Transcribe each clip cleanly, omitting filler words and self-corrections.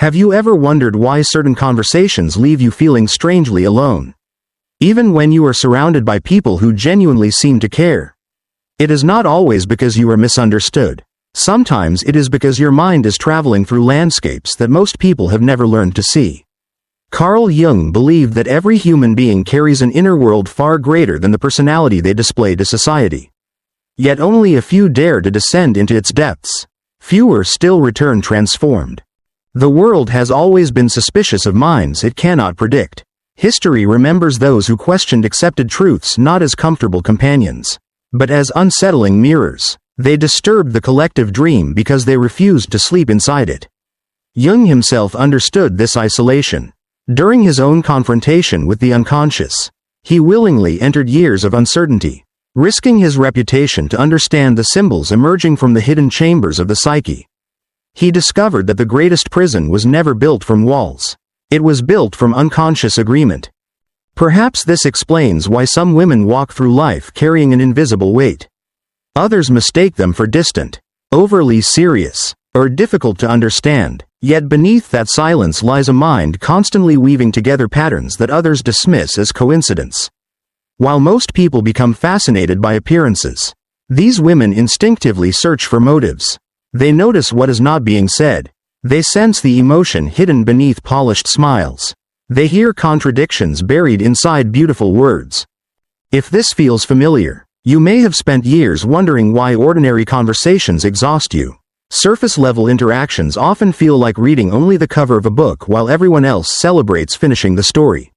Have you ever wondered why certain conversations leave you feeling strangely alone, even when you are surrounded by people who genuinely seem to care? It is not always because you are misunderstood. Sometimes it is because your mind is traveling through landscapes that most people have never learned to see. Carl Jung believed that every human being carries an inner world far greater than the personality they display to society. Yet only a few dare to descend into its depths. Fewer still return transformed. The world has always been suspicious of minds it cannot predict. History remembers those who questioned accepted truths not as comfortable companions, but as unsettling mirrors. They disturbed the collective dream because they refused to sleep inside it. Jung himself understood this isolation. During his own confrontation with the unconscious, he willingly entered years of uncertainty, risking his reputation to understand the symbols emerging from the hidden chambers of the psyche. He discovered that the greatest prison was never built from walls. It was built from unconscious agreement. Perhaps this explains why some women walk through life carrying an invisible weight. Others mistake them for distant, overly serious, or difficult to understand. Yet beneath that silence lies a mind constantly weaving together patterns that others dismiss as coincidence. While most people become fascinated by appearances, these women instinctively search for motives. They notice what is not being said. They sense the emotion hidden beneath polished smiles. They hear contradictions buried inside beautiful words. If this feels familiar, you may have spent years wondering why ordinary conversations exhaust you. Surface-level interactions often feel like reading only the cover of a book while everyone else celebrates finishing the story.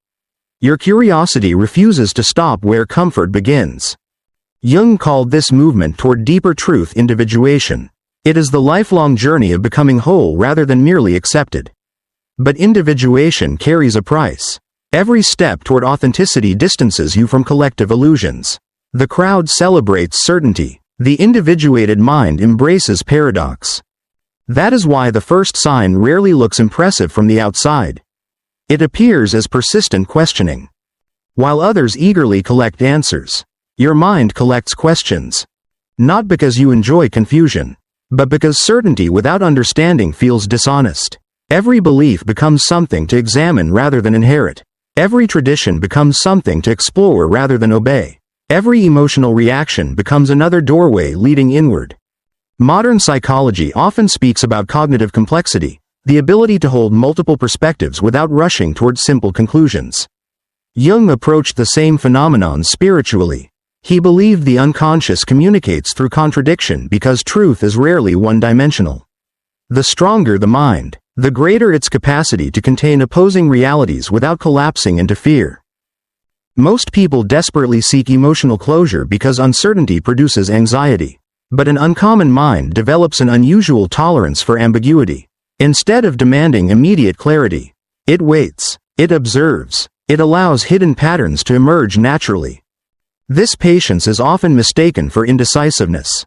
Your curiosity refuses to stop where comfort begins. Jung called this movement toward deeper truth individuation. It is the lifelong journey of becoming whole rather than merely accepted. But individuation carries a price. Every step toward authenticity distances you from collective illusions. The crowd celebrates certainty. The individuated mind embraces paradox. That is why the first sign rarely looks impressive from the outside. It appears as persistent questioning. While others eagerly collect answers, your mind collects questions. Not because you enjoy confusion, but because certainty without understanding feels dishonest. Every belief becomes something to examine rather than inherit. Every tradition becomes something to explore rather than obey. Every emotional reaction becomes another doorway leading inward. Modern psychology often speaks about cognitive complexity, the ability to hold multiple perspectives without rushing toward simple conclusions. Jung approached the same phenomenon spiritually. He believed the unconscious communicates through contradiction because truth is rarely one-dimensional. The stronger the mind, the greater its capacity to contain opposing realities without collapsing into fear. Most people desperately seek emotional closure because uncertainty produces anxiety. But an uncommon mind develops an unusual tolerance for ambiguity. Instead of demanding immediate clarity, it waits, it observes, it allows hidden patterns to emerge naturally. This patience is often mistaken for indecisiveness.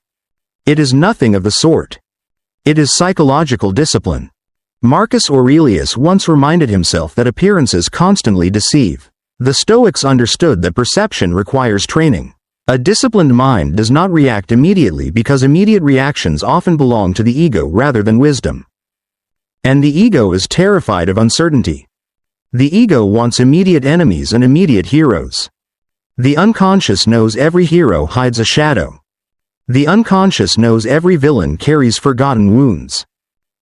It is nothing of the sort. It is psychological discipline. Marcus Aurelius once reminded himself that appearances constantly deceive. The Stoics understood that perception requires training. A disciplined mind does not react immediately because immediate reactions often belong to the ego rather than wisdom. And the ego is terrified of uncertainty. The ego wants immediate enemies and immediate heroes. The unconscious knows every hero hides a shadow. The unconscious knows every villain carries forgotten wounds.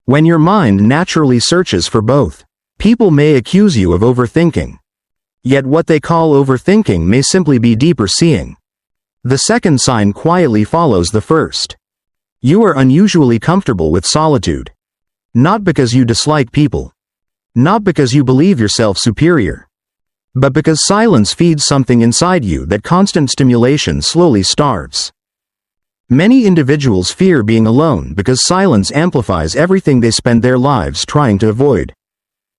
When your mind naturally searches for both, people may accuse you of overthinking. Yet what they call overthinking may simply be deeper seeing. The second sign quietly follows the first. You are unusually comfortable with solitude. Not because you dislike people. Not because you believe yourself superior. But because silence feeds something inside you that constant stimulation slowly starves. Many individuals fear being alone because silence amplifies everything they spend their lives trying to avoid.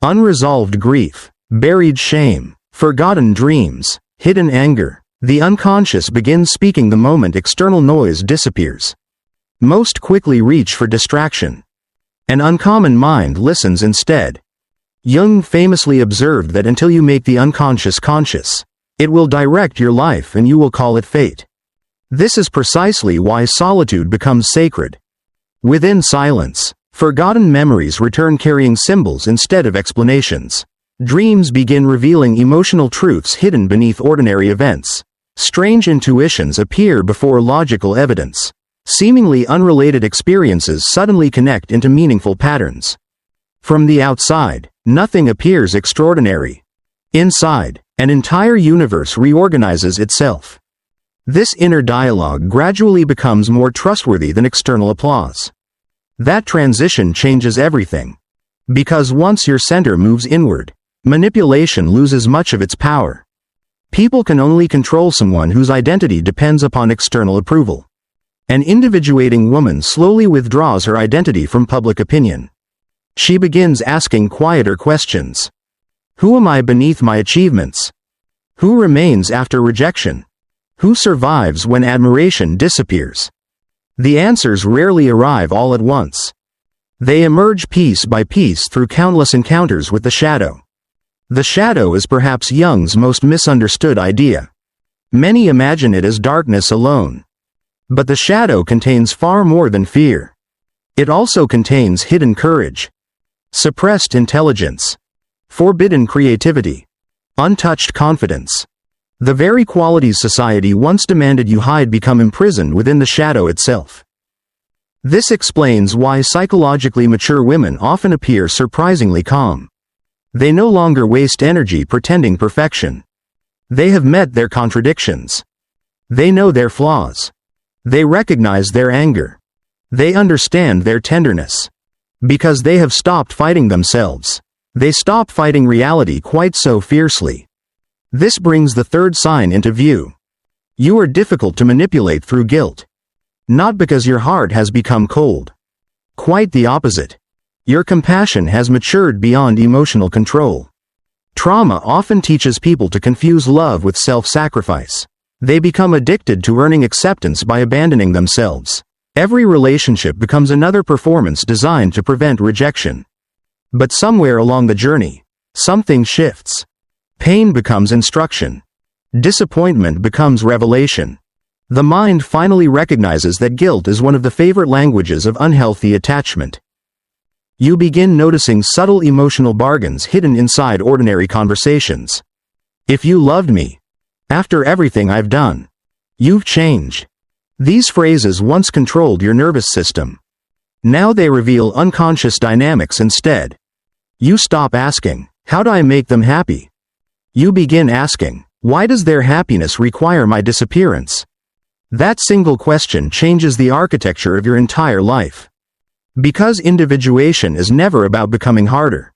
Unresolved grief, buried shame, forgotten dreams, hidden anger. The unconscious begins speaking the moment external noise disappears. Most quickly reach for distraction. An uncommon mind listens instead. Jung famously observed that until you make the unconscious conscious, it will direct your life and you will call it fate. This is precisely why solitude becomes sacred. Within silence, Forgotten memories return carrying symbols instead of explanations. Dreams begin revealing emotional truths hidden beneath ordinary events. Strange intuitions appear before logical evidence. Seemingly unrelated experiences suddenly connect into meaningful patterns. From the outside, nothing appears extraordinary. Inside, an entire universe reorganizes itself. This inner dialogue gradually becomes more trustworthy than external applause. That transition changes everything. Because once your center moves inward, manipulation loses much of its power. People can only control someone whose identity depends upon external approval. An individuating woman slowly withdraws her identity from public opinion. She begins asking quieter questions. Who am I beneath my achievements? Who remains after rejection? Who survives when admiration disappears? The answers rarely arrive all at once. They emerge piece by piece through countless encounters with the shadow. The shadow is perhaps Jung's most misunderstood idea. Many imagine it as darkness alone. But the shadow contains far more than fear. It also contains hidden courage, suppressed intelligence, forbidden creativity, untouched confidence. The very qualities society once demanded you hide become imprisoned within the shadow itself. This explains why psychologically mature women often appear surprisingly calm. They no longer waste energy pretending perfection. They have met their contradictions. They know their flaws. They recognize their anger. They understand their tenderness. Because they have stopped fighting themselves. They stop fighting reality quite so fiercely. This brings the third sign into view. You are difficult to manipulate through guilt. Not because your heart has become cold. Quite the opposite. Your compassion has matured beyond emotional control. Trauma often teaches people to confuse love with self-sacrifice. They become addicted to earning acceptance by abandoning themselves. Every relationship becomes another performance designed to prevent rejection. But somewhere along the journey, something shifts. Pain becomes instruction. Disappointment becomes revelation. The mind finally recognizes that guilt is one of the favorite languages of unhealthy attachment. You begin noticing subtle emotional bargains hidden inside ordinary conversations. If you loved me, after everything I've done, you've changed. These phrases once controlled your nervous system. Now they reveal unconscious dynamics instead. You stop asking, how do I make them happy? You begin asking, why does their happiness require my disappearance? That single question changes the architecture of your entire life. Because individuation is never about becoming harder.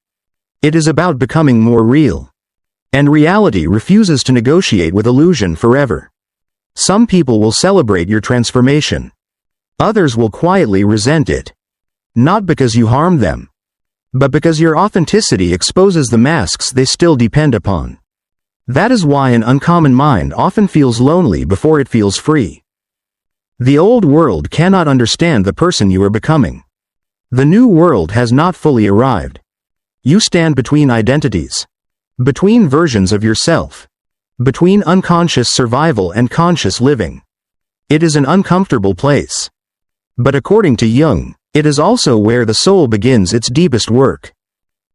It is about becoming more real. And reality refuses to negotiate with illusion forever. Some people will celebrate your transformation. Others will quietly resent it. Not because you harmed them, but because your authenticity exposes the masks they still depend upon. That is why an uncommon mind often feels lonely before it feels free. The old world cannot understand the person you are becoming. The new world has not fully arrived. You stand between identities. Between versions of yourself. Between unconscious survival and conscious living. It is an uncomfortable place. But according to Jung, it is also where the soul begins its deepest work.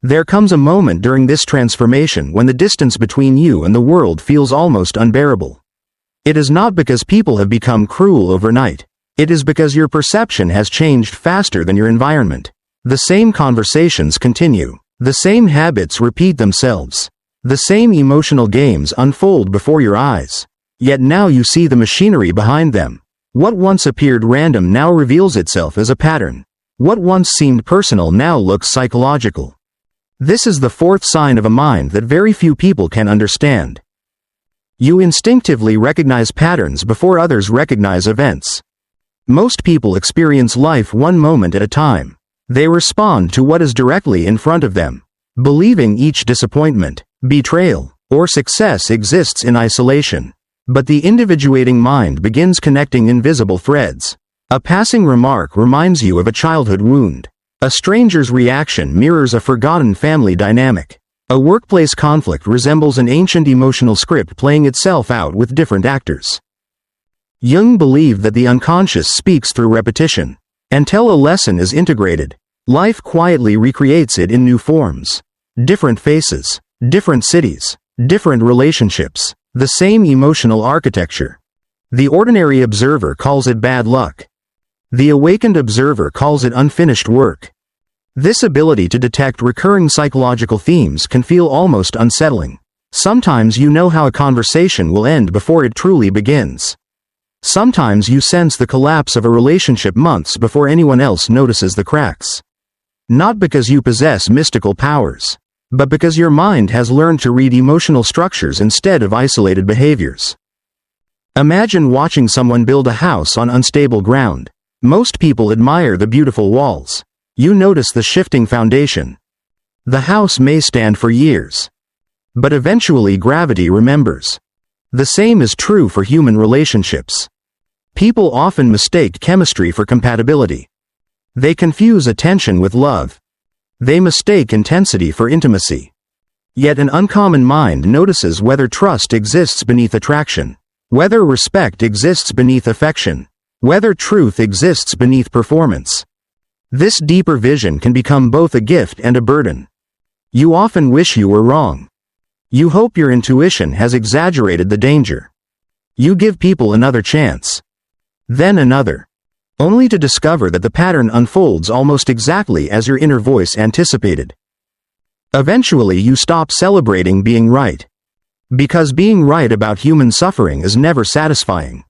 There comes a moment during this transformation when the distance between you and the world feels almost unbearable. It is not because people have become cruel overnight. It is because your perception has changed faster than your environment. The same conversations continue. The same habits repeat themselves. The same emotional games unfold before your eyes. Yet now you see the machinery behind them. What once appeared random now reveals itself as a pattern. What once seemed personal now looks psychological. This is the fourth sign of a mind that very few people can understand. You instinctively recognize patterns before others recognize events. Most people experience life one moment at a time. They respond to what is directly in front of them, believing each disappointment, betrayal, or success exists in isolation. But the individuating mind begins connecting invisible threads. A passing remark reminds you of a childhood wound. A stranger's reaction mirrors a forgotten family dynamic. A workplace conflict resembles an ancient emotional script playing itself out with different actors. Jung believed that the unconscious speaks through repetition. Until a lesson is integrated, Life quietly recreates it in new forms. Different faces, different cities, different relationships, the same emotional architecture. The ordinary observer calls it bad luck. The awakened observer calls it unfinished work. This ability to detect recurring psychological themes can feel almost unsettling. Sometimes you know how a conversation will end before it truly begins. Sometimes you sense the collapse of a relationship months before anyone else notices the cracks. Not because you possess mystical powers, but because your mind has learned to read emotional structures instead of isolated behaviors. Imagine watching someone build a house on unstable ground. Most people admire the beautiful walls. You notice the shifting foundation. The house may stand for years, but eventually gravity remembers. The same is true for human relationships. People often mistake chemistry for compatibility. They confuse attention with love. They mistake intensity for intimacy. Yet an uncommon mind notices whether trust exists beneath attraction, whether respect exists beneath affection, whether truth exists beneath performance. This deeper vision can become both a gift and a burden. You often wish you were wrong. You hope your intuition has exaggerated the danger. You give people another chance, then another, only to discover that the pattern unfolds almost exactly as your inner voice anticipated. Eventually you stop celebrating being right. Because being right about human suffering is never satisfying.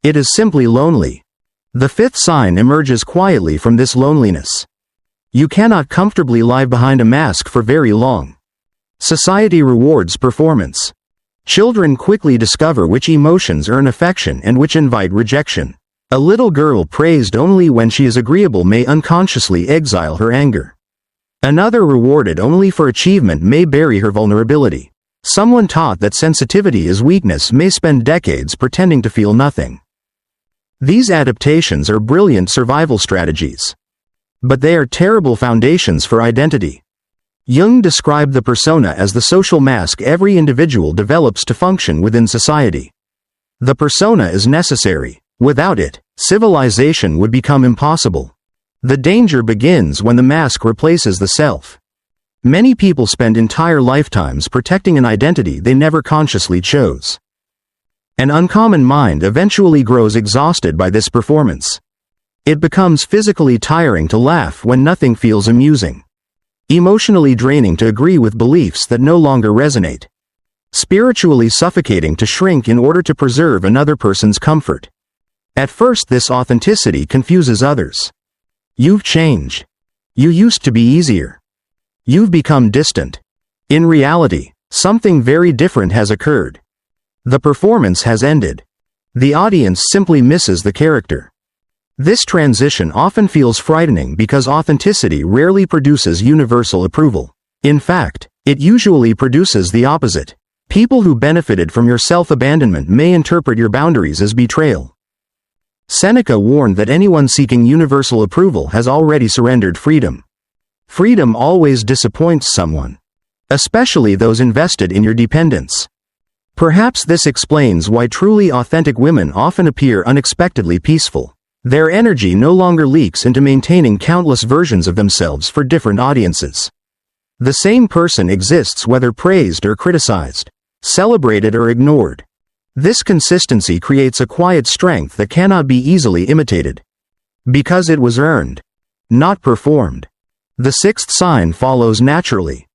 It is simply lonely. The fifth sign emerges quietly from this loneliness. You cannot comfortably lie behind a mask for very long. Society rewards performance. Children quickly discover which emotions earn affection and which invite rejection. A little girl praised only when she is agreeable may unconsciously exile her anger. Another rewarded only for achievement may bury her vulnerability. Someone taught that sensitivity is weakness may spend decades pretending to feel nothing. These adaptations are brilliant survival strategies, but they are terrible foundations for identity. Jung described the persona as the social mask every individual develops to function within society. The persona is necessary. Without it, civilization would become impossible. The danger begins when the mask replaces the self. Many people spend entire lifetimes protecting an identity they never consciously chose. An uncommon mind eventually grows exhausted by this performance. It becomes physically tiring to laugh when nothing feels amusing. Emotionally draining to agree with beliefs that no longer resonate. Spiritually suffocating to shrink in order to preserve another person's comfort. At first this authenticity confuses others. You've changed. You used to be easier. You've become distant. In reality, something very different has occurred. The performance has ended. The audience simply misses the character. This transition often feels frightening because authenticity rarely produces universal approval. In fact, it usually produces the opposite. People who benefited from your self-abandonment may interpret your boundaries as betrayal. Seneca warned that anyone seeking universal approval has already surrendered freedom. Freedom always disappoints someone, especially those invested in your dependence. Perhaps this explains why truly authentic women often appear unexpectedly peaceful. Their energy no longer leaks into maintaining countless versions of themselves for different audiences. The same person exists whether praised or criticized, celebrated or ignored. This consistency creates a quiet strength that cannot be easily imitated. Because it was earned, not performed. The sixth sign follows naturally.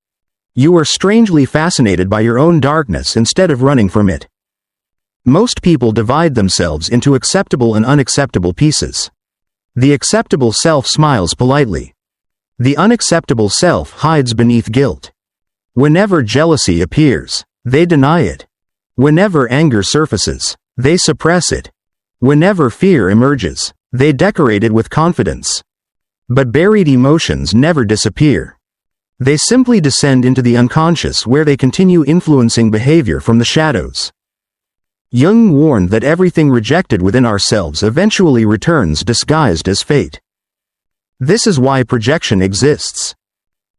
You are strangely fascinated by your own darkness instead of running from it. Most people divide themselves into acceptable and unacceptable pieces. The acceptable self smiles politely. The unacceptable self hides beneath guilt. Whenever jealousy appears, they deny it. Whenever anger surfaces, they suppress it. Whenever fear emerges, they decorate it with confidence. But buried emotions never disappear. They simply descend into the unconscious where they continue influencing behavior from the shadows. Jung warned that everything rejected within ourselves eventually returns disguised as fate. This is why projection exists.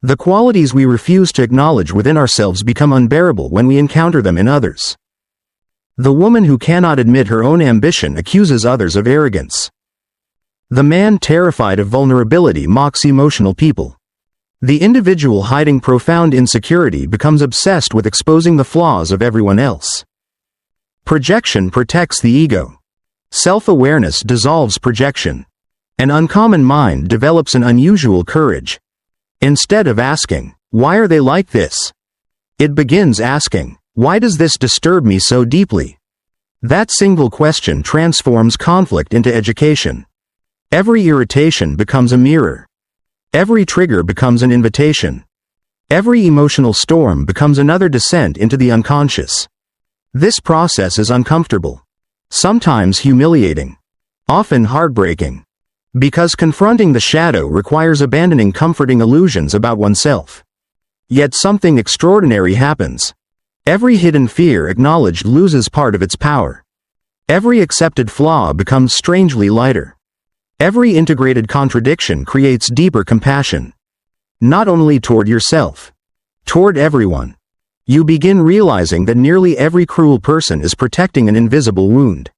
The qualities we refuse to acknowledge within ourselves become unbearable when we encounter them in others. The woman who cannot admit her own ambition accuses others of arrogance. The man terrified of vulnerability mocks emotional people. The individual hiding profound insecurity becomes obsessed with exposing the flaws of everyone else. Projection protects the ego. Self-awareness dissolves projection. An uncommon mind develops an unusual courage. Instead of asking, "Why are they like this?" it begins asking, "Why does this disturb me so deeply?" That single question transforms conflict into education. Every irritation becomes a mirror. Every trigger becomes an invitation. Every emotional storm becomes another descent into the unconscious. This process is uncomfortable. Sometimes humiliating. Often heartbreaking. Because confronting the shadow requires abandoning comforting illusions about oneself. Yet something extraordinary happens. Every hidden fear acknowledged loses part of its power. Every accepted flaw becomes strangely lighter. Every integrated contradiction creates deeper compassion. Not only toward yourself. Toward everyone. You begin realizing that nearly every cruel person is protecting an invisible wound.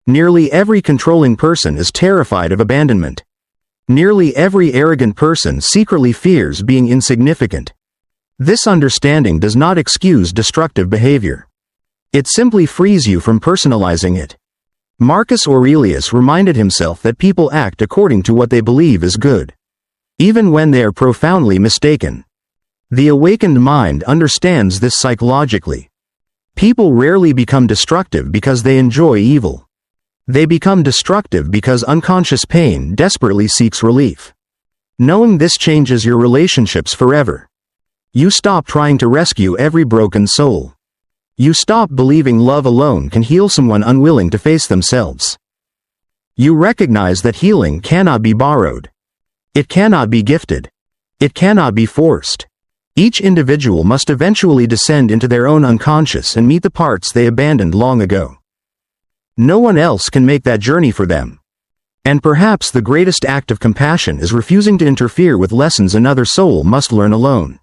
Nearly every controlling person is terrified of abandonment. Nearly every arrogant person secretly fears being insignificant. This understanding does not excuse destructive behavior. It simply frees you from personalizing it. Marcus Aurelius reminded himself that people act according to what they believe is good, even when they are profoundly mistaken. The awakened mind understands this psychologically. People rarely become destructive because they enjoy evil. They become destructive because unconscious pain desperately seeks relief. Knowing this changes your relationships forever. You stop trying to rescue every broken soul. You stop believing love alone can heal someone unwilling to face themselves. You recognize that healing cannot be borrowed. It cannot be gifted. It cannot be forced. Each individual must eventually descend into their own unconscious and meet the parts they abandoned long ago. No one else can make that journey for them. And perhaps the greatest act of compassion is refusing to interfere with lessons another soul must learn alone.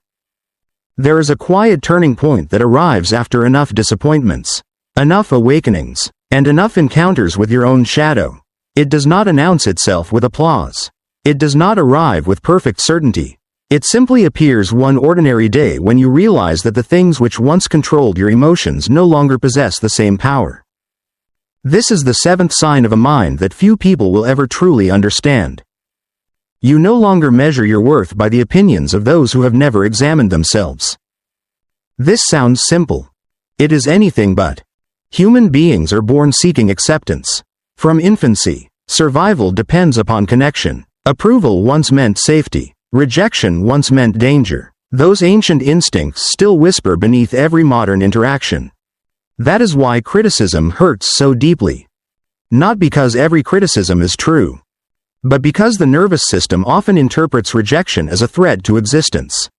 There is a quiet turning point that arrives after enough disappointments, enough awakenings, and enough encounters with your own shadow. It does not announce itself with applause. It does not arrive with perfect certainty. It simply appears one ordinary day when you realize that the things which once controlled your emotions no longer possess the same power. This is the seventh sign of a mind that few people will ever truly understand. You no longer measure your worth by the opinions of those who have never examined themselves. This sounds simple. It is anything but. Human beings are born seeking acceptance. From infancy, survival depends upon connection. Approval once meant safety. Rejection once meant danger. Those ancient instincts still whisper beneath every modern interaction. That is why criticism hurts so deeply. Not because every criticism is true, but because the nervous system often interprets rejection as a threat to existence.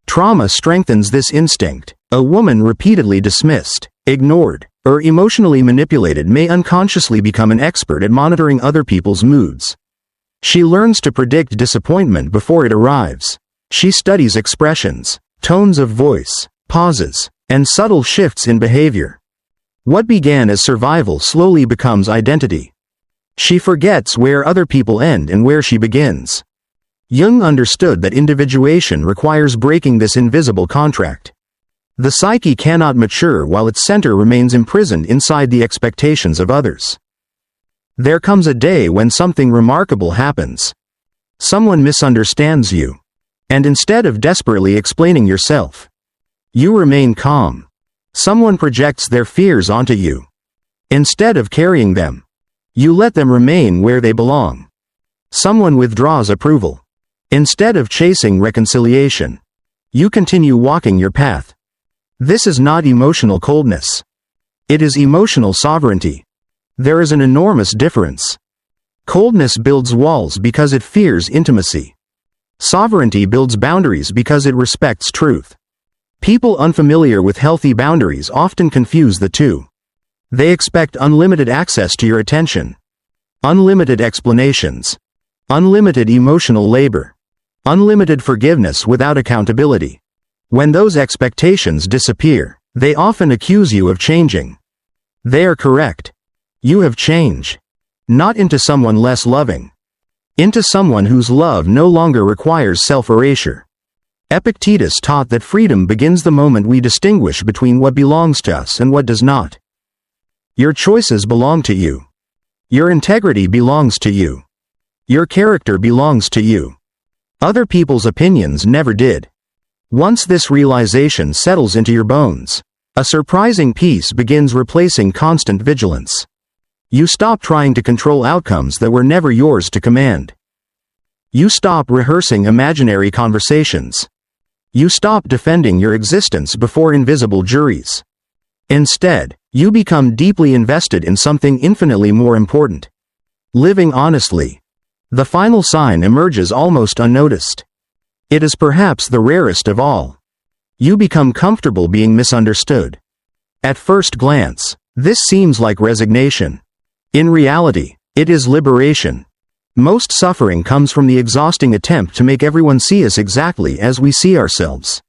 Trauma strengthens this instinct. A woman repeatedly dismissed, ignored, or emotionally manipulated may unconsciously become an expert at monitoring other people's moods. She learns to predict disappointment before it arrives. She studies expressions, tones of voice, pauses, and subtle shifts in behavior. What began as survival slowly becomes identity. She forgets where other people end and where she begins. Jung understood that individuation requires breaking this invisible contract. The psyche cannot mature while its center remains imprisoned inside the expectations of others. There comes a day when something remarkable happens. Someone misunderstands you. And instead of desperately explaining yourself, you remain calm. Someone projects their fears onto you. Instead of carrying them, you let them remain where they belong. Someone withdraws approval. Instead of chasing reconciliation, you continue walking your path. This is not emotional coldness. It is emotional sovereignty. There is an enormous difference. Coldness builds walls because it fears intimacy. Sovereignty builds boundaries because it respects truth. People unfamiliar with healthy boundaries often confuse the two. They expect unlimited access to your attention, unlimited explanations, unlimited emotional labor, unlimited forgiveness without accountability. When those expectations disappear, they often accuse you of changing. They are correct. You have changed. Not into someone less loving. Into someone whose love no longer requires self-erasure. Epictetus taught that freedom begins the moment we distinguish between what belongs to us and what does not. Your choices belong to you. Your integrity belongs to you. Your character belongs to you. Other people's opinions never did. Once this realization settles into your bones, a surprising peace begins replacing constant vigilance. You stop trying to control outcomes that were never yours to command. You stop rehearsing imaginary conversations. You stop defending your existence before invisible juries. Instead, you become deeply invested in something infinitely more important. Living honestly. The final sign emerges almost unnoticed. It is perhaps the rarest of all. You become comfortable being misunderstood. At first glance, this seems like resignation. In reality, it is liberation. Most suffering comes from the exhausting attempt to make everyone see us exactly as we see ourselves.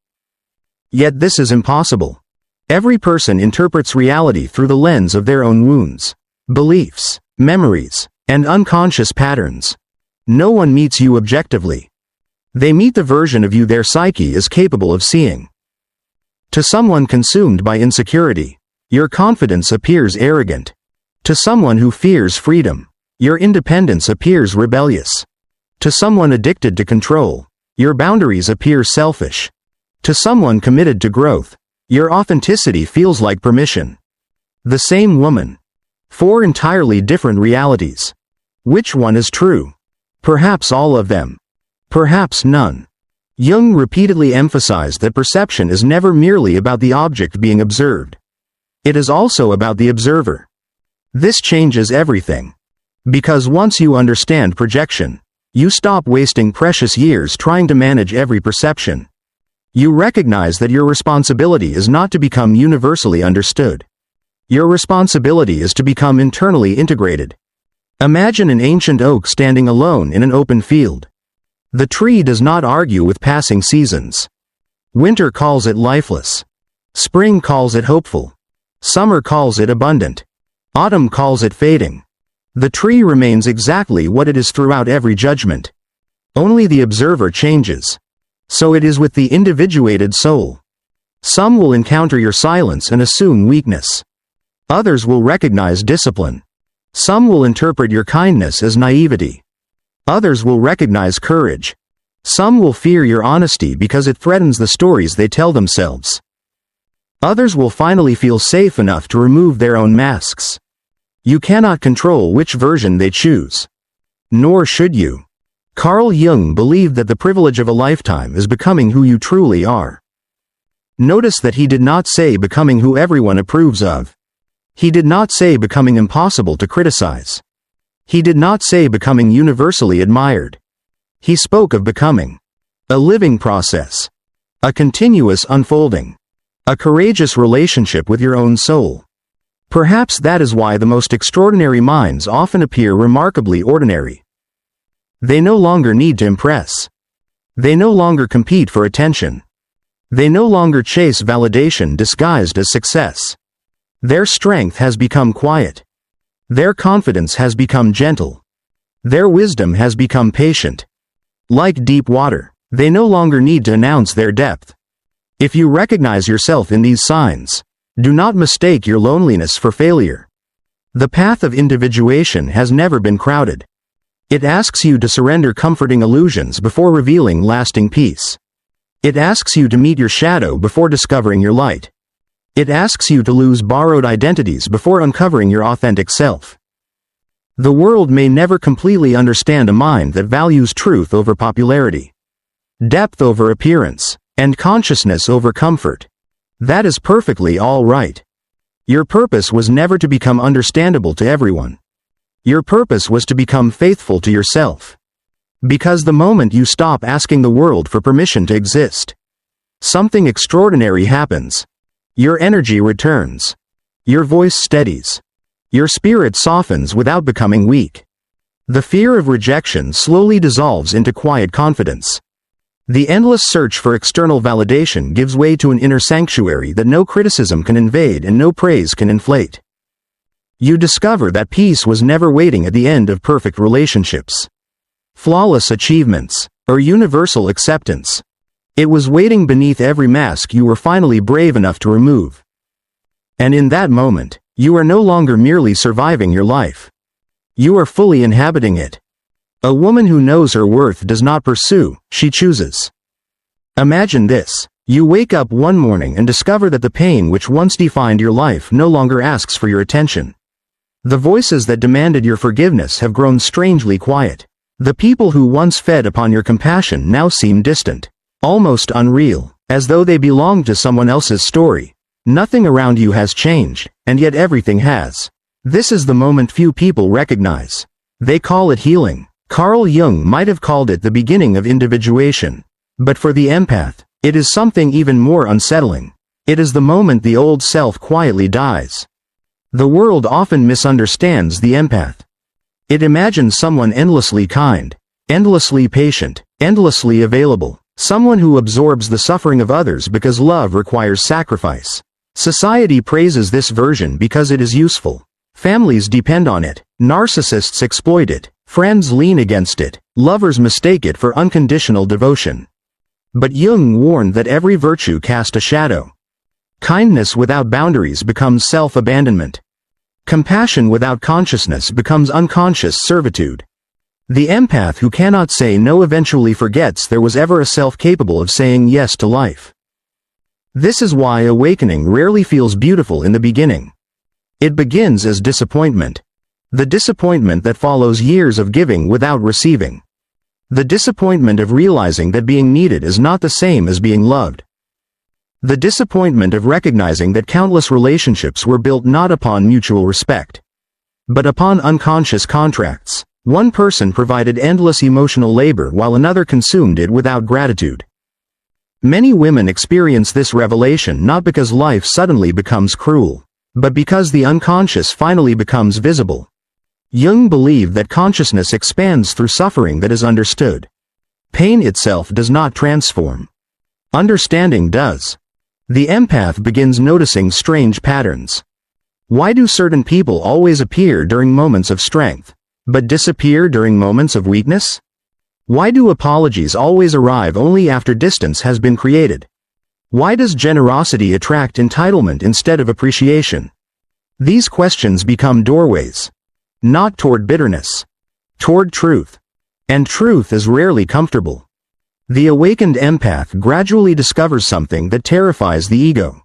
Yet this is impossible. Every person interprets reality through the lens of their own wounds, beliefs, memories, and unconscious patterns. No one meets you objectively. They meet the version of you their psyche is capable of seeing. To someone consumed by insecurity, your confidence appears arrogant. To someone who fears freedom, your independence appears rebellious. To someone addicted to control, your boundaries appear selfish. To someone committed to growth, your authenticity feels like permission. The same woman. 4 entirely different realities. Which one is true? Perhaps all of them. Perhaps none. Jung repeatedly emphasized that perception is never merely about the object being observed. It is also about the observer. This changes everything. Because once you understand projection, you stop wasting precious years trying to manage every perception. You recognize that your responsibility is not to become universally understood. Your responsibility is to become internally integrated. Imagine an ancient oak standing alone in an open field. The tree does not argue with passing seasons. Winter calls it lifeless. Spring calls it hopeful. Summer calls it abundant. Autumn calls it fading. The tree remains exactly what it is throughout every judgment. Only the observer changes. So it is with the individuated soul. Some will encounter your silence and assume weakness. Others will recognize discipline. Some will interpret your kindness as naivety. Others will recognize courage. Some will fear your honesty because it threatens the stories they tell themselves. Others will finally feel safe enough to remove their own masks. You cannot control which version they choose. Nor should you. Carl Jung believed that the privilege of a lifetime is becoming who you truly are. Notice that he did not say becoming who everyone approves of. He did not say becoming impossible to criticize. He did not say becoming universally admired. He spoke of becoming a living process, a continuous unfolding, a courageous relationship with your own soul. Perhaps that is why the most extraordinary minds often appear remarkably ordinary. They no longer need to impress. They no longer compete for attention. They no longer chase validation disguised as success. Their strength has become quiet. Their confidence has become gentle. Their wisdom has become patient. Like deep water, they no longer need to announce their depth. If you recognize yourself in these signs, do not mistake your loneliness for failure. The path of individuation has never been crowded. It asks you to surrender comforting illusions before revealing lasting peace. It asks you to meet your shadow before discovering your light. It asks you to lose borrowed identities before uncovering your authentic self. The world may never completely understand a mind that values truth over popularity, depth over appearance, and consciousness over comfort. That is perfectly all right. Your purpose was never to become understandable to everyone. Your purpose was to become faithful to yourself. Because the moment you stop asking the world for permission to exist, something extraordinary happens. Your energy returns. Your voice steadies. Your spirit softens without becoming weak. The fear of rejection slowly dissolves into quiet confidence. The endless search for external validation gives way to an inner sanctuary that no criticism can invade and no praise can inflate. You discover that peace was never waiting at the end of perfect relationships, flawless achievements, or universal acceptance. It was waiting beneath every mask you were finally brave enough to remove. And in that moment, you are no longer merely surviving your life. You are fully inhabiting it. A woman who knows her worth does not pursue, she chooses. Imagine this. You wake up one morning and discover that the pain which once defined your life no longer asks for your attention. The voices that demanded your forgiveness have grown strangely quiet. The people who once fed upon your compassion now seem distant, almost unreal, as though they belonged to someone else's story. Nothing around you has changed, and yet everything has. This is the moment few people recognize. They call it healing. Carl Jung might have called it the beginning of individuation. But for the empath, it is something even more unsettling. It is the moment the old self quietly dies. The world often misunderstands the empath. It imagines someone endlessly kind, endlessly patient, endlessly available, someone who absorbs the suffering of others because love requires sacrifice. Society praises this version because it is useful. Families depend on it, narcissists exploit it, friends lean against it, lovers mistake it for unconditional devotion. But Jung warned that every virtue casts a shadow. Kindness without boundaries becomes self-abandonment. Compassion without consciousness becomes unconscious servitude. The empath who cannot say no eventually forgets there was ever a self capable of saying yes to life. This is why awakening rarely feels beautiful in the beginning. It begins as disappointment. The disappointment that follows years of giving without receiving. The disappointment of realizing that being needed is not the same as being loved. The disappointment of recognizing that countless relationships were built not upon mutual respect, but upon unconscious contracts. One person provided endless emotional labor while another consumed it without gratitude. Many women experience this revelation not because life suddenly becomes cruel, but because the unconscious finally becomes visible. Jung believed that consciousness expands through suffering that is understood. Pain itself does not transform. Understanding does. The empath begins noticing strange patterns. Why do certain people always appear during moments of strength, but disappear during moments of weakness? Why do apologies always arrive only after distance has been created? Why does generosity attract entitlement instead of appreciation? These questions become doorways. Not toward bitterness, toward truth. And truth is rarely comfortable. The awakened empath gradually discovers something that terrifies the ego.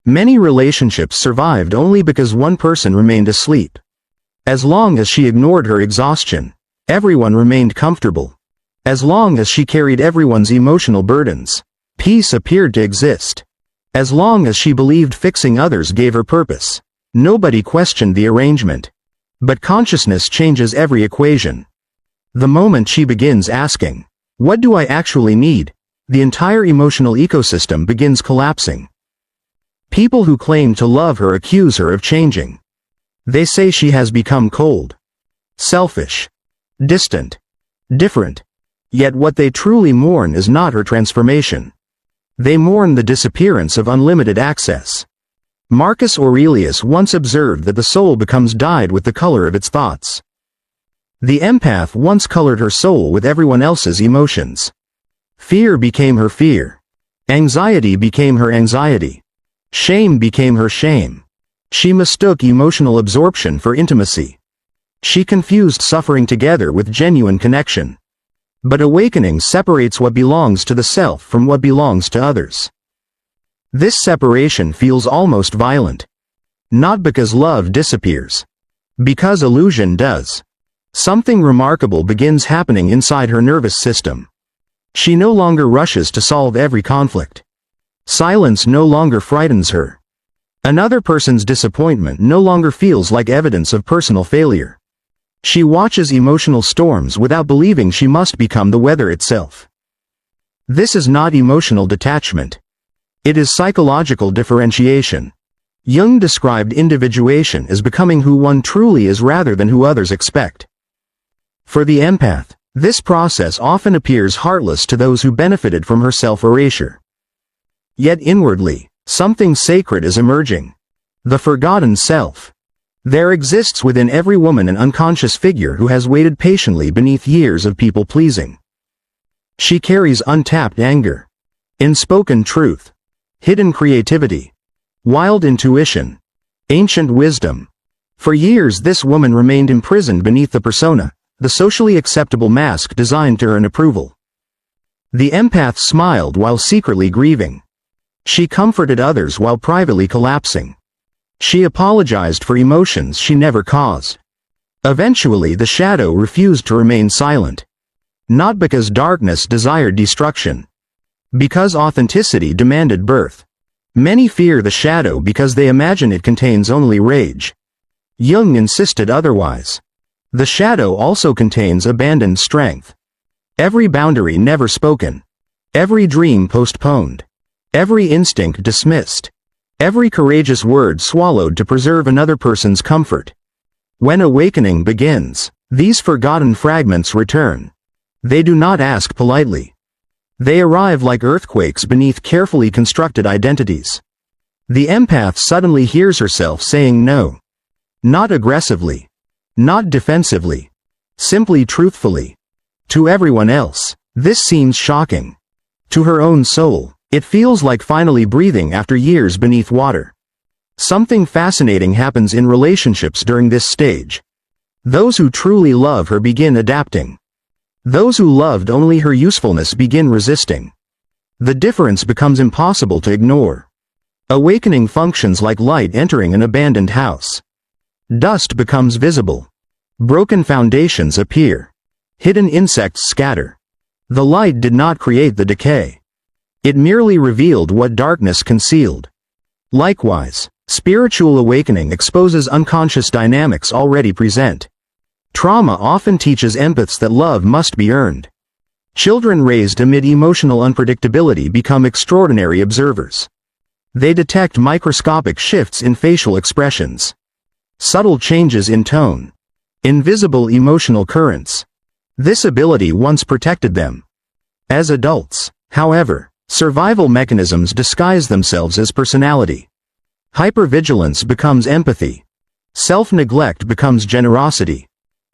Many relationships survived only because one person remained asleep. As long as she ignored her exhaustion, everyone remained comfortable. As long as she carried everyone's emotional burdens, peace appeared to exist. As long as she believed fixing others gave her purpose, nobody questioned the arrangement. But consciousness changes every equation. The moment she begins asking, "What do I actually need?" the entire emotional ecosystem begins collapsing. People who claim to love her accuse her of changing. They say she has become cold, selfish, distant, different. Yet what they truly mourn is not her transformation. They mourn the disappearance of unlimited access. Marcus Aurelius once observed that the soul becomes dyed with the color of its thoughts. The empath once colored her soul with everyone else's emotions. Fear became her fear. Anxiety became her anxiety. Shame became her shame. She mistook emotional absorption for intimacy. She confused suffering together with genuine connection. But awakening separates what belongs to the self from what belongs to others. This separation feels almost violent. Not because love disappears. Because illusion does. Something remarkable begins happening inside her nervous system. She no longer rushes to solve every conflict. Silence no longer frightens her. Another person's disappointment no longer feels like evidence of personal failure. She watches emotional storms without believing she must become the weather itself. This is not emotional detachment. It is psychological differentiation. Jung described individuation as becoming who one truly is rather than who others expect. For the empath, this process often appears heartless to those who benefited from her self-erasure. Yet inwardly, something sacred is emerging. The forgotten self. There exists within every woman an unconscious figure who has waited patiently beneath years of people-pleasing. She carries untapped anger, unspoken truth, hidden creativity, wild intuition, ancient wisdom. For years this woman remained imprisoned beneath the persona, the socially acceptable mask designed to earn approval. The empath smiled while secretly grieving. She comforted others while privately collapsing. She apologized for emotions she never caused. Eventually the shadow refused to remain silent. Not because darkness desired destruction. Because authenticity demanded birth. Many fear the shadow because they imagine it contains only rage. Jung insisted otherwise. The shadow also contains abandoned strength. Every boundary never spoken. Every dream postponed. Every instinct dismissed. Every courageous word swallowed to preserve another person's comfort. When awakening begins, these forgotten fragments return. They do not ask politely. They arrive like earthquakes beneath carefully constructed identities. The empath suddenly hears herself saying no. Not aggressively. Not defensively. Simply truthfully. To everyone else, this seems shocking. To her own soul, it feels like finally breathing after years beneath water. Something fascinating happens in relationships during this stage. Those who truly love her begin adapting. Those who loved only her usefulness begin resisting. The difference becomes impossible to ignore. Awakening functions like light entering an abandoned house. Dust becomes visible. Broken foundations appear. Hidden insects scatter. The light did not create the decay. It merely revealed what darkness concealed. Likewise, spiritual awakening exposes unconscious dynamics already present. Trauma often teaches empaths that love must be earned. Children raised amid emotional unpredictability become extraordinary observers. They detect microscopic shifts in facial expressions. Subtle changes in tone. Invisible emotional currents. This ability once protected them. As adults, however, survival mechanisms disguise themselves as personality. Hypervigilance becomes empathy. Self-neglect becomes generosity.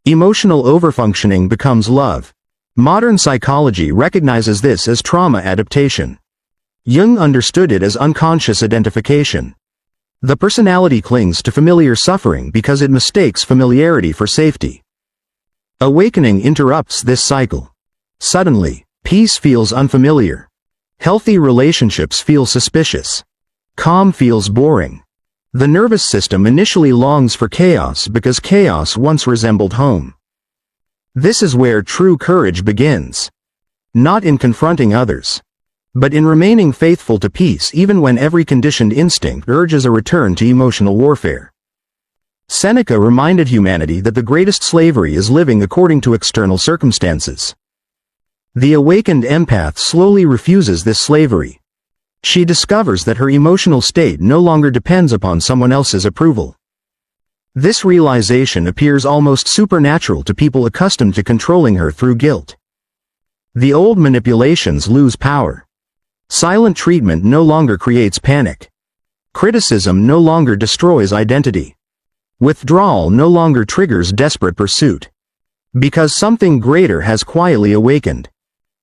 Emotional overfunctioning becomes love. Modern psychology recognizes this as trauma adaptation. Jung understood it as unconscious identification. The personality clings to familiar suffering because it mistakes familiarity for safety. Awakening interrupts this cycle. Suddenly, peace feels unfamiliar. Healthy relationships feel suspicious. Calm feels boring. The nervous system initially longs for chaos because chaos once resembled home. This is where true courage begins. Not in confronting others, but in remaining faithful to peace even when every conditioned instinct urges a return to emotional warfare. Seneca reminded humanity that the greatest slavery is living according to external circumstances. The awakened empath slowly refuses this slavery. She discovers that her emotional state no longer depends upon someone else's approval. This realization appears almost supernatural to people accustomed to controlling her through guilt. The old manipulations lose power. Silent treatment no longer creates panic. Criticism no longer destroys identity. Withdrawal no longer triggers desperate pursuit. Because something greater has quietly awakened.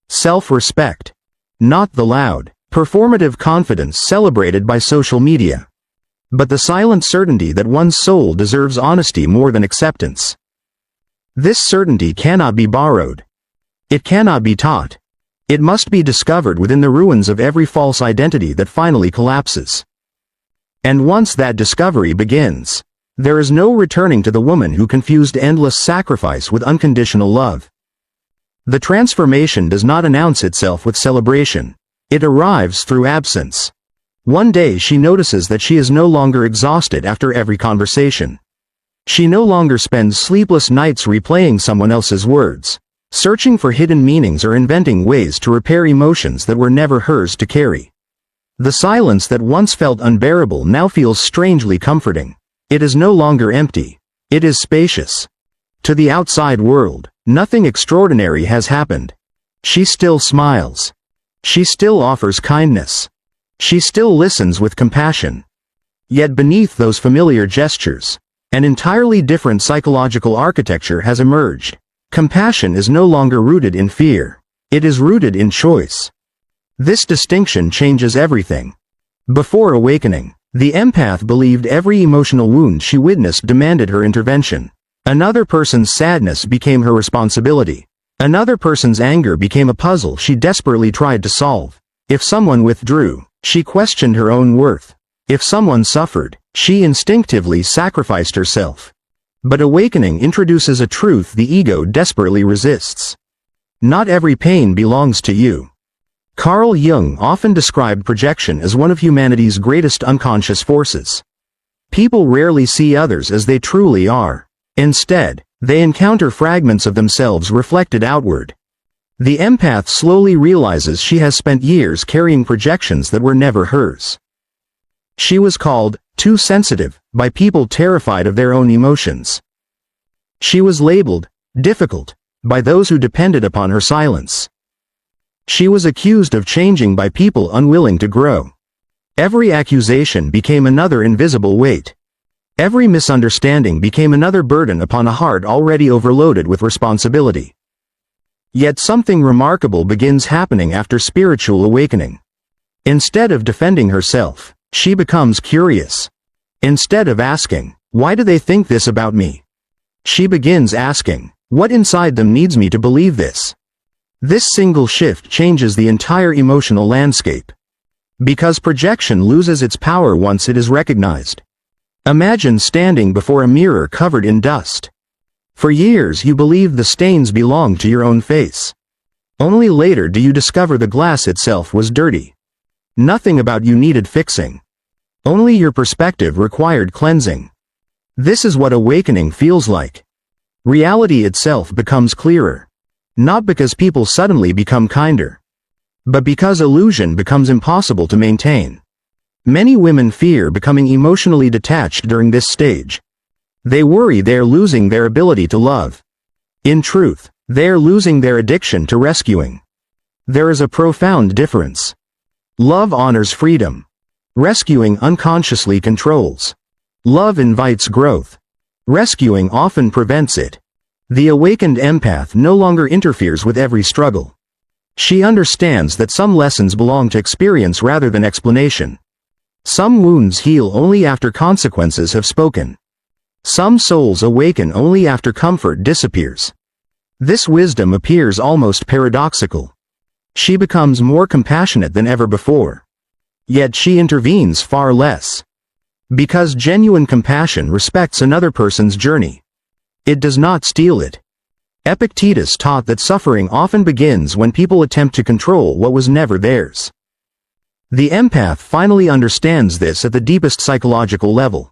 Self-respect. Not the loud, performative confidence celebrated by social media, but the silent certainty that one's soul deserves honesty more than acceptance. This certainty cannot be borrowed. It cannot be taught. It must be discovered within the ruins of every false identity that finally collapses. And once that discovery begins, there is no returning to the woman who confused endless sacrifice with unconditional love. The transformation does not announce itself with celebration. It arrives through absence. One day she notices that she is no longer exhausted after every conversation. She no longer spends sleepless nights replaying someone else's words, searching for hidden meanings or inventing ways to repair emotions that were never hers to carry. The silence that once felt unbearable now feels strangely comforting. It is no longer empty. It is spacious. To the outside world, nothing extraordinary has happened. She still smiles. She still offers kindness. She still listens with compassion. Yet beneath those familiar gestures, An entirely different psychological architecture has emerged. Compassion is no longer rooted in fear. It is rooted in choice. This distinction changes everything. Before awakening, the empath believed every emotional wound she witnessed demanded her intervention. Another person's sadness became her responsibility. Another person's anger became a puzzle she desperately tried to solve. If someone withdrew, she questioned her own worth. If someone suffered, she instinctively sacrificed herself. But awakening introduces a truth the ego desperately resists. Not every pain belongs to you. Carl Jung often described projection as one of humanity's greatest unconscious forces. People rarely see others as they truly are. Instead, they encounter fragments of themselves reflected outward. The empath slowly realizes she has spent years carrying projections that were never hers. She was called too sensitive by people terrified of their own emotions. She was labeled difficult by those who depended upon her silence. She was accused of changing by people unwilling to grow. Every accusation became another invisible weight. Every misunderstanding became another burden upon a heart already overloaded with responsibility. Yet something remarkable begins happening after spiritual awakening. Instead of defending herself, she becomes curious. Instead of asking, "Why do they think this about me?" she begins asking, "What inside them needs me to believe this?" This single shift changes the entire emotional landscape. Because projection loses its power once it is recognized. Imagine standing before a mirror covered in dust. For years you believed the stains belonged to your own face. Only later do you discover the glass itself was dirty. Nothing about you needed fixing. Only your perspective required cleansing. This is what awakening feels like. Reality itself becomes clearer. Not because people suddenly become kinder, but because illusion becomes impossible to maintain. Many women fear becoming emotionally detached during this stage. They worry they're losing their ability to love. In truth, they're losing their addiction to rescuing. There is a profound difference. Love honors freedom. Rescuing unconsciously controls. Love invites growth. Rescuing often prevents it. The awakened empath no longer interferes with every struggle. She understands that some lessons belong to experience rather than explanation. Some wounds heal only after consequences have spoken. Some souls awaken only after comfort disappears. This wisdom appears almost paradoxical. She becomes more compassionate than ever before. Yet she intervenes far less. Because genuine compassion respects another person's journey. It does not steal it. Epictetus taught that suffering often begins when people attempt to control what was never theirs. The empath finally understands this at the deepest psychological level.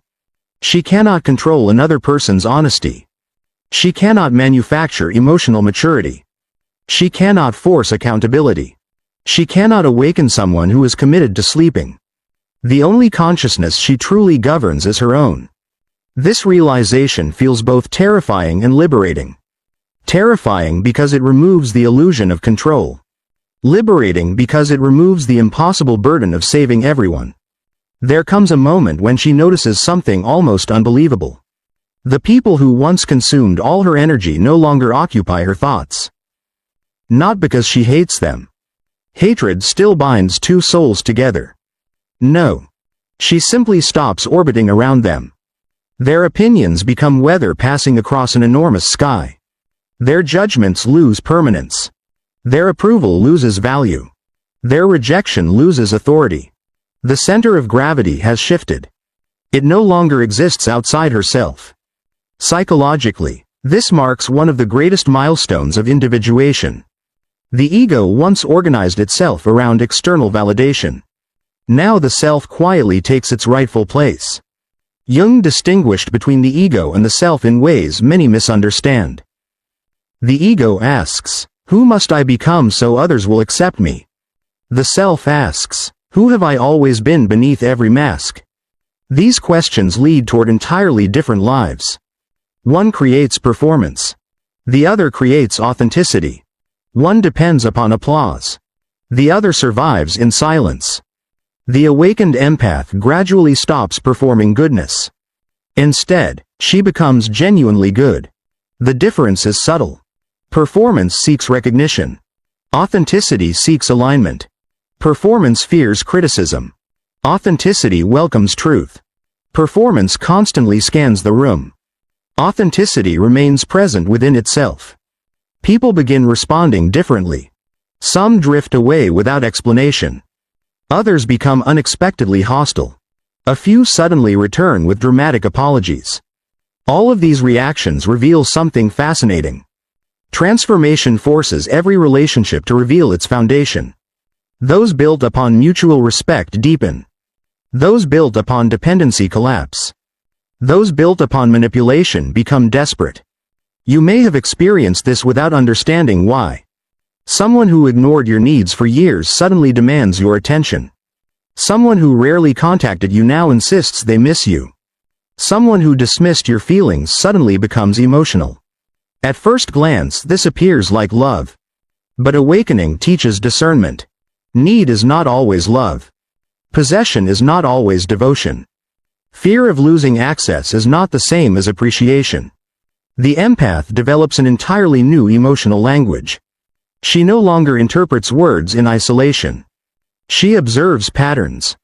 She cannot control another person's honesty. She cannot manufacture emotional maturity. She cannot force accountability. She cannot awaken someone who is committed to sleeping. The only consciousness she truly governs is her own. This realization feels both terrifying and liberating. Terrifying because it removes the illusion of control. Liberating because it removes the impossible burden of saving everyone. There comes a moment when she notices something almost unbelievable. The people who once consumed all her energy no longer occupy her thoughts. Not because she hates them. Hatred still binds two souls together. No. She simply stops orbiting around them. Their opinions become weather passing across an enormous sky. Their judgments lose permanence. Their approval loses value. Their rejection loses authority. The center of gravity has shifted. It no longer exists outside herself. Psychologically, this marks one of the greatest milestones of individuation. The ego once organized itself around external validation. Now the self quietly takes its rightful place. Jung distinguished between the ego and the self in ways many misunderstand. The ego asks, "Who must I become so others will accept me?" The self asks, "Who have I always been beneath every mask?" These questions lead toward entirely different lives. One creates performance. The other creates authenticity. One depends upon applause. The other survives in silence. The awakened empath gradually stops performing goodness. Instead, She becomes genuinely good. The difference is subtle. Performance seeks recognition. Authenticity seeks alignment. Performance fears criticism. Authenticity welcomes truth. Performance constantly scans the room. Authenticity remains present within itself. People begin responding differently. Some drift away without explanation. Others become unexpectedly hostile. A few suddenly return with dramatic apologies. All of these reactions reveal something fascinating. Transformation forces every relationship to reveal its foundation. Those built upon mutual respect deepen. Those built upon dependency collapse. Those built upon manipulation become desperate. You may have experienced this without understanding why. Someone who ignored your needs for years suddenly demands your attention. Someone who rarely contacted you now insists they miss you. Someone who dismissed your feelings suddenly becomes emotional. At first glance, this appears like love. But awakening teaches discernment. Need is not always love. Possession is not always devotion. Fear of losing access is not the same as appreciation. The empath develops an entirely new emotional language. She no longer interprets words in isolation. She observes patterns,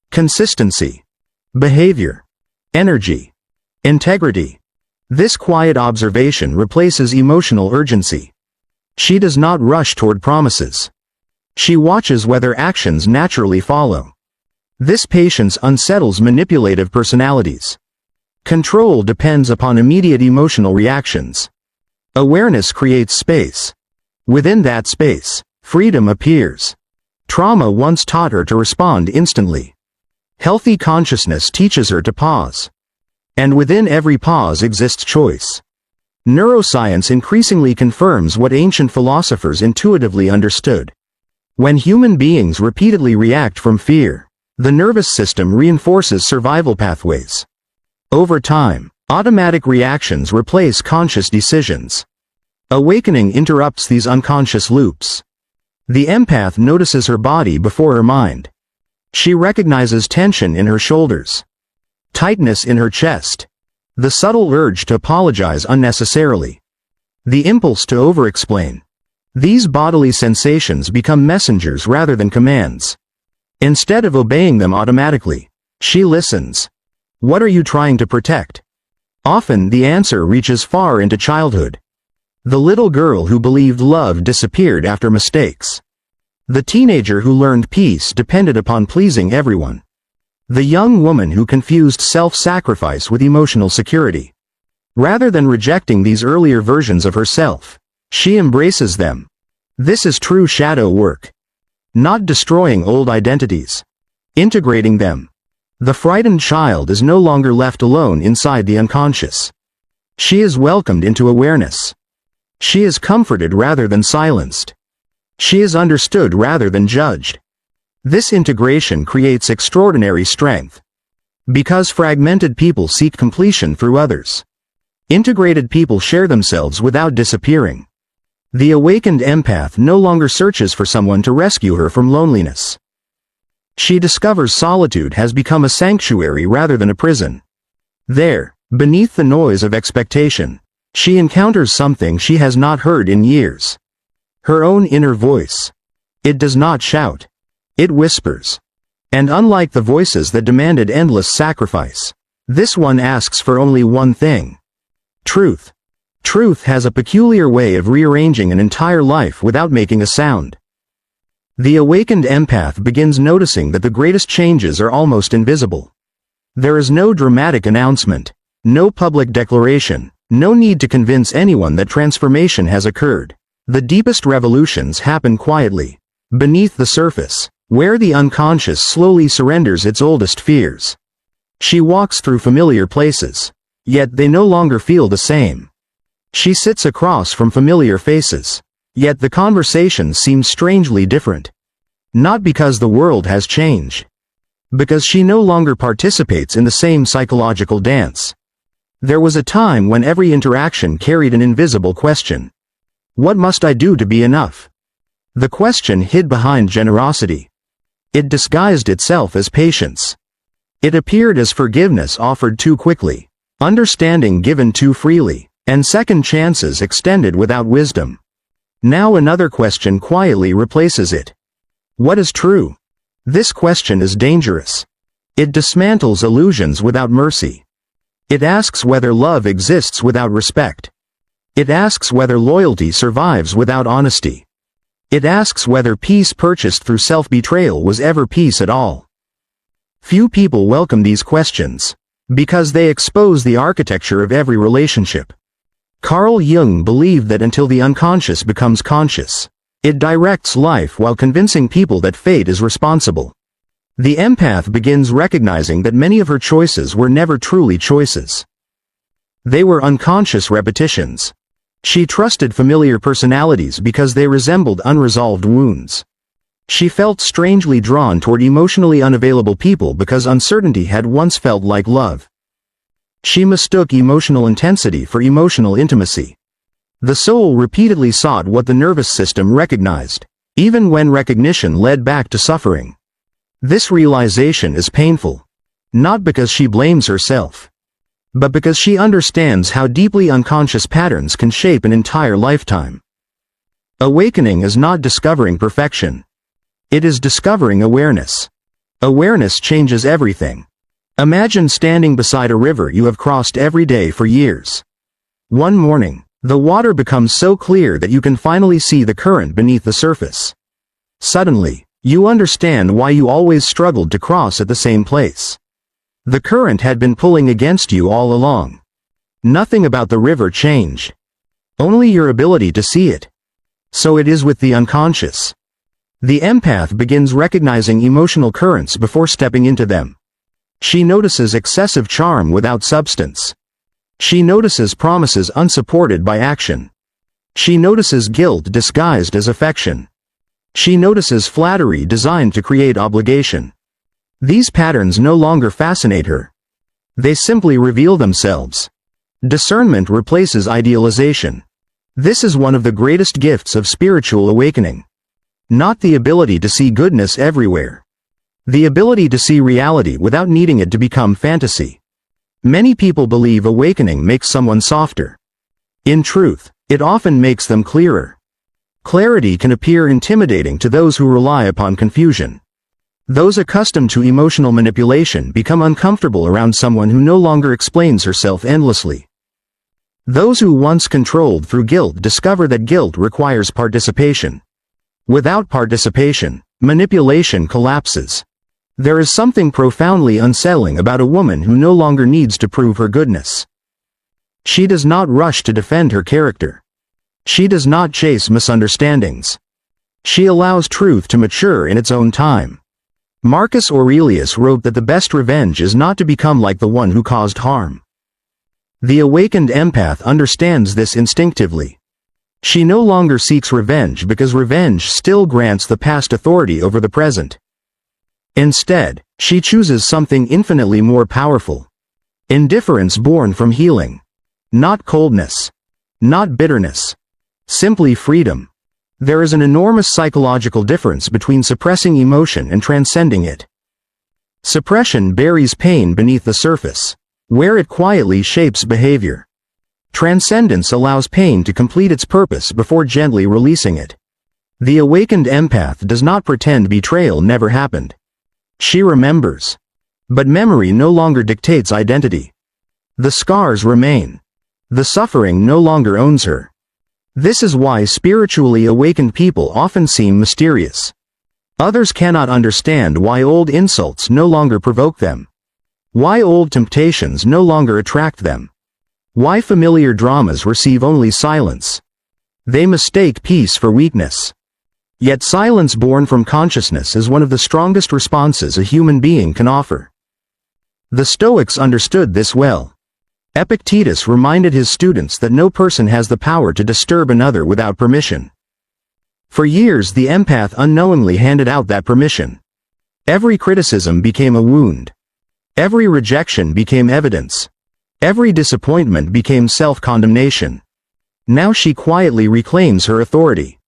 consistency, behavior, energy, integrity. This quiet observation replaces emotional urgency. She does not rush toward promises. She watches whether actions naturally follow. This patience unsettles manipulative personalities. Control depends upon immediate emotional reactions. Awareness creates space. Within that space, freedom appears. Trauma once taught her to respond instantly. Healthy consciousness teaches her to pause. And within every pause exists choice. Neuroscience increasingly confirms what ancient philosophers intuitively understood. When human beings repeatedly react from fear, the nervous system reinforces survival pathways. Over time, automatic reactions replace conscious decisions. Awakening interrupts these unconscious loops. The empath notices her body before her mind. She recognizes tension in her shoulders, tightness in her chest, the subtle urge to apologize unnecessarily, the impulse to over-explain. These bodily sensations become messengers rather than commands. Instead of obeying them automatically, she listens. What are you trying to protect? Often the answer reaches far into childhood. The little girl who believed love disappeared after mistakes. The teenager who learned peace depended upon pleasing everyone. The young woman who confused self-sacrifice with emotional security. Rather than rejecting these earlier versions of herself, she embraces them. This is true shadow work. Not destroying old identities. Integrating them. The frightened child is no longer left alone inside the unconscious. She is welcomed into awareness. She is comforted rather than silenced. She is understood rather than judged. This integration creates extraordinary strength. Because fragmented people seek completion through others. Integrated people share themselves without disappearing. The awakened empath no longer searches for someone to rescue her from loneliness. She discovers solitude has become a sanctuary rather than a prison. There, beneath the noise of expectation, she encounters something she has not heard in years. Her own inner voice. It does not shout. It whispers. And unlike the voices that demanded endless sacrifice, this one asks for only one thing. Truth. Truth has a peculiar way of rearranging an entire life without making a sound. The awakened empath begins noticing that the greatest changes are almost invisible. There is no dramatic announcement, no public declaration, no need to convince anyone that transformation has occurred. The deepest revolutions happen quietly, beneath the surface, where the unconscious slowly surrenders its oldest fears. She walks through familiar places, yet they no longer feel the same. She sits across from familiar faces, yet the conversations seem strangely different. Not because the world has changed. Because she no longer participates in the same psychological dance. There was a time when every interaction carried an invisible question. What must I do to be enough? The question hid behind generosity. It disguised itself as patience. It appeared as forgiveness offered too quickly, understanding given too freely, and second chances extended without wisdom. Now another question quietly replaces it. What is true? This question is dangerous. It dismantles illusions without mercy. It asks whether love exists without respect. It asks whether loyalty survives without honesty. It asks whether peace purchased through self-betrayal was ever peace at all. Few people welcome these questions, because they expose the architecture of every relationship. Carl Jung believed that until the unconscious becomes conscious, it directs life while convincing people that fate is responsible. The empath begins recognizing that many of her choices were never truly choices. They were unconscious repetitions. She trusted familiar personalities because they resembled unresolved wounds. She felt strangely drawn toward emotionally unavailable people because uncertainty had once felt like love. She mistook emotional intensity for emotional intimacy. The soul repeatedly sought what the nervous system recognized, even when recognition led back to suffering. This realization is painful, not because she blames herself, but because she understands how deeply unconscious patterns can shape an entire lifetime. Awakening is not discovering perfection. It is discovering awareness. Awareness changes everything. Imagine standing beside a river you have crossed every day for years. One morning, the water becomes so clear that you can finally see the current beneath the surface. Suddenly, you understand why you always struggled to cross at the same place. The current had been pulling against you all along. Nothing about the river changed. Only your ability to see it. So it is with the unconscious. The empath begins recognizing emotional currents before stepping into them. She notices excessive charm without substance. She notices promises unsupported by action. She notices guilt disguised as affection. She notices flattery designed to create obligation. These patterns no longer fascinate her. They simply reveal themselves. Discernment replaces idealization. This is one of the greatest gifts of spiritual awakening. Not the ability to see goodness everywhere. The ability to see reality without needing it to become fantasy. Many people believe awakening makes someone softer. In truth, it often makes them clearer. Clarity can appear intimidating to those who rely upon confusion. Those accustomed to emotional manipulation become uncomfortable around someone who no longer explains herself endlessly. Those who once controlled through guilt discover that guilt requires participation. Without participation, manipulation collapses. There is something profoundly unsettling about a woman who no longer needs to prove her goodness. She does not rush to defend her character. She does not chase misunderstandings. She allows truth to mature in its own time. Marcus Aurelius wrote that the best revenge is not to become like the one who caused harm. The awakened empath understands this instinctively. She no longer seeks revenge because revenge still grants the past authority over the present. Instead, she chooses something infinitely more powerful. Indifference born from healing. Not coldness. Not bitterness. Simply freedom. There is an enormous psychological difference between suppressing emotion and transcending it. Suppression buries pain beneath the surface, where it quietly shapes behavior. Transcendence allows pain to complete its purpose before gently releasing it. The awakened empath does not pretend betrayal never happened. She remembers. But memory no longer dictates identity. The scars remain. The suffering no longer owns her. This is why spiritually awakened people often seem mysterious. Others cannot understand why old insults no longer provoke them. Why old temptations no longer attract them. Why familiar dramas receive only silence. They mistake peace for weakness. Yet silence born from consciousness is one of the strongest responses a human being can offer. The Stoics understood this well. Epictetus reminded his students that no person has the power to disturb another without permission. For years the empath unknowingly handed out that permission. Every criticism became a wound. Every rejection became evidence. Every disappointment became self-condemnation. Now she quietly reclaims her authority.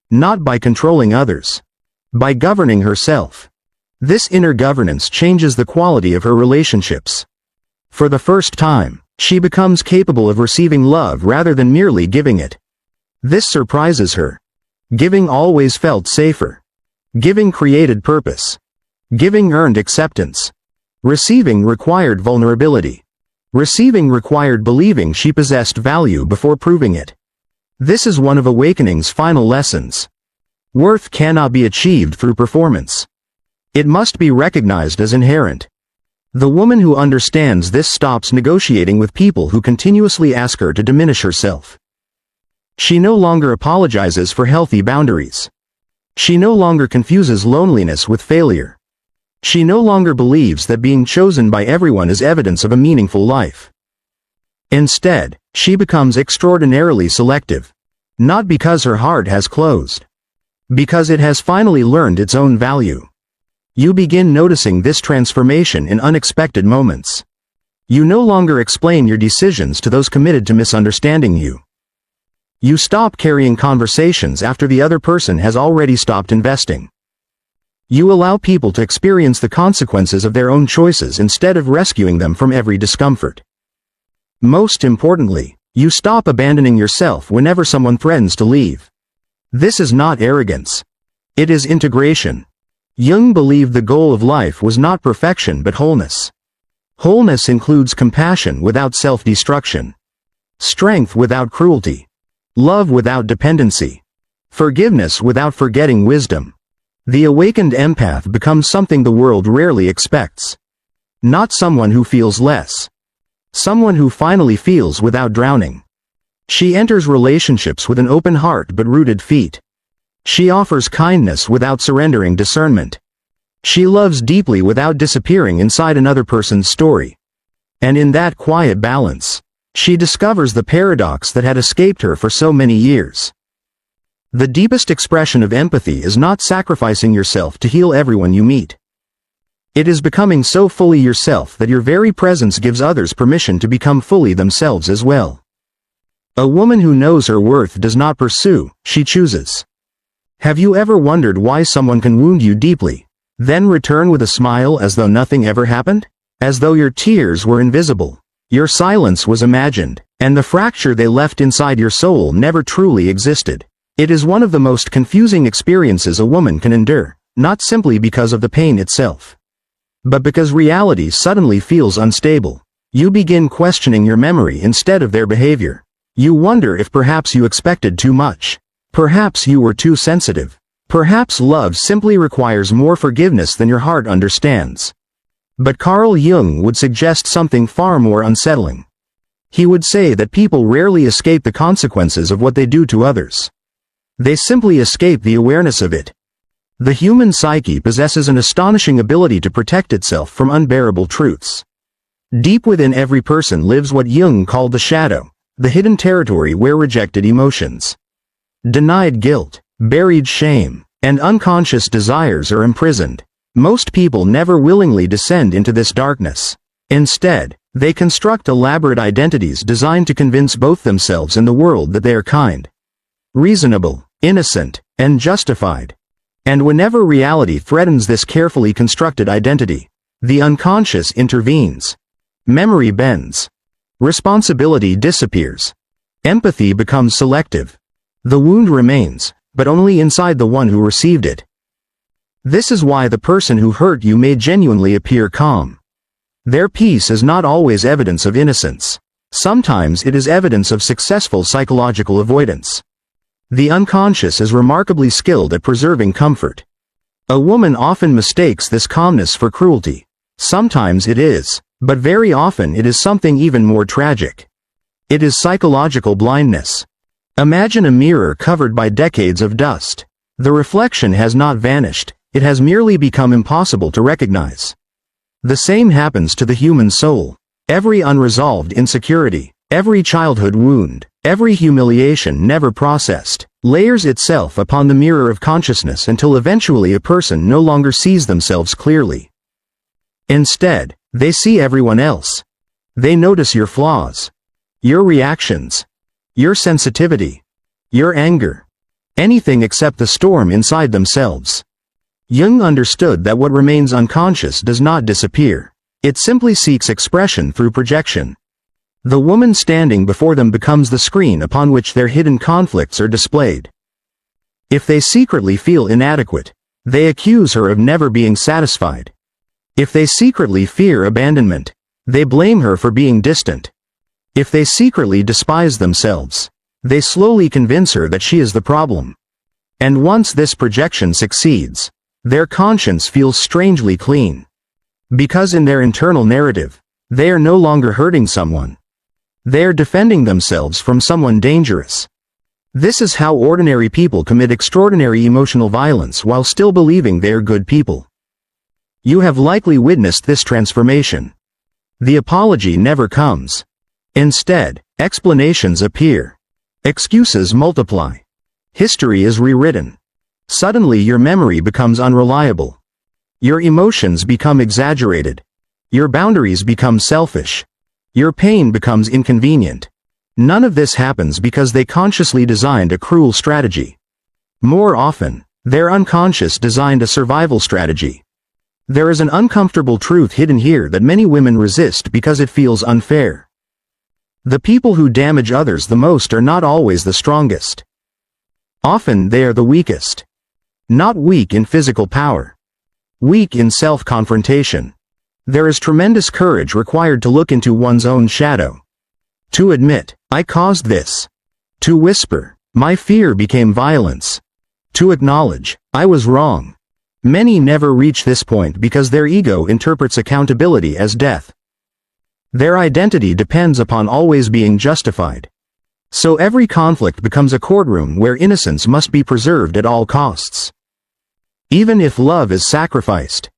Not by controlling others. By governing herself. This inner governance changes the quality of her relationships. For the first time, She becomes capable of receiving love rather than merely giving it. This surprises her. Giving always felt safer. Giving created purpose. Giving earned acceptance. Receiving required vulnerability. Receiving required believing she possessed value before proving it. This is one of awakening's final lessons. Worth cannot be achieved through performance. It must be recognized as inherent. The woman who understands this stops negotiating with people who continuously ask her to diminish herself. She no longer apologizes for healthy boundaries. She no longer confuses loneliness with failure. She no longer believes that being chosen by everyone is evidence of a meaningful life. Instead, she becomes extraordinarily selective. Not because her heart has closed. Because it has finally learned its own value. You begin noticing this transformation in unexpected moments. You no longer explain your decisions to those committed to misunderstanding you. You stop carrying conversations after the other person has already stopped investing. You allow people to experience the consequences of their own choices instead of rescuing them from every discomfort. Most importantly, you stop abandoning yourself whenever someone threatens to leave. This is not arrogance. It is integration. Jung believed the goal of life was not perfection but wholeness. Wholeness includes compassion without self-destruction, strength without cruelty, love without dependency, forgiveness without forgetting wisdom. The awakened empath becomes something the world rarely expects. Not someone who feels less. Someone who finally feels without drowning. She enters relationships with an open heart but rooted feet. She offers kindness without surrendering discernment. She loves deeply without disappearing inside another person's story. And in that quiet balance, she discovers the paradox that had escaped her for so many years. The deepest expression of empathy is not sacrificing yourself to heal everyone you meet. It is becoming so fully yourself that your very presence gives others permission to become fully themselves as well. A woman who knows her worth does not pursue, she chooses. Have you ever wondered why someone can wound you deeply, then return with a smile as though nothing ever happened? As though your tears were invisible, your silence was imagined, and the fracture they left inside your soul never truly existed. It is one of the most confusing experiences a woman can endure, not simply because of the pain itself, but because reality suddenly feels unstable. You begin questioning your memory instead of their behavior. You wonder if perhaps you expected too much. Perhaps you were too sensitive. Perhaps love simply requires more forgiveness than your heart understands. But Carl Jung would suggest something far more unsettling. He would say that people rarely escape the consequences of what they do to others. They simply escape the awareness of it. The human psyche possesses an astonishing ability to protect itself from unbearable truths. Deep within every person lives what Jung called the shadow, the hidden territory where rejected emotions, denied guilt, buried shame, and unconscious desires are imprisoned. Most people never willingly descend into this darkness. Instead, they construct elaborate identities designed to convince both themselves and the world that they are kind, reasonable, innocent, and justified. And whenever reality threatens this carefully constructed identity, the unconscious intervenes. Memory bends. Responsibility disappears. Empathy becomes selective. The wound remains, but only inside the one who received it. This is why the person who hurt you may genuinely appear calm. Their peace is not always evidence of innocence. Sometimes it is evidence of successful psychological avoidance. The unconscious is remarkably skilled at preserving comfort. A woman often mistakes this calmness for cruelty. Sometimes it is, but very often it is something even more tragic. It is psychological blindness. Imagine a mirror covered by decades of dust. The reflection has not vanished, it has merely become impossible to recognize. The same happens to the human soul. Every unresolved insecurity, every childhood wound, every humiliation never processed, layers itself upon the mirror of consciousness until eventually a person no longer sees themselves clearly. Instead, they see everyone else. They notice your flaws, your reactions, your sensitivity, your anger, anything except the storm inside themselves. Jung understood that what remains unconscious does not disappear. It simply seeks expression through projection. The woman standing before them becomes the screen upon which their hidden conflicts are displayed. If they secretly feel inadequate, they accuse her of never being satisfied. If they secretly fear abandonment, they blame her for being distant. If they secretly despise themselves, they slowly convince her that she is the problem. And once this projection succeeds, their conscience feels strangely clean. Because in their internal narrative, they are no longer hurting someone. They are defending themselves from someone dangerous. This is how ordinary people commit extraordinary emotional violence while still believing they are good people. You have likely witnessed this transformation. The apology never comes. Instead, explanations appear. Excuses multiply. History is rewritten. Suddenly your memory becomes unreliable. Your emotions become exaggerated. Your boundaries become selfish. Your pain becomes inconvenient. None of this happens because they consciously designed a cruel strategy. More often, their unconscious designed a survival strategy. There is an uncomfortable truth hidden here that many women resist because it feels unfair. The people who damage others the most are not always the strongest. Often they are the weakest. Not weak in physical power. Weak in self-confrontation. There is tremendous courage required to look into one's own shadow. To admit, I caused this. To whisper, my fear became violence. To acknowledge, I was wrong. Many never reach this point because their ego interprets accountability as death. Their identity depends upon always being justified. So every conflict becomes a courtroom where innocence must be preserved at all costs. Even if love is sacrificed.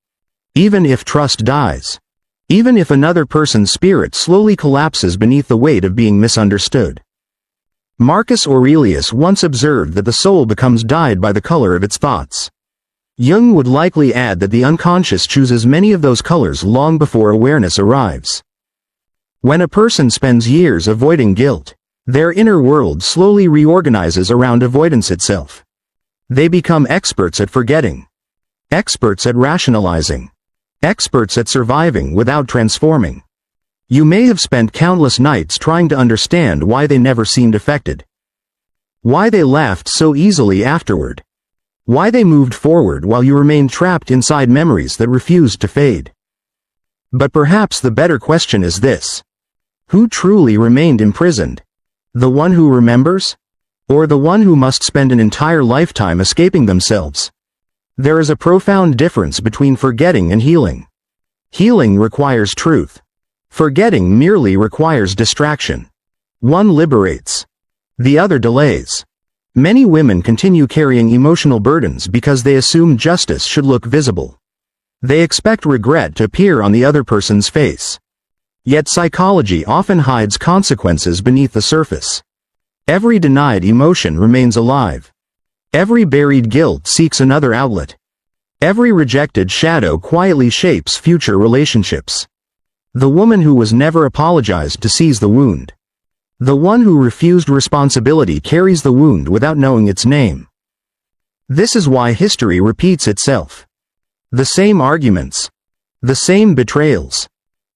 Even if trust dies. Even if another person's spirit slowly collapses beneath the weight of being misunderstood. Marcus Aurelius once observed that the soul becomes dyed by the color of its thoughts. Jung would likely add that the unconscious chooses many of those colors long before awareness arrives. When a person spends years avoiding guilt, their inner world slowly reorganizes around avoidance itself. They become experts at forgetting. Experts at rationalizing. Experts at surviving without transforming. You may have spent countless nights trying to understand why they never seemed affected. Why they laughed so easily afterward. Why they moved forward while you remained trapped inside memories that refused to fade. But perhaps the better question is this. Who truly remained imprisoned? The one who remembers? Or the one who must spend an entire lifetime escaping themselves? There is a profound difference between forgetting and healing. Healing requires truth. Forgetting merely requires distraction. One liberates. The other delays. Many women continue carrying emotional burdens because they assume justice should look visible. They expect regret to appear on the other person's face. Yet psychology often hides consequences beneath the surface. Every denied emotion remains alive. Every buried guilt seeks another outlet. Every rejected shadow quietly shapes future relationships. The woman who was never apologized to sees the wound. The one who refused responsibility carries the wound without knowing its name. This is why history repeats itself. The same arguments. The same betrayals.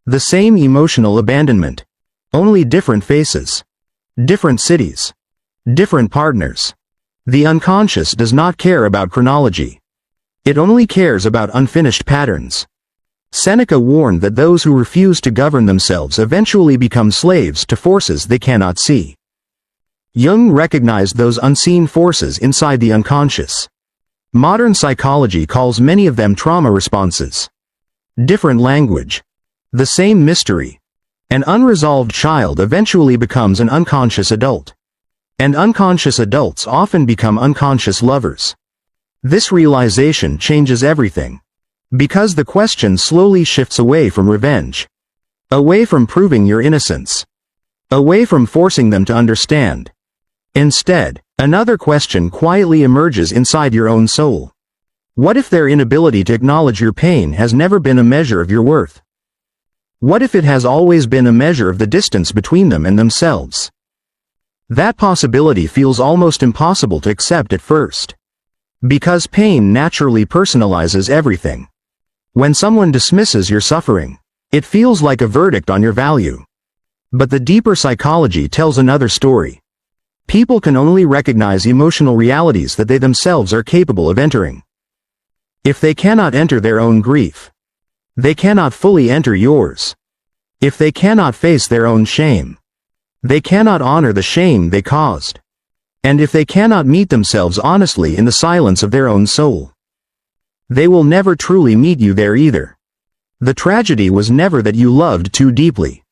The same emotional abandonment. Only different faces. Different cities. Different partners. The unconscious does not care about chronology. It only cares about unfinished patterns. Seneca warned that those who refuse to govern themselves eventually become slaves to forces they cannot see. Jung recognized those unseen forces inside the unconscious. Modern psychology calls many of them trauma responses. Different language. The same mystery. An unresolved child eventually becomes an unconscious adult. And unconscious adults often become unconscious lovers. This realization changes everything. Because the question slowly shifts away from revenge. Away from proving your innocence. Away from forcing them to understand. Instead, another question quietly emerges inside your own soul. What if their inability to acknowledge your pain has never been a measure of your worth? What if it has always been a measure of the distance between them and themselves? That possibility feels almost impossible to accept at first. Because pain naturally personalizes everything. When someone dismisses your suffering, it feels like a verdict on your value. But the deeper psychology tells another story. People can only recognize emotional realities that they themselves are capable of entering. If they cannot enter their own grief, they cannot fully enter yours. If they cannot face their own shame, they cannot honor the shame they caused. And if they cannot meet themselves honestly in the silence of their own soul, they will never truly meet you there either. The tragedy was never that you loved too deeply.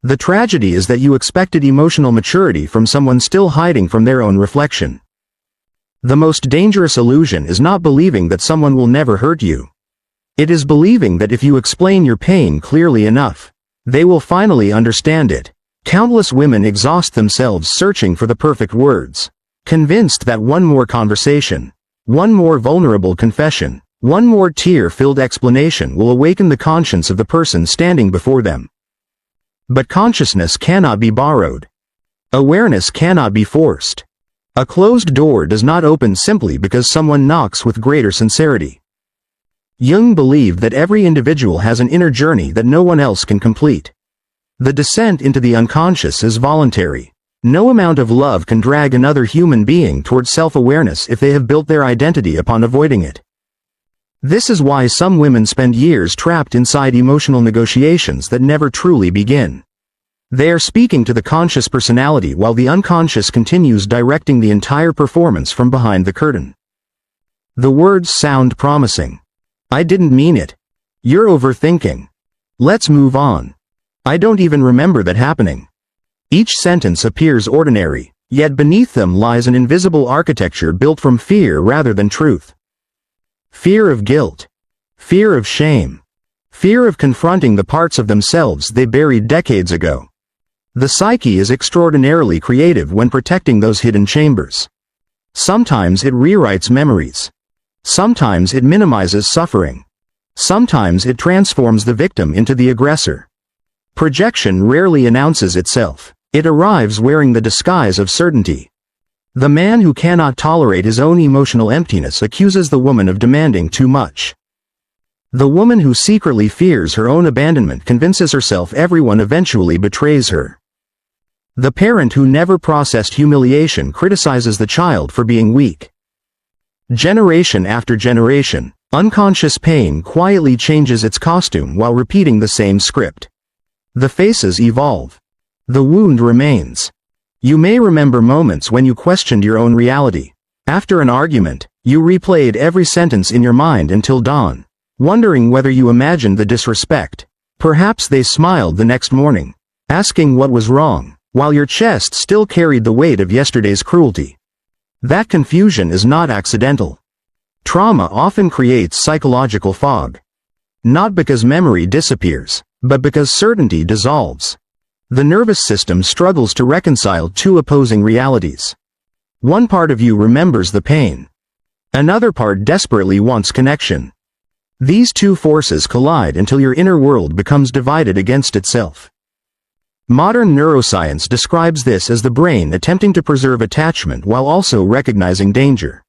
The tragedy is that you expected emotional maturity from someone still hiding from their own reflection. The most dangerous illusion is not believing that someone will never hurt you. It is believing that if you explain your pain clearly enough, they will finally understand it. Countless women exhaust themselves searching for the perfect words, convinced that one more conversation, one more vulnerable confession, one more tear-filled explanation will awaken the conscience of the person standing before them. But consciousness cannot be borrowed. Awareness cannot be forced. A closed door does not open simply because someone knocks with greater sincerity. Jung believed that every individual has an inner journey that no one else can complete. The descent into the unconscious is voluntary. No amount of love can drag another human being toward self-awareness if they have built their identity upon avoiding it. This is why some women spend years trapped inside emotional negotiations that never truly begin. They are speaking to the conscious personality while the unconscious continues directing the entire performance from behind the curtain. The words sound promising. I didn't mean it. You're overthinking. Let's move on. I don't even remember that happening. Each sentence appears ordinary, yet beneath them lies an invisible architecture built from fear rather than truth. Fear of guilt. Fear of shame. Fear of confronting the parts of themselves they buried decades ago. The psyche is extraordinarily creative when protecting those hidden chambers. Sometimes it rewrites memories. Sometimes it minimizes suffering. Sometimes it transforms the victim into the aggressor. Projection rarely announces itself. It arrives wearing the disguise of certainty. The man who cannot tolerate his own emotional emptiness accuses the woman of demanding too much. The woman who secretly fears her own abandonment convinces herself everyone eventually betrays her. The parent who never processed humiliation criticizes the child for being weak. Generation after generation, unconscious pain quietly changes its costume while repeating the same script. The faces evolve. The wound remains. You may remember moments when you questioned your own reality. After an argument, you replayed every sentence in your mind until dawn, wondering whether you imagined the disrespect. Perhaps they smiled the next morning, asking what was wrong, while your chest still carried the weight of yesterday's cruelty. That confusion is not accidental. Trauma often creates psychological fog. Not because memory disappears, but because certainty dissolves. The nervous system struggles to reconcile two opposing realities. One part of you remembers the pain. Another part desperately wants connection. These two forces collide until your inner world becomes divided against itself. Modern neuroscience describes this as the brain attempting to preserve attachment while also recognizing danger.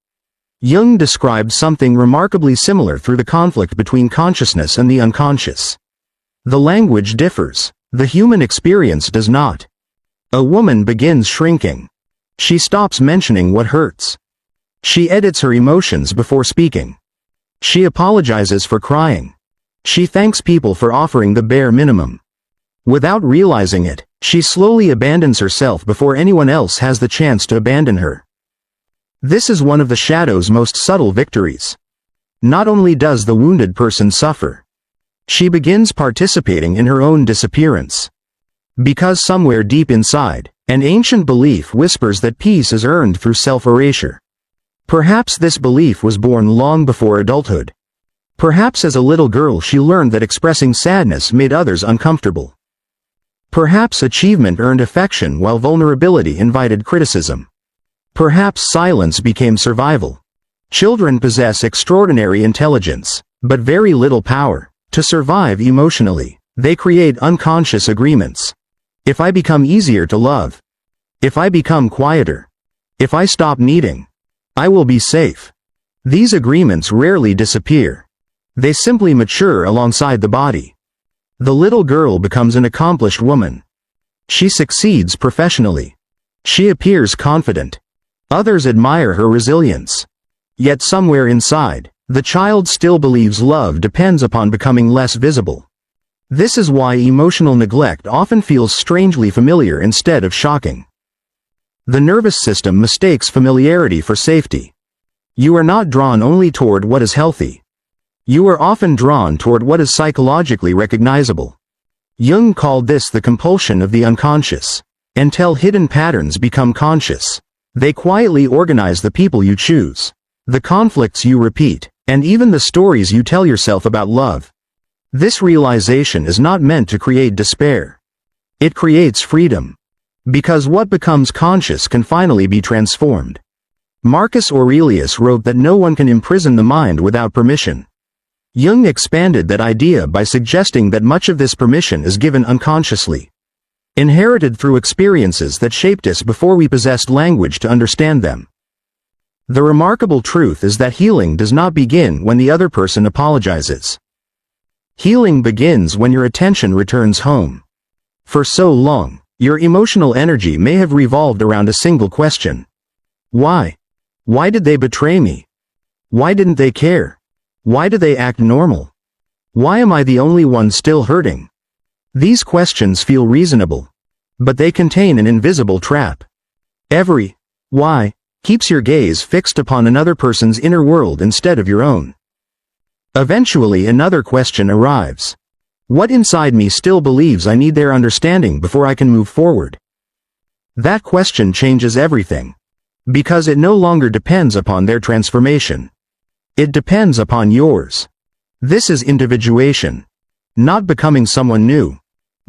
Jung described something remarkably similar through the conflict between consciousness and the unconscious. The language differs. The human experience does not. A woman begins shrinking. She stops mentioning what hurts. She edits her emotions before speaking. She apologizes for crying. She thanks people for offering the bare minimum. Without realizing it, she slowly abandons herself before anyone else has the chance to abandon her. This is one of the shadow's most subtle victories. Not only does the wounded person suffer, she begins participating in her own disappearance. Because somewhere deep inside, an ancient belief whispers that peace is earned through self-erasure. Perhaps this belief was born long before adulthood. Perhaps as a little girl she learned that expressing sadness made others uncomfortable. Perhaps achievement earned affection while vulnerability invited criticism. Perhaps silence became survival. Children possess extraordinary intelligence, but very little power. To survive emotionally, they create unconscious agreements. If I become easier to love, if I become quieter, if I stop needing, I will be safe. These agreements rarely disappear. They simply mature alongside the body. The little girl becomes an accomplished woman. She succeeds professionally. She appears confident. Others admire her resilience. Yet somewhere inside, the child still believes love depends upon becoming less visible. This is why emotional neglect often feels strangely familiar instead of shocking. The nervous system mistakes familiarity for safety. You are not drawn only toward what is healthy. You are often drawn toward what is psychologically recognizable. Jung called this the compulsion of the unconscious. Until hidden patterns become conscious, they quietly organize the people you choose, the conflicts you repeat, and even the stories you tell yourself about love. This realization is not meant to create despair. It creates freedom. Because what becomes conscious can finally be transformed. Marcus Aurelius wrote that no one can imprison the mind without permission. Jung expanded that idea by suggesting that much of this permission is given unconsciously, inherited through experiences that shaped us before we possessed language to understand them. The remarkable truth is that healing does not begin when the other person apologizes. Healing begins when your attention returns home. For so long, your emotional energy may have revolved around a single question. Why? Why did they betray me? Why didn't they care? Why do they act normal? Why am I the only one still hurting? These questions feel reasonable, but they contain an invisible trap. Every why keeps your gaze fixed upon another person's inner world instead of your own. Eventually another question arrives. What inside me still believes I need their understanding before I can move forward? That question changes everything. Because it no longer depends upon their transformation. It depends upon yours. This is individuation. Not becoming someone new.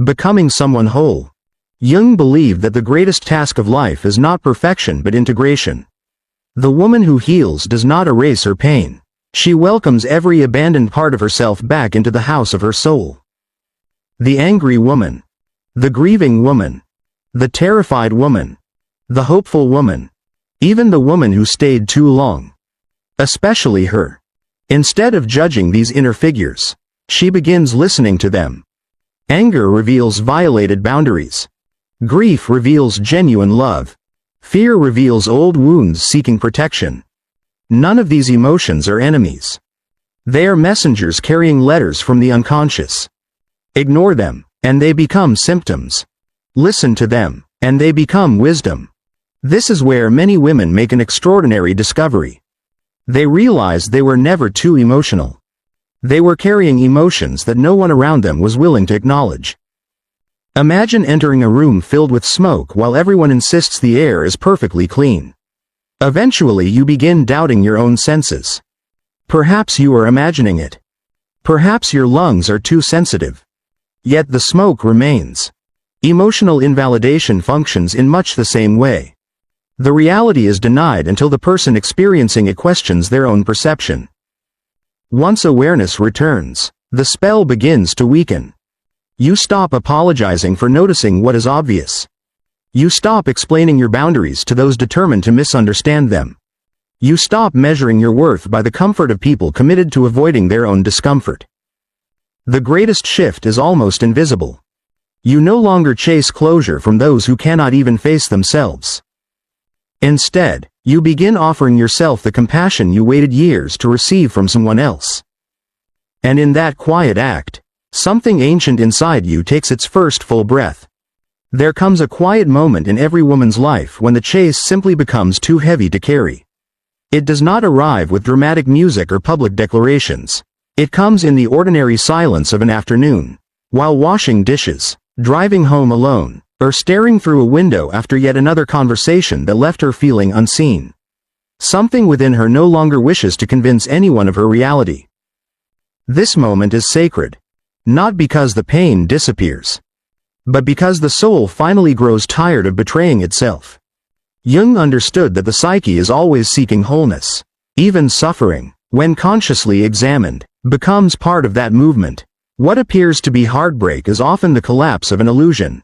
Becoming someone whole. Jung believed that the greatest task of life is not perfection but integration. The woman who heals does not erase her pain. She welcomes every abandoned part of herself back into the house of her soul. The angry woman. The grieving woman. The terrified woman. The hopeful woman. Even the woman who stayed too long. Especially her. Instead of judging these inner figures, she begins listening to them. Anger reveals violated boundaries. Grief reveals genuine love. Fear reveals old wounds seeking protection. None of these emotions are enemies. They are messengers carrying letters from the unconscious. Ignore them, and they become symptoms. Listen to them, and they become wisdom. This is where many women make an extraordinary discovery. They realized they were never too emotional. They were carrying emotions that no one around them was willing to acknowledge. Imagine entering a room filled with smoke while everyone insists the air is perfectly clean. Eventually you begin doubting your own senses. Perhaps you are imagining it. Perhaps your lungs are too sensitive. Yet the smoke remains. Emotional invalidation functions in much the same way. The reality is denied until the person experiencing it questions their own perception. Once awareness returns, the spell begins to weaken. You stop apologizing for noticing what is obvious. You stop explaining your boundaries to those determined to misunderstand them. You stop measuring your worth by the comfort of people committed to avoiding their own discomfort. The greatest shift is almost invisible. You no longer chase closure from those who cannot even face themselves. Instead, you begin offering yourself the compassion you waited years to receive from someone else. And in that quiet act, something ancient inside you takes its first full breath. There comes a quiet moment in every woman's life when the chase simply becomes too heavy to carry. It does not arrive with dramatic music or public declarations. It comes in the ordinary silence of an afternoon, while washing dishes, driving home alone, or staring through a window after yet another conversation that left her feeling unseen. Something within her no longer wishes to convince anyone of her reality. This moment is sacred, not because the pain disappears, but because the soul finally grows tired of betraying itself. Jung understood that the psyche is always seeking wholeness. Even suffering, when consciously examined, becomes part of that movement. What appears to be heartbreak is often the collapse of an illusion.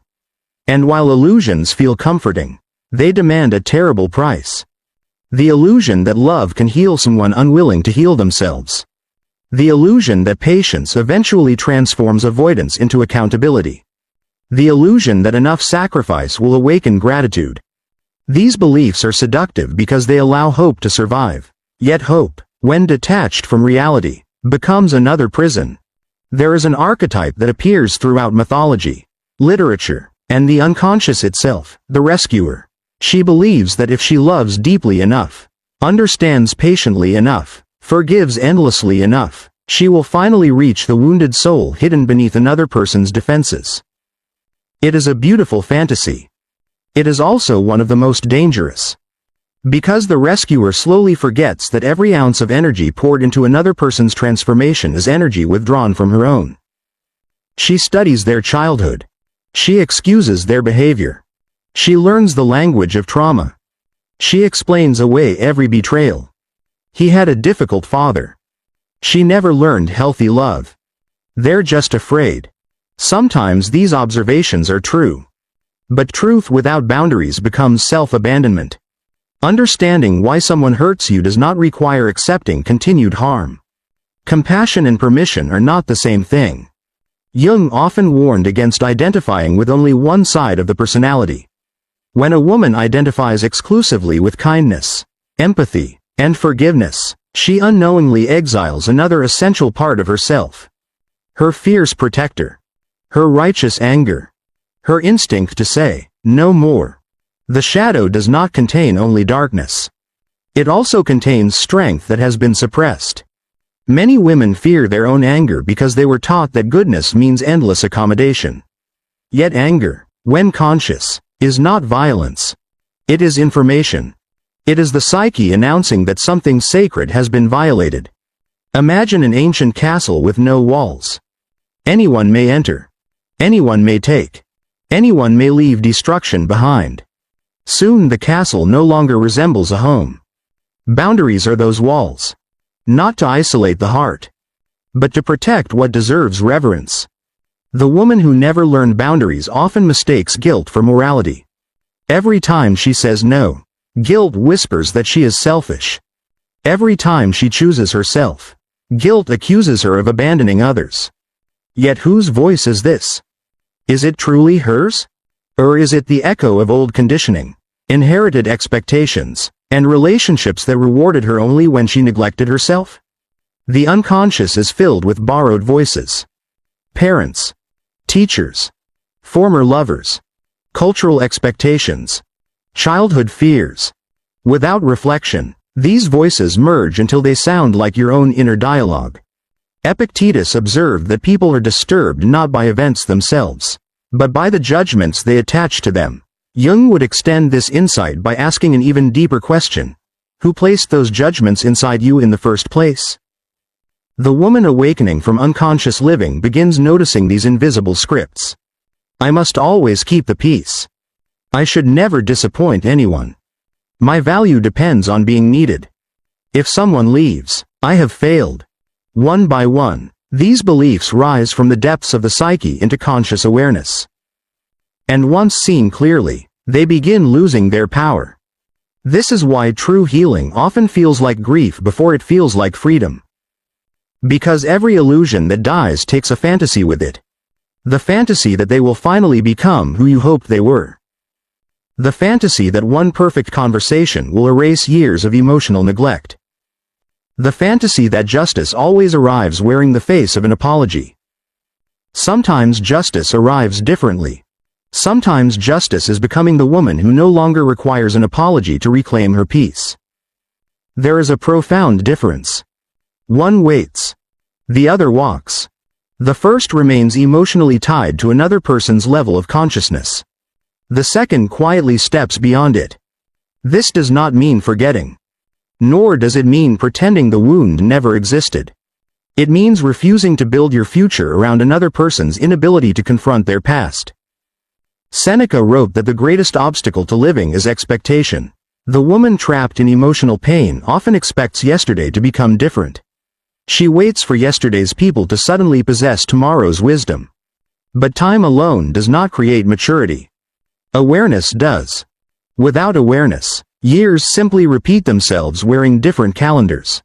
And while illusions feel comforting, they demand a terrible price. The illusion that love can heal someone unwilling to heal themselves. The illusion that patience eventually transforms avoidance into accountability. The illusion that enough sacrifice will awaken gratitude. These beliefs are seductive because they allow hope to survive. Yet hope, when detached from reality, becomes another prison. There is an archetype that appears throughout mythology, literature, and the unconscious itself, the rescuer. She believes that if she loves deeply enough, understands patiently enough, forgives endlessly enough, she will finally reach the wounded soul hidden beneath another person's defenses. It is a beautiful fantasy. It is also one of the most dangerous. Because the rescuer slowly forgets that every ounce of energy poured into another person's transformation is energy withdrawn from her own. She studies their childhood. She excuses their behavior. She learns the language of trauma. She explains away every betrayal. He had a difficult father. She never learned healthy love. They're just afraid. Sometimes these observations are true. But truth without boundaries becomes self-abandonment. Understanding why someone hurts you does not require accepting continued harm. Compassion and permission are not the same thing. Jung often warned against identifying with only one side of the personality. When a woman identifies exclusively with kindness, empathy, and forgiveness, she unknowingly exiles another essential part of herself. Her fierce protector. Her righteous anger. Her instinct to say, no more. The shadow does not contain only darkness. It also contains strength that has been suppressed. Many women fear their own anger because they were taught that goodness means endless accommodation. Yet anger, when conscious, is not violence. It is information. It is the psyche announcing that something sacred has been violated. Imagine an ancient castle with no walls. Anyone may enter. Anyone may take. Anyone may leave destruction behind. Soon the castle no longer resembles a home. Boundaries are those walls. Not to isolate the heart, but to protect what deserves reverence. The woman who never learned boundaries often mistakes guilt for morality. Every time she says no, guilt whispers that she is selfish. Every time she chooses herself, guilt accuses her of abandoning others. Yet whose voice is this? Is it truly hers? Or is it the echo of old conditioning, inherited expectations, and relationships that rewarded her only when she neglected herself? The unconscious is filled with borrowed voices. Parents, teachers, former lovers, cultural expectations, childhood fears. Without reflection, these voices merge until they sound like your own inner dialogue. Epictetus observed that people are disturbed not by events themselves, but by the judgments they attach to them. Jung would extend this insight by asking an even deeper question. Who placed those judgments inside you in the first place? The woman awakening from unconscious living begins noticing these invisible scripts. I must always keep the peace. I should never disappoint anyone. My value depends on being needed. If someone leaves, I have failed. One by one, these beliefs rise from the depths of the psyche into conscious awareness. And once seen clearly, they begin losing their power. This is why true healing often feels like grief before it feels like freedom. Because every illusion that dies takes a fantasy with it. The fantasy that they will finally become who you hoped they were. The fantasy that one perfect conversation will erase years of emotional neglect. The fantasy that justice always arrives wearing the face of an apology. Sometimes justice arrives differently. Sometimes justice is becoming the woman who no longer requires an apology to reclaim her peace. There is a profound difference. One waits. The other walks. The first remains emotionally tied to another person's level of consciousness. The second quietly steps beyond it. This does not mean forgetting. Nor does it mean pretending the wound never existed. It means refusing to build your future around another person's inability to confront their past. Seneca wrote that the greatest obstacle to living is expectation. The woman trapped in emotional pain often expects yesterday to become different. She waits for yesterday's people to suddenly possess tomorrow's wisdom. But time alone does not create maturity. Awareness does. Without awareness, years simply repeat themselves wearing different calendars.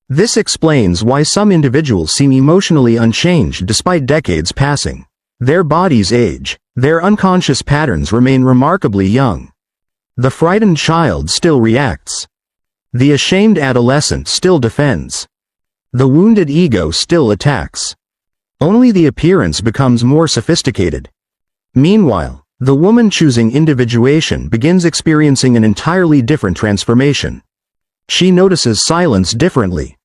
This explains why some individuals seem emotionally unchanged despite decades passing. Their bodies age, Their unconscious patterns remain remarkably young. The frightened child still reacts. The ashamed adolescent still defends. The wounded ego still attacks. Only the appearance becomes more sophisticated. Meanwhile, the woman choosing individuation begins experiencing an entirely different transformation. She notices silence differently.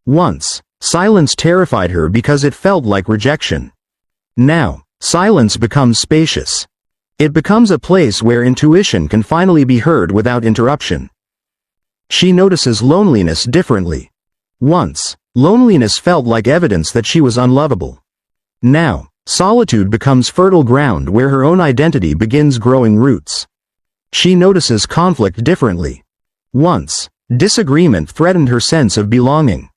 Once, silence terrified her because it felt like rejection. Now, silence becomes spacious. It becomes a place where intuition can finally be heard without interruption. She notices loneliness differently. Once, loneliness felt like evidence that she was unlovable. Now, solitude becomes fertile ground where her own identity begins growing roots. She notices conflict differently. Once, disagreement threatened her sense of belonging.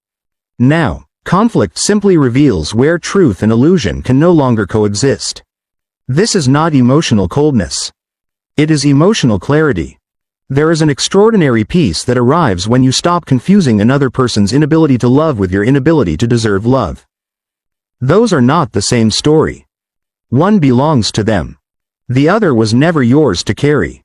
Now, conflict simply reveals where truth and illusion can no longer coexist. This is not emotional coldness. It is emotional clarity. There is an extraordinary peace that arrives when you stop confusing another person's inability to love with your inability to deserve love. Those are not the same story. One belongs to them. The other was never yours to carry.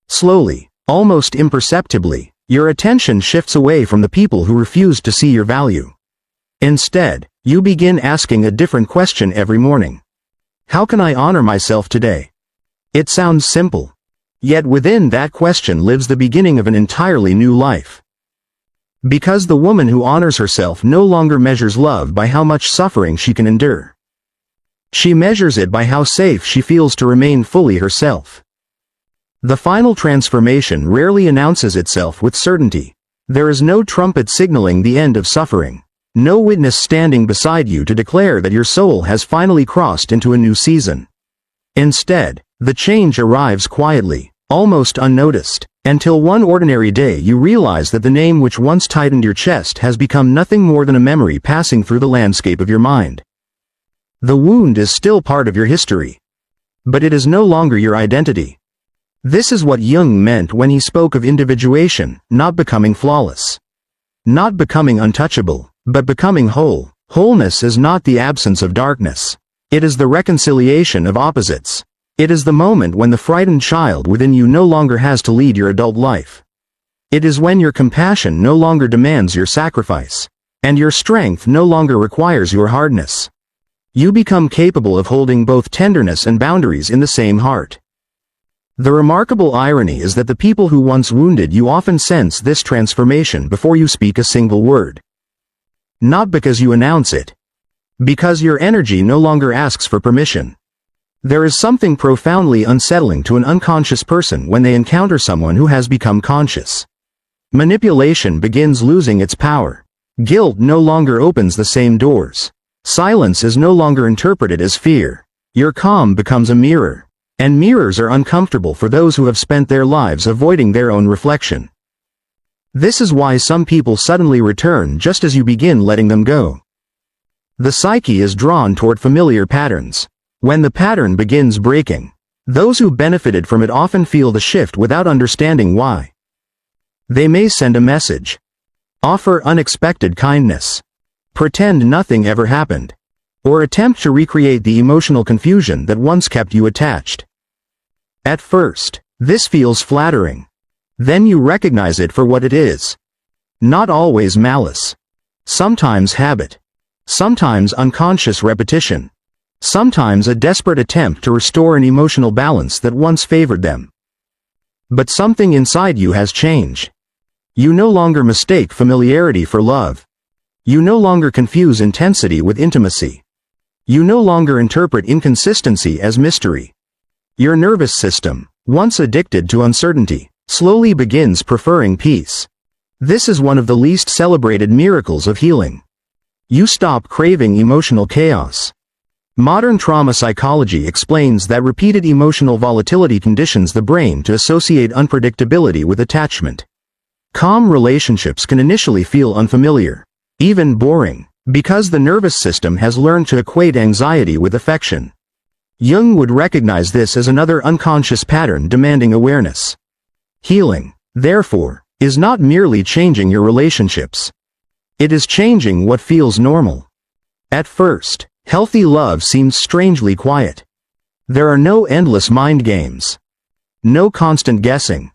Slowly, almost imperceptibly, your attention shifts away from the people who refuse to see your value. Instead, you begin asking a different question every morning. How can I honor myself today? It sounds simple. Yet within that question lives the beginning of an entirely new life. Because the woman who honors herself no longer measures love by how much suffering she can endure. She measures it by how safe she feels to remain fully herself. The final transformation rarely announces itself with certainty. There is no trumpet signaling the end of suffering. No witness standing beside you to declare that your soul has finally crossed into a new season. Instead, the change arrives quietly, almost unnoticed, until one ordinary day you realize that the name which once tightened your chest has become nothing more than a memory passing through the landscape of your mind. The wound is still part of your history. But it is no longer your identity. This is what Jung meant when he spoke of individuation, not becoming flawless. Not becoming untouchable, but becoming whole. Wholeness is not the absence of darkness. It is the reconciliation of opposites. It is the moment when the frightened child within you no longer has to lead your adult life. It is when your compassion no longer demands your sacrifice, and your strength no longer requires your hardness. You become capable of holding both tenderness and boundaries in the same heart. The remarkable irony is that the people who once wounded you often sense this transformation before you speak a single word. Not because you announce it. Because your energy no longer asks for permission. There is something profoundly unsettling to an unconscious person when they encounter someone who has become conscious. Manipulation begins losing its power. Guilt no longer opens the same doors. Silence is no longer interpreted as fear. Your calm becomes a mirror. And mirrors are uncomfortable for those who have spent their lives avoiding their own reflection. This is why some people suddenly return just as you begin letting them go. The psyche is drawn toward familiar patterns. When the pattern begins breaking, those who benefited from it often feel the shift without understanding why. They may send a message, offer unexpected kindness, pretend nothing ever happened, or attempt to recreate the emotional confusion that once kept you attached. At first, this feels flattering. Then you recognize it for what it is. Not always malice. Sometimes habit. Sometimes unconscious repetition. Sometimes a desperate attempt to restore an emotional balance that once favored them. But something inside you has changed. You no longer mistake familiarity for love. You no longer confuse intensity with intimacy. You no longer interpret inconsistency as mystery. Your nervous system, once addicted to uncertainty, slowly begins preferring peace. This is one of the least celebrated miracles of healing. You stop craving emotional chaos. Modern trauma psychology explains that repeated emotional volatility conditions the brain to associate unpredictability with attachment. Calm relationships can initially feel unfamiliar, even boring, because the nervous system has learned to equate anxiety with affection. Jung would recognize this as another unconscious pattern demanding awareness. Healing, therefore, is not merely changing your relationships. It is changing what feels normal. At first, healthy love seems strangely quiet. There are no endless mind games. No constant guessing.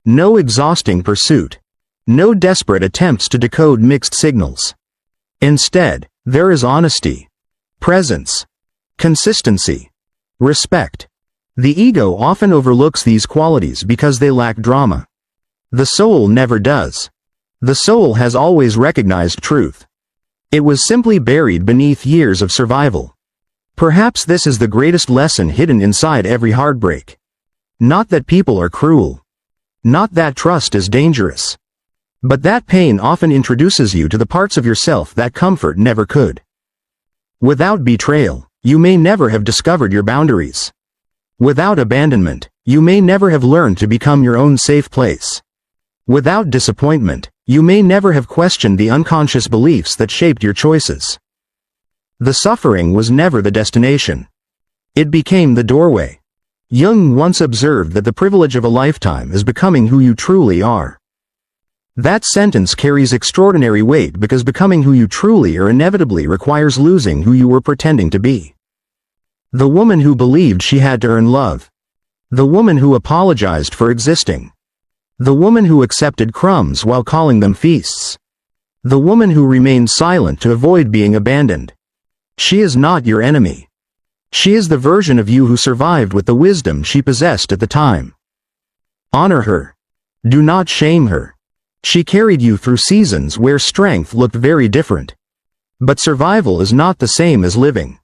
No exhausting pursuit. No desperate attempts to decode mixed signals. Instead, there is honesty, presence, consistency, respect. The ego often overlooks these qualities because they lack drama. The soul never does. The soul has always recognized truth. It was simply buried beneath years of survival. Perhaps this is the greatest lesson hidden inside every heartbreak. Not that people are cruel. Not that trust is dangerous. But that pain often introduces you to the parts of yourself that comfort never could. Without betrayal, you may never have discovered your boundaries. Without abandonment, you may never have learned to become your own safe place. Without disappointment, you may never have questioned the unconscious beliefs that shaped your choices. The suffering was never the destination. It became the doorway. Jung once observed that the privilege of a lifetime is becoming who you truly are. That sentence carries extraordinary weight because becoming who you truly are inevitably requires losing who you were pretending to be. The woman who believed she had to earn love. The woman who apologized for existing. The woman who accepted crumbs while calling them feasts. The woman who remained silent to avoid being abandoned. She is not your enemy. She is the version of you who survived with the wisdom she possessed at the time. Honor her. Do not shame her. She carried you through seasons where strength looked very different. But survival is not the same as living.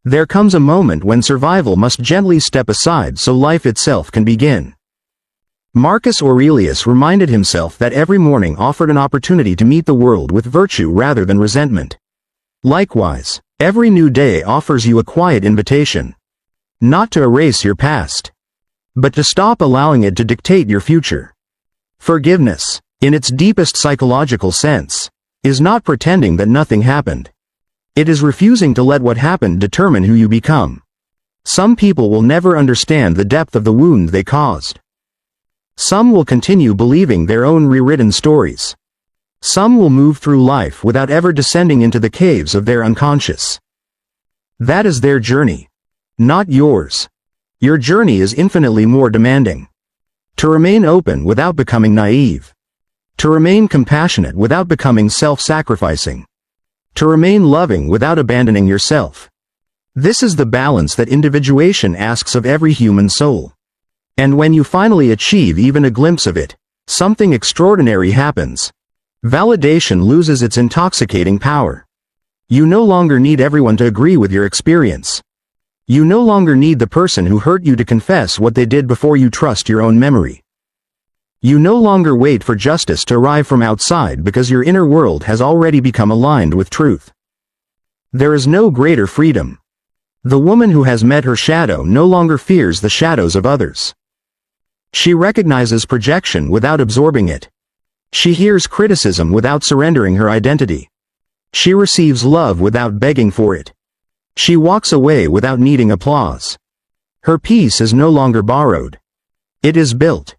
There comes a moment when survival must gently step aside so life itself can begin. Marcus Aurelius reminded himself that every morning offered an opportunity to meet the world with virtue rather than resentment. Likewise, every new day offers you a quiet invitation. Not to erase your past, but to stop allowing it to dictate your future. Forgiveness, in its deepest psychological sense, is not pretending that nothing happened. It is refusing to let what happened determine who you become. Some people will never understand the depth of the wound they caused. Some will continue believing their own rewritten stories. Some will move through life without ever descending into the caves of their unconscious. That is their journey, not yours. Your journey is infinitely more demanding. To remain open without becoming naive. To remain compassionate without becoming self-sacrificing. To remain loving without abandoning yourself. This is the balance that individuation asks of every human soul. And when you finally achieve even a glimpse of it, something extraordinary happens. Validation loses its intoxicating power. You no longer need everyone to agree with your experience. You no longer need the person who hurt you to confess what they did before you trust your own memory. You no longer wait for justice to arrive from outside because your inner world has already become aligned with truth. There is no greater freedom. The woman who has met her shadow no longer fears the shadows of others. She recognizes projection without absorbing it. She hears criticism without surrendering her identity. She receives love without begging for it. She walks away without needing applause. Her peace is no longer borrowed. It is built.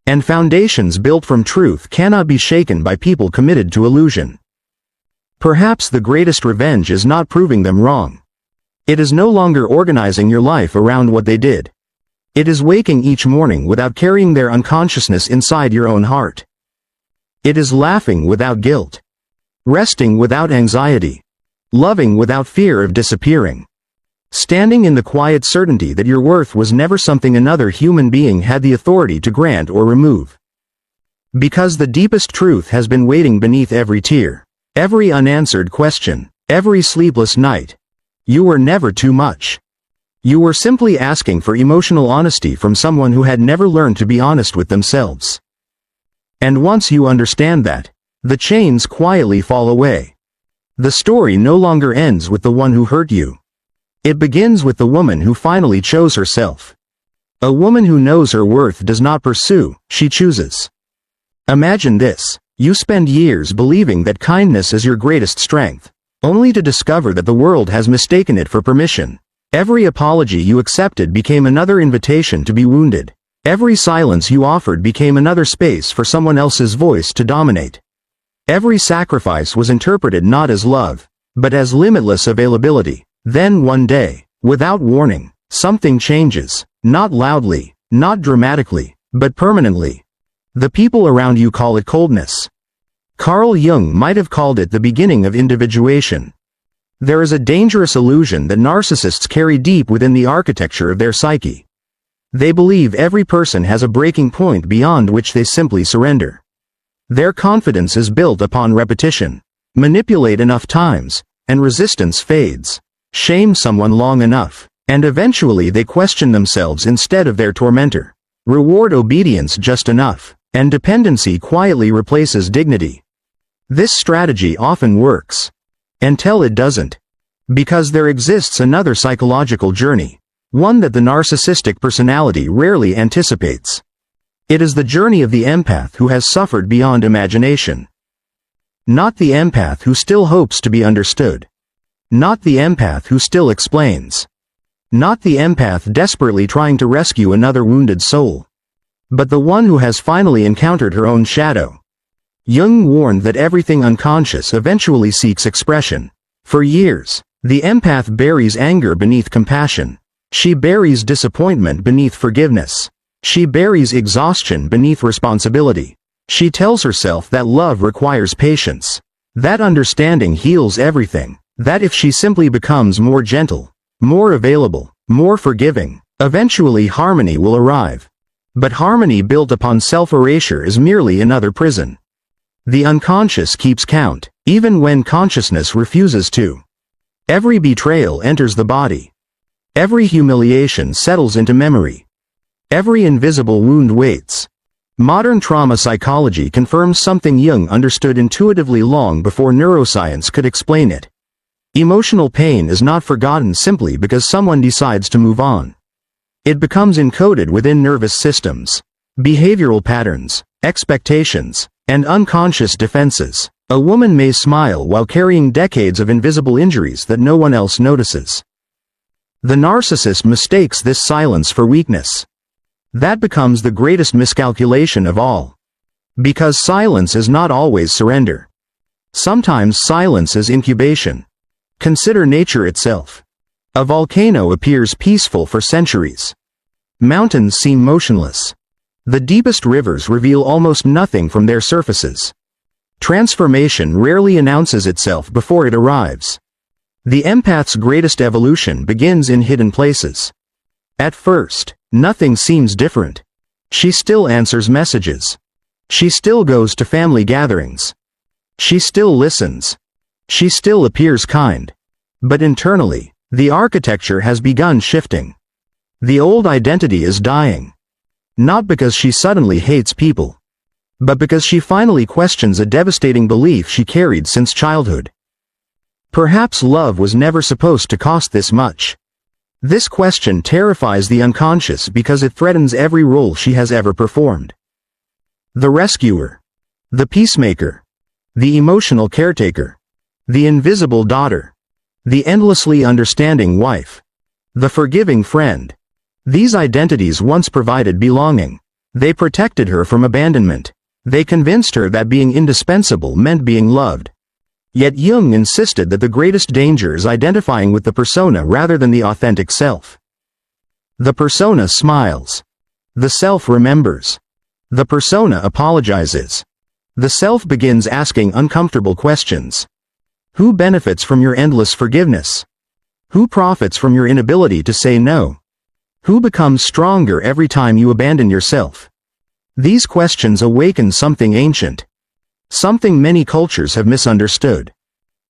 And foundations built from truth cannot be shaken by people committed to illusion. Perhaps the greatest revenge is not proving them wrong. It is no longer organizing your life around what they did. It is waking each morning without carrying their unconsciousness inside your own heart. It is laughing without guilt. Resting without anxiety. Loving without fear of disappearing. Standing in the quiet certainty that your worth was never something another human being had the authority to grant or remove. Because the deepest truth has been waiting beneath every tear, every unanswered question, every sleepless night. You were never too much. You were simply asking for emotional honesty from someone who had never learned to be honest with themselves. And once you understand that, the chains quietly fall away. The story no longer ends with the one who hurt you. It begins with the woman who finally chose herself. A woman who knows her worth does not pursue, she chooses. Imagine this: you spend years believing that kindness is your greatest strength, only to discover that the world has mistaken it for permission. Every apology you accepted became another invitation to be wounded. Every silence you offered became another space for someone else's voice to dominate. Every sacrifice was interpreted not as love, but as limitless availability. Then one day, without warning, Something changes, not loudly, not dramatically, but permanently. The people around you call it coldness. Carl Jung might have called it the beginning of individuation. There is a dangerous illusion that narcissists carry deep within the architecture of their psyche. They believe every person has a breaking point beyond which they simply surrender. Their confidence is built upon repetition. Manipulate enough times, and resistance fades. Shame someone long enough, and eventually they question themselves instead of their tormentor. Reward obedience just enough, and dependency quietly replaces dignity. This strategy often works. Until it doesn't. Because there exists another psychological journey, one that the narcissistic personality rarely anticipates. It is the journey of the empath who has suffered beyond imagination. Not the empath who still hopes to be understood. Not the empath who still explains. Not the empath desperately trying to rescue another wounded soul. But the one who has finally encountered her own shadow. Jung warned that everything unconscious eventually seeks expression. For years, the empath buries anger beneath compassion. She buries disappointment beneath forgiveness. She buries exhaustion beneath responsibility. She tells herself that love requires patience. That understanding heals everything. That if she simply becomes more gentle, more available, more forgiving, eventually harmony will arrive. But harmony built upon self-erasure is merely another prison. The unconscious keeps count, even when consciousness refuses to. Every betrayal enters the body. Every humiliation settles into memory. Every invisible wound waits. Modern trauma psychology confirms something Jung understood intuitively long before neuroscience could explain it. Emotional pain is not forgotten simply because someone decides to move on. It becomes encoded within nervous systems, behavioral patterns, expectations, and unconscious defenses. A woman may smile while carrying decades of invisible injuries that no one else notices. The narcissist mistakes this silence for weakness. That becomes the greatest miscalculation of all. Because silence is not always surrender. Sometimes silence is incubation. Consider nature itself. A volcano appears peaceful for centuries. Mountains seem motionless. The deepest rivers reveal almost nothing from their surfaces. Transformation rarely announces itself before it arrives. The empath's greatest evolution begins in hidden places. At first, nothing seems different. She still answers messages. She still goes to family gatherings. She still listens. She still appears kind. But internally, the architecture has begun shifting. The old identity is dying. Not because she suddenly hates people, but because she finally questions a devastating belief she carried since childhood. Perhaps love was never supposed to cost this much. This question terrifies the unconscious because it threatens every role she has ever performed. The rescuer. The peacemaker. The emotional caretaker. The invisible daughter. The endlessly understanding wife. The forgiving friend. These identities once provided belonging. They protected her from abandonment. They convinced her that being indispensable meant being loved. Yet Jung insisted that the greatest danger is identifying with the persona rather than the authentic self. The persona smiles. The self remembers. The persona apologizes. The self begins asking uncomfortable questions. Who benefits from your endless forgiveness? Who profits from your inability to say no? Who becomes stronger every time you abandon yourself? These questions awaken something ancient. Something many cultures have misunderstood.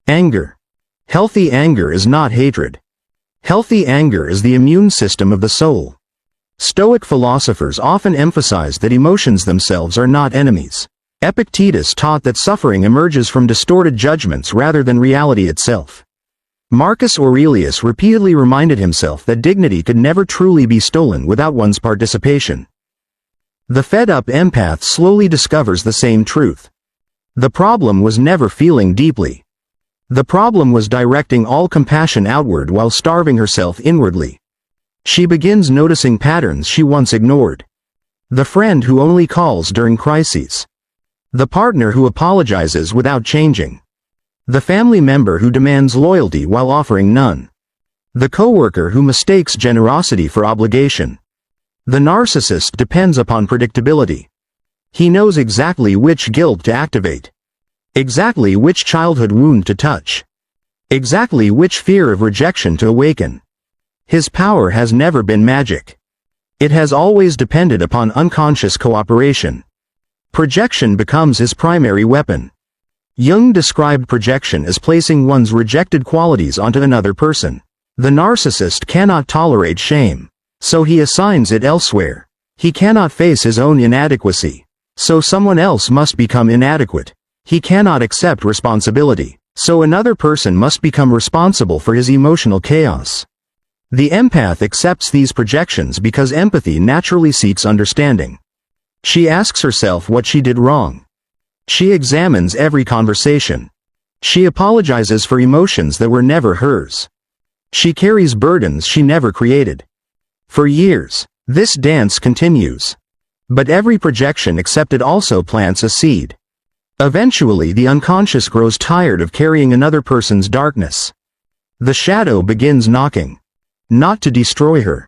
Anger. Healthy anger is not hatred. Healthy anger is the immune system of the soul. Stoic philosophers often emphasize that emotions themselves are not enemies. Epictetus taught that suffering emerges from distorted judgments rather than reality itself. Marcus Aurelius repeatedly reminded himself that dignity could never truly be stolen without one's participation. The fed-up empath slowly discovers the same truth. The problem was never feeling deeply. The problem was directing all compassion outward while starving herself inwardly. She begins noticing patterns she once ignored. The friend who only calls during crises. The partner who apologizes without changing. The family member who demands loyalty while offering none. The coworker who mistakes generosity for obligation. The narcissist depends upon predictability. He knows exactly which guilt to activate. Exactly which childhood wound to touch. Exactly which fear of rejection to awaken. His power has never been magic. It has always depended upon unconscious cooperation. Projection becomes his primary weapon. Jung described projection as placing one's rejected qualities onto another person. The narcissist cannot tolerate shame, so he assigns it elsewhere. He cannot face his own inadequacy, so someone else must become inadequate. He cannot accept responsibility, so another person must become responsible for his emotional chaos. The empath accepts these projections because empathy naturally seeks understanding. She asks herself what she did wrong. She examines every conversation. She apologizes for emotions that were never hers. She carries burdens she never created. For years, this dance continues. But every projection accepted also plants a seed. Eventually the unconscious grows tired of carrying another person's darkness. The shadow begins knocking. Not to destroy her.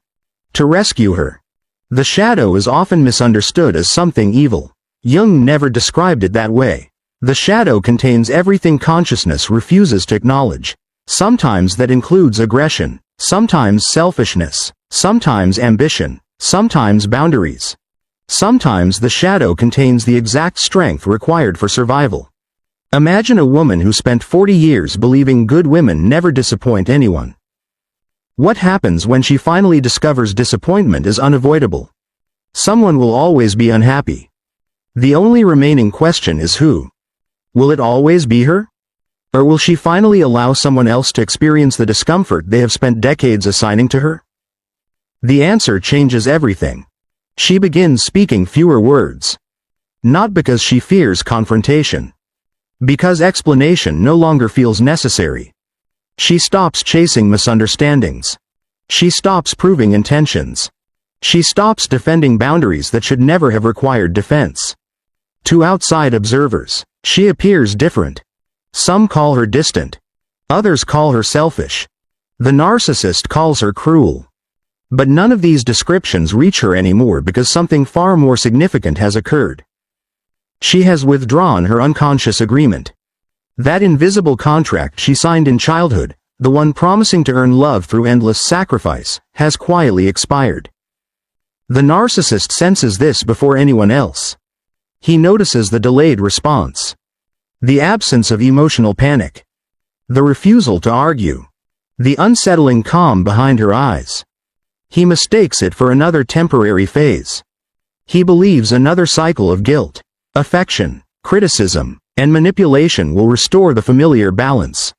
To rescue her. The shadow is often misunderstood as something evil. Jung never described it that way. The shadow contains everything consciousness refuses to acknowledge. Sometimes that includes aggression, sometimes selfishness, sometimes ambition, sometimes boundaries. Sometimes the shadow contains the exact strength required for survival. Imagine a woman who spent 40 years believing good women never disappoint anyone. What happens when she finally discovers disappointment is unavoidable? Someone will always be unhappy. The only remaining question is who? Will it always be her? Or will she finally allow someone else to experience the discomfort they have spent decades assigning to her? The answer changes everything. She begins speaking fewer words. Not because she fears confrontation. Because explanation no longer feels necessary. She stops chasing misunderstandings. She stops proving intentions. She stops defending boundaries that should never have required defense. To outside observers, she appears different. Some call her distant. Others call her selfish. The narcissist calls her cruel. But none of these descriptions reach her anymore because something far more significant has occurred. She has withdrawn her unconscious agreement. That invisible contract she signed in childhood, the one promising to earn love through endless sacrifice, has quietly expired. The narcissist senses this before anyone else. He notices the delayed response. The absence of emotional panic. The refusal to argue. The unsettling calm behind her eyes. He mistakes it for another temporary phase. He believes another cycle of guilt, affection, criticism, and manipulation will restore the familiar balance.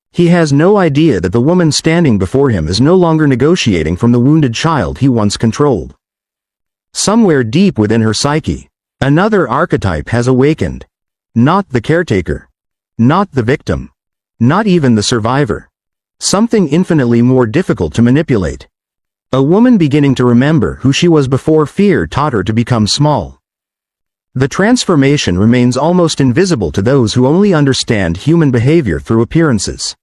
He has no idea that the woman standing before him is no longer negotiating from the wounded child he once controlled. Somewhere deep within her psyche, another archetype has awakened. Not the caretaker. Not the victim. Not even the survivor. Something infinitely more difficult to manipulate. A woman beginning to remember who she was before fear taught her to become small. The transformation remains almost invisible to those who only understand human behavior through appearances.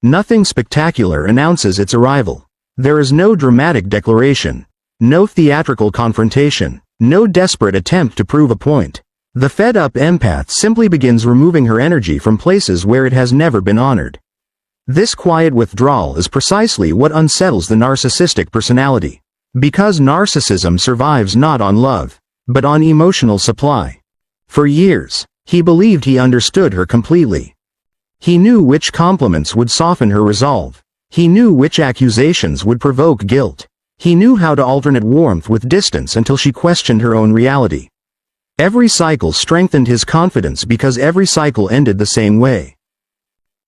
Nothing spectacular announces its arrival. There is no dramatic declaration. No theatrical confrontation. No desperate attempt to prove a point. The fed-up empath simply begins removing her energy from places where it has never been honored. This quiet withdrawal is precisely what unsettles the narcissistic personality. Because narcissism survives not on love, but on emotional supply. For years, he believed he understood her completely. He knew which compliments would soften her resolve. He knew which accusations would provoke guilt. He knew how to alternate warmth with distance until she questioned her own reality. Every cycle strengthened his confidence because every cycle ended the same way.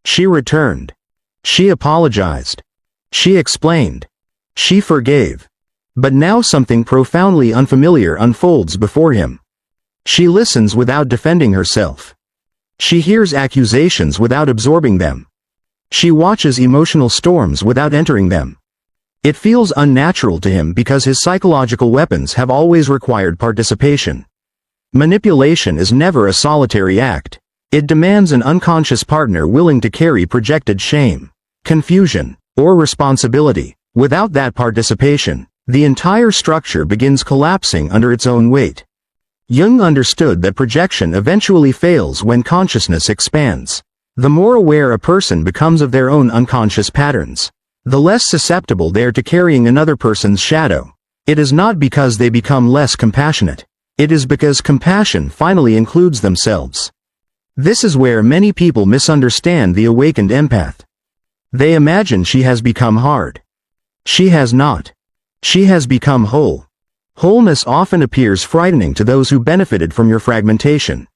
She returned. She apologized. She explained. She forgave. But now something profoundly unfamiliar unfolds before him. She listens without defending herself. She hears accusations without absorbing them. She watches emotional storms without entering them. It feels unnatural to him because his psychological weapons have always required participation. Manipulation is never a solitary act. It demands an unconscious partner willing to carry projected shame, confusion, or responsibility. Without that participation, the entire structure begins collapsing under its own weight. Jung understood that projection eventually fails when consciousness expands. The more aware a person becomes of their own unconscious patterns, the less susceptible they are to carrying another person's shadow. It is not because they become less compassionate. It is because compassion finally includes themselves. This is where many people misunderstand the awakened empath. They imagine she has become hard. She has not. She has become whole. Wholeness often appears frightening to those who benefited from your fragmentation.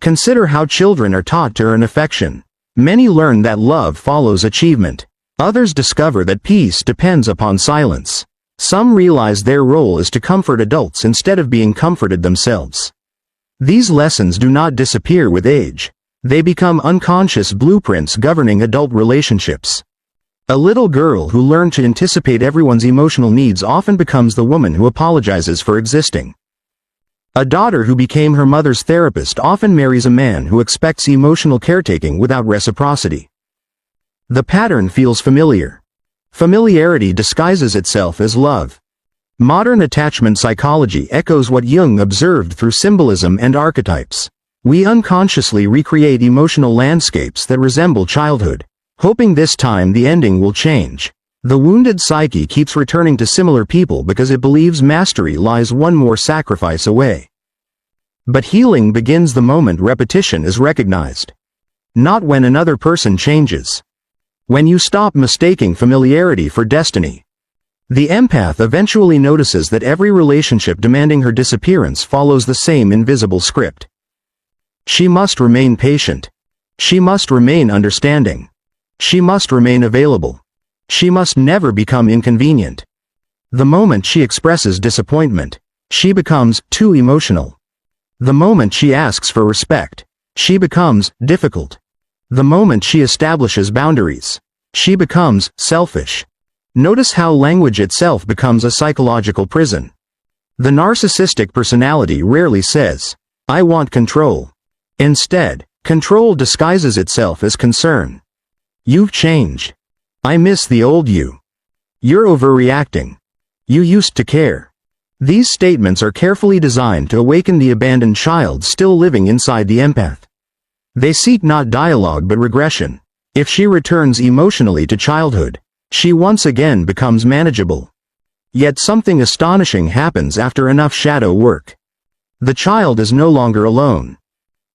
Consider how children are taught to earn affection. Many learn that love follows achievement. Others discover that peace depends upon silence. Some realize their role is to comfort adults instead of being comforted themselves. These lessons do not disappear with age. They become unconscious blueprints governing adult relationships. A little girl who learned to anticipate everyone's emotional needs often becomes the woman who apologizes for existing. A daughter who became her mother's therapist often marries a man who expects emotional caretaking without reciprocity. The pattern feels familiar. Familiarity disguises itself as love. Modern attachment psychology echoes what Jung observed through symbolism and archetypes. We unconsciously recreate emotional landscapes that resemble childhood, hoping this time the ending will change. The wounded psyche keeps returning to similar people because it believes mastery lies one more sacrifice away. But healing begins the moment repetition is recognized. Not when another person changes. When you stop mistaking familiarity for destiny. The empath eventually notices that every relationship demanding her disappearance follows the same invisible script. She must remain patient. She must remain understanding. She must remain available. She must never become inconvenient. The moment she expresses disappointment, she becomes too emotional. The moment she asks for respect, she becomes difficult. The moment she establishes boundaries, she becomes selfish. Notice how language itself becomes a psychological prison. The narcissistic personality rarely says, "I want control." Instead, control disguises itself as concern. "You've changed. I miss the old you. You're overreacting. You used to care." These statements are carefully designed to awaken the abandoned child still living inside the empath. They seek not dialogue but regression. If she returns emotionally to childhood, she once again becomes manageable. Yet something astonishing happens after enough shadow work. The child is no longer alone.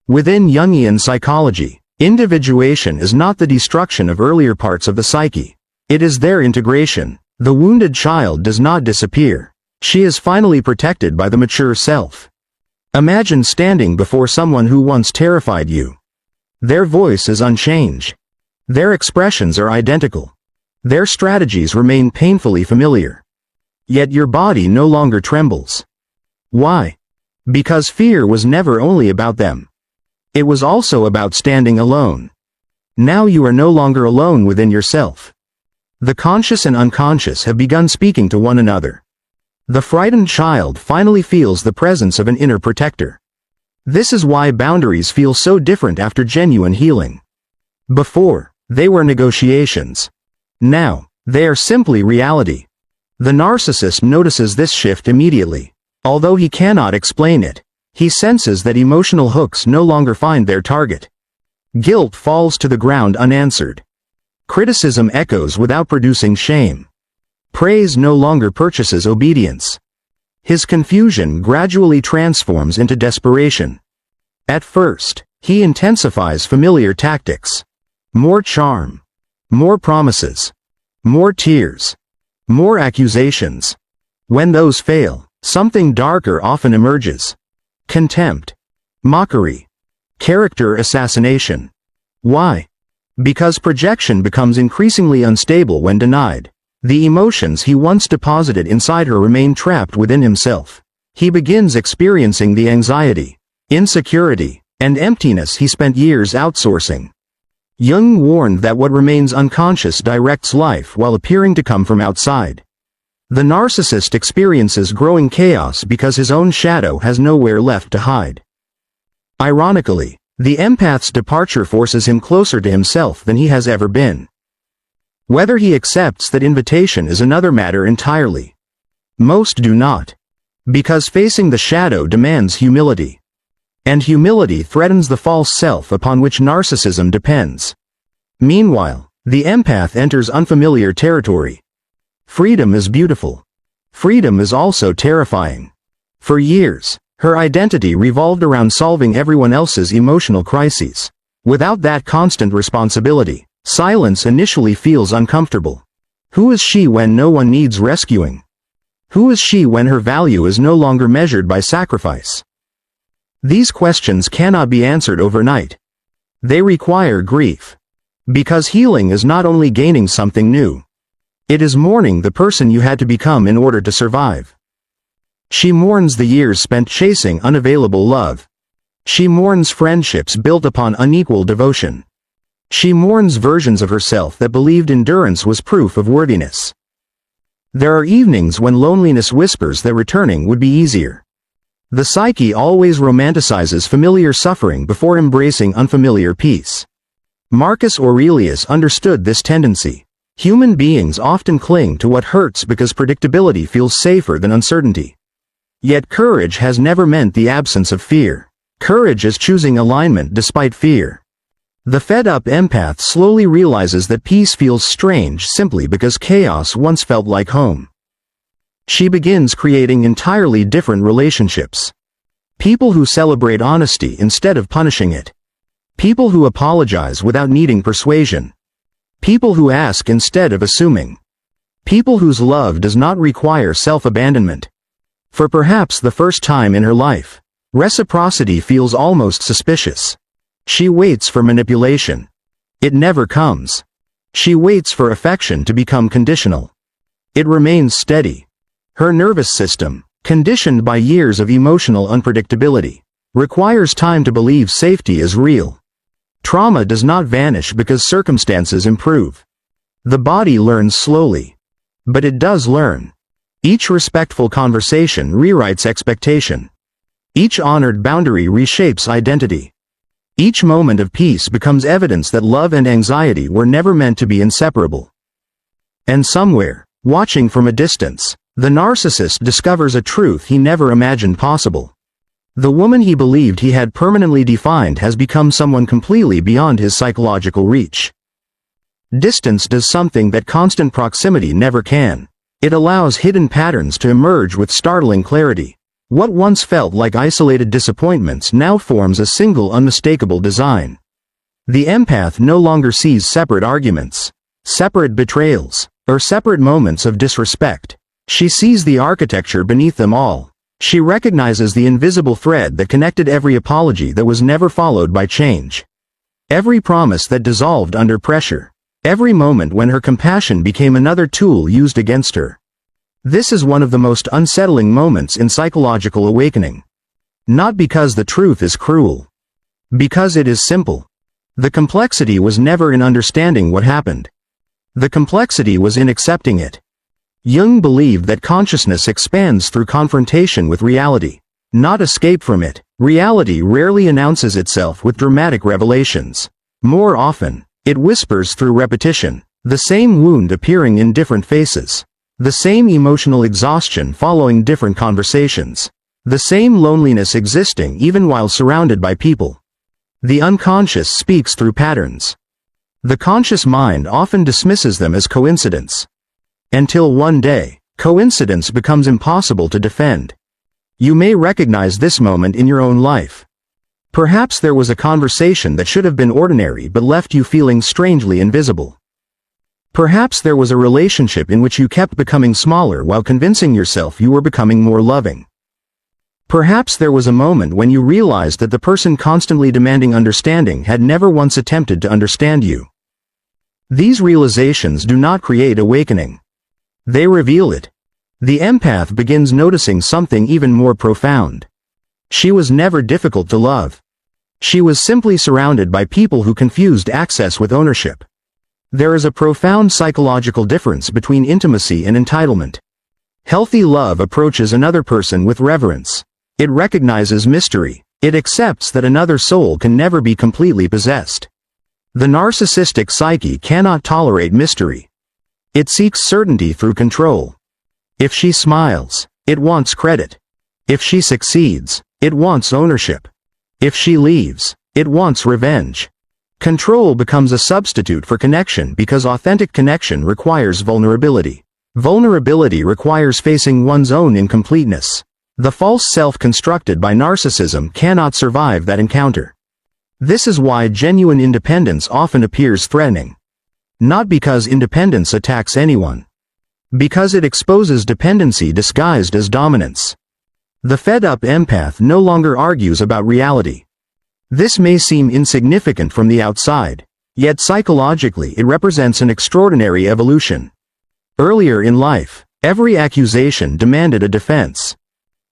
Within Jungian psychology, individuation is not the destruction of earlier parts of the psyche. It is their integration. The wounded child does not disappear. She is finally protected by the mature self. Imagine standing before someone who once terrified you. Their voice is unchanged. Their expressions are identical. Their strategies remain painfully familiar. Yet your body no longer trembles. Why? Because fear was never only about them. It was also about standing alone. Now you are no longer alone within yourself. The conscious and unconscious have begun speaking to one another. The frightened child finally feels the presence of an inner protector. This is why boundaries feel so different after genuine healing. Before, they were negotiations. Now, they are simply reality. The narcissist notices this shift immediately. Although he cannot explain it, he senses that emotional hooks no longer find their target. Guilt falls to the ground unanswered. Criticism echoes without producing shame. Praise no longer purchases obedience. His confusion gradually transforms into desperation. At first, he intensifies familiar tactics. More charm. More promises. More tears. More accusations. When those fail, something darker often emerges. Contempt. Mockery. Character assassination. Why? Because projection becomes increasingly unstable when denied. The emotions he once deposited inside her remain trapped within himself. He begins experiencing the anxiety, insecurity, and emptiness he spent years outsourcing. Jung warned that what remains unconscious directs life while appearing to come from outside. The narcissist experiences growing chaos because his own shadow has nowhere left to hide. Ironically, the empath's departure forces him closer to himself than he has ever been. Whether he accepts that invitation is another matter entirely. Most do not. Because facing the shadow demands humility. And humility threatens the false self upon which narcissism depends. Meanwhile, the empath enters unfamiliar territory. Freedom is beautiful. Freedom is also terrifying. For years, her identity revolved around solving everyone else's emotional crises. Without that constant responsibility, silence initially feels uncomfortable. Who is she when no one needs rescuing? Who is she when her value is no longer measured by sacrifice? These questions cannot be answered overnight. They require grief. Because healing is not only gaining something new. It is mourning the person you had to become in order to survive. She mourns the years spent chasing unavailable love. She mourns friendships built upon unequal devotion. She mourns versions of herself that believed endurance was proof of worthiness. There are evenings when loneliness whispers that returning would be easier. The psyche always romanticizes familiar suffering before embracing unfamiliar peace. Marcus Aurelius understood this tendency. Human beings often cling to what hurts because predictability feels safer than uncertainty. Yet courage has never meant the absence of fear. Courage is choosing alignment despite fear. The fed-up empath slowly realizes that peace feels strange simply because chaos once felt like home. She begins creating entirely different relationships. People who celebrate honesty instead of punishing it. People who apologize without needing persuasion. People who ask instead of assuming. People whose love does not require self-abandonment. For perhaps the first time in her life, reciprocity feels almost suspicious. She waits for manipulation. It never comes. She waits for affection to become conditional. It remains steady. Her nervous system, conditioned by years of emotional unpredictability, requires time to believe safety is real. Trauma does not vanish because circumstances improve. The body learns slowly. But it does learn. Each respectful conversation rewrites expectation. Each honored boundary reshapes identity. Each moment of peace becomes evidence that love and anxiety were never meant to be inseparable. And somewhere, watching from a distance, the narcissist discovers a truth he never imagined possible. The woman he believed he had permanently defined has become someone completely beyond his psychological reach. Distance does something that constant proximity never can. It allows hidden patterns to emerge with startling clarity. What once felt like isolated disappointments now forms a single unmistakable design. The empath no longer sees separate arguments, separate betrayals, or separate moments of disrespect. She sees the architecture beneath them all. She recognizes the invisible thread that connected every apology that was never followed by change. Every promise that dissolved under pressure. Every moment when her compassion became another tool used against her. This is one of the most unsettling moments in psychological awakening. Not because the truth is cruel. Because it is simple. The complexity was never in understanding what happened. The complexity was in accepting it. Jung believed that consciousness expands through confrontation with reality, not escape from it. Reality rarely announces itself with dramatic revelations. More often, it whispers through repetition, the same wound appearing in different faces, the same emotional exhaustion following different conversations, the same loneliness existing even while surrounded by people. The unconscious speaks through patterns. The conscious mind often dismisses them as coincidence. Until one day, coincidence becomes impossible to defend. You may recognize this moment in your own life. Perhaps there was a conversation that should have been ordinary but left you feeling strangely invisible. Perhaps there was a relationship in which you kept becoming smaller while convincing yourself you were becoming more loving. Perhaps there was a moment when you realized that the person constantly demanding understanding had never once attempted to understand you. These realizations do not create awakening. They reveal it. The empath begins noticing something even more profound. She was never difficult to love. She was simply surrounded by people who confused access with ownership. There is a profound psychological difference between intimacy and entitlement. Healthy love approaches another person with reverence. It recognizes mystery. It accepts that another soul can never be completely possessed. The narcissistic psyche cannot tolerate mystery. It seeks certainty through control. If she smiles, it wants credit. If she succeeds, it wants ownership. If she leaves, it wants revenge. Control becomes a substitute for connection because authentic connection requires vulnerability. Vulnerability requires facing one's own incompleteness. The false self constructed by narcissism cannot survive that encounter. This is why genuine independence often appears threatening. Not because independence attacks anyone. Because it exposes dependency disguised as dominance. The fed-up empath no longer argues about reality. This may seem insignificant from the outside, yet psychologically it represents an extraordinary evolution. Earlier in life, every accusation demanded a defense.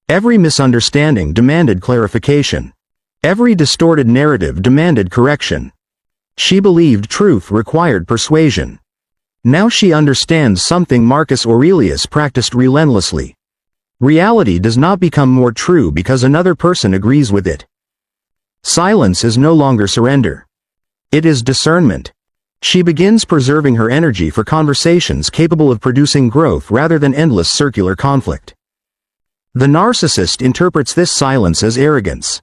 Every misunderstanding demanded clarification. Every distorted narrative demanded correction. She believed truth required persuasion. Now she understands something Marcus Aurelius practiced relentlessly. Reality does not become more true because another person agrees with it. Silence is no longer surrender. It is discernment. She begins preserving her energy for conversations capable of producing growth rather than endless circular conflict. The narcissist interprets this silence as arrogance.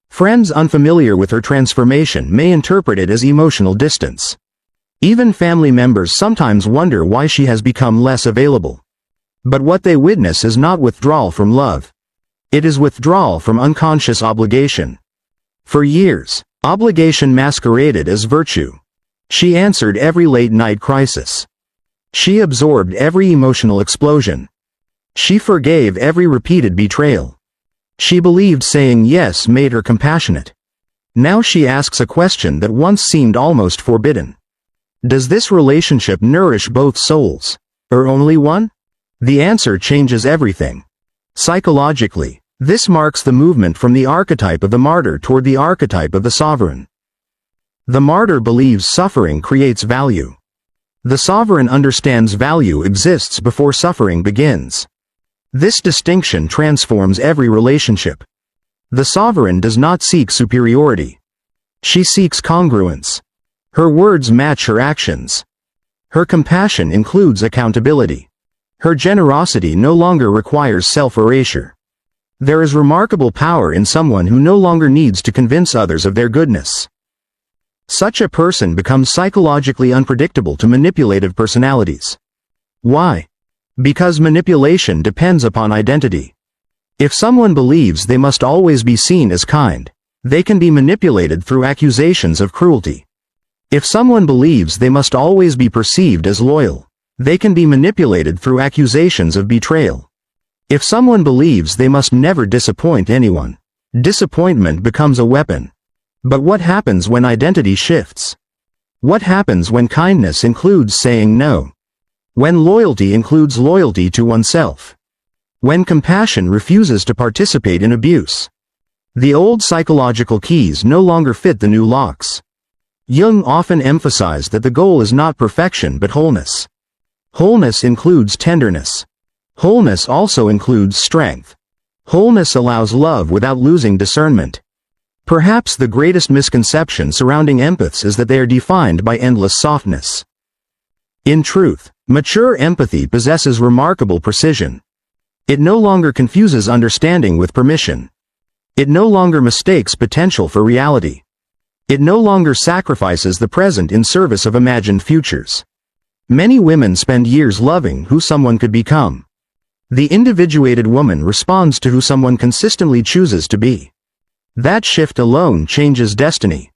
Friends unfamiliar with her transformation may interpret it as emotional distance. Even family members sometimes wonder why she has become less available. But what they witness is not withdrawal from love. It is withdrawal from unconscious obligation. For years, obligation masqueraded as virtue. She answered every late-night crisis. She absorbed every emotional explosion. She forgave every repeated betrayal. She believed saying yes made her compassionate. Now she asks a question that once seemed almost forbidden. Does this relationship nourish both souls, or only one? The answer changes everything. Psychologically, this marks the movement from the archetype of the martyr toward the archetype of the sovereign. The martyr believes suffering creates value. The sovereign understands value exists before suffering begins. This distinction transforms every relationship. The sovereign does not seek superiority. She seeks congruence. Her words match her actions. Her compassion includes accountability. Her generosity no longer requires self-erasure. There is remarkable power in someone who no longer needs to convince others of their goodness. Such a person becomes psychologically unpredictable to manipulative personalities. Why? Because manipulation depends upon identity. If someone believes they must always be seen as kind, they can be manipulated through accusations of cruelty. If someone believes they must always be perceived as loyal, they can be manipulated through accusations of betrayal. If someone believes they must never disappoint anyone, disappointment becomes a weapon. But what happens when identity shifts? What happens when kindness includes saying no? When loyalty includes loyalty to oneself? When compassion refuses to participate in abuse? The old psychological keys no longer fit the new locks. Jung often emphasized that the goal is not perfection but wholeness. Wholeness includes tenderness. Wholeness also includes strength. Wholeness allows love without losing discernment. Perhaps the greatest misconception surrounding empaths is that they are defined by endless softness. In truth, mature empathy possesses remarkable precision. It no longer confuses understanding with permission. It no longer mistakes potential for reality. It no longer sacrifices the present in service of imagined futures. Many women spend years loving who someone could become. The individuated woman responds to who someone consistently chooses to be. That shift alone changes destiny.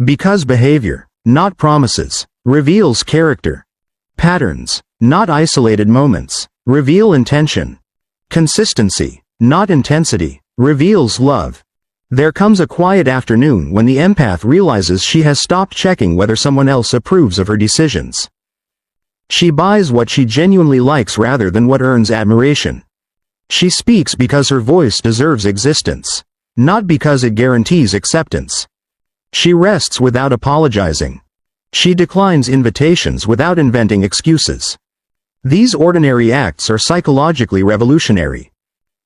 Because behavior, not promises, reveals character. Patterns, not isolated moments, reveal intention. Consistency, not intensity, reveals love. There comes a quiet afternoon when the empath realizes she has stopped checking whether someone else approves of her decisions. She buys what she genuinely likes rather than what earns admiration. She speaks because her voice deserves existence, not because it guarantees acceptance. She rests without apologizing. She declines invitations without inventing excuses. These ordinary acts are psychologically revolutionary.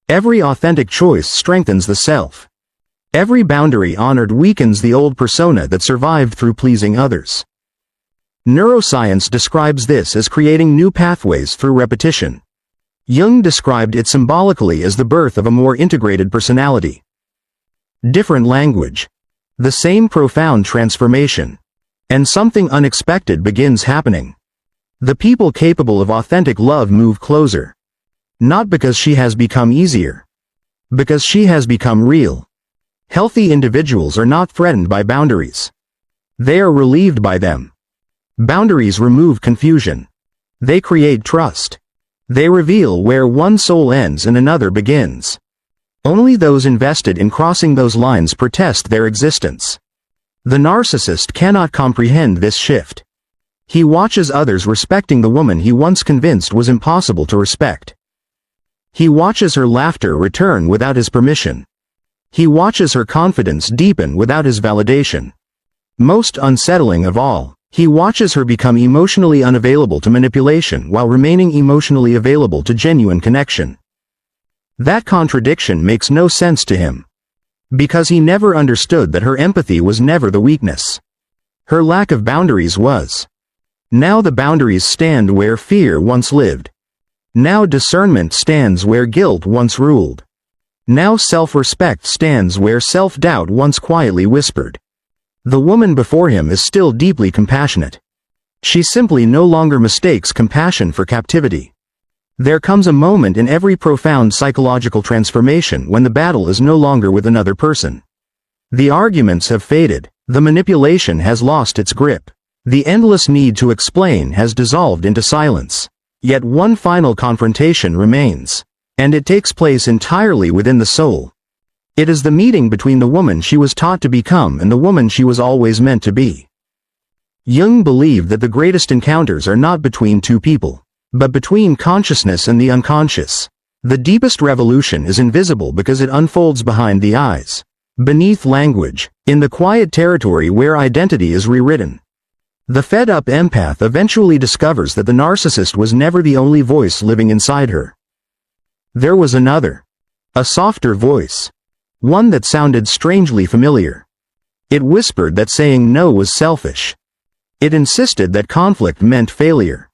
Every authentic choice strengthens the self. Every boundary honored weakens the old persona that survived through pleasing others. Neuroscience describes this as creating new pathways through repetition. Jung described it symbolically as the birth of a more integrated personality. Different language. The same profound transformation. And something unexpected begins happening. The people capable of authentic love move closer. Not because she has become easier. Because she has become real. Healthy individuals are not threatened by boundaries. They are relieved by them. Boundaries remove confusion. They create trust. They reveal where one soul ends and another begins. Only those invested in crossing those lines protest their existence. The narcissist cannot comprehend this shift. He watches others respecting the woman he once convinced was impossible to respect. He watches her laughter return without his permission. He watches her confidence deepen without his validation. Most unsettling of all, he watches her become emotionally unavailable to manipulation while remaining emotionally available to genuine connection. That contradiction makes no sense to him. Because he never understood that her empathy was never the weakness. Her lack of boundaries was. Now the boundaries stand where fear once lived. Now discernment stands where guilt once ruled. Now self-respect stands where self-doubt once quietly whispered. The woman before him is still deeply compassionate. She simply no longer mistakes compassion for captivity. There comes a moment in every profound psychological transformation when the battle is no longer with another person. The arguments have faded, the manipulation has lost its grip, the endless need to explain has dissolved into silence. Yet one final confrontation remains, and it takes place entirely within the soul. It is the meeting between the woman she was taught to become and the woman she was always meant to be. Jung believed that the greatest encounters are not between two people, but between consciousness and the unconscious. The deepest revolution is invisible because it unfolds behind the eyes, beneath language, in the quiet territory where identity is rewritten. The fed-up empath eventually discovers that the narcissist was never the only voice living inside her. There was another. A softer voice. One that sounded strangely familiar. It whispered that saying no was selfish. It insisted that conflict meant failure.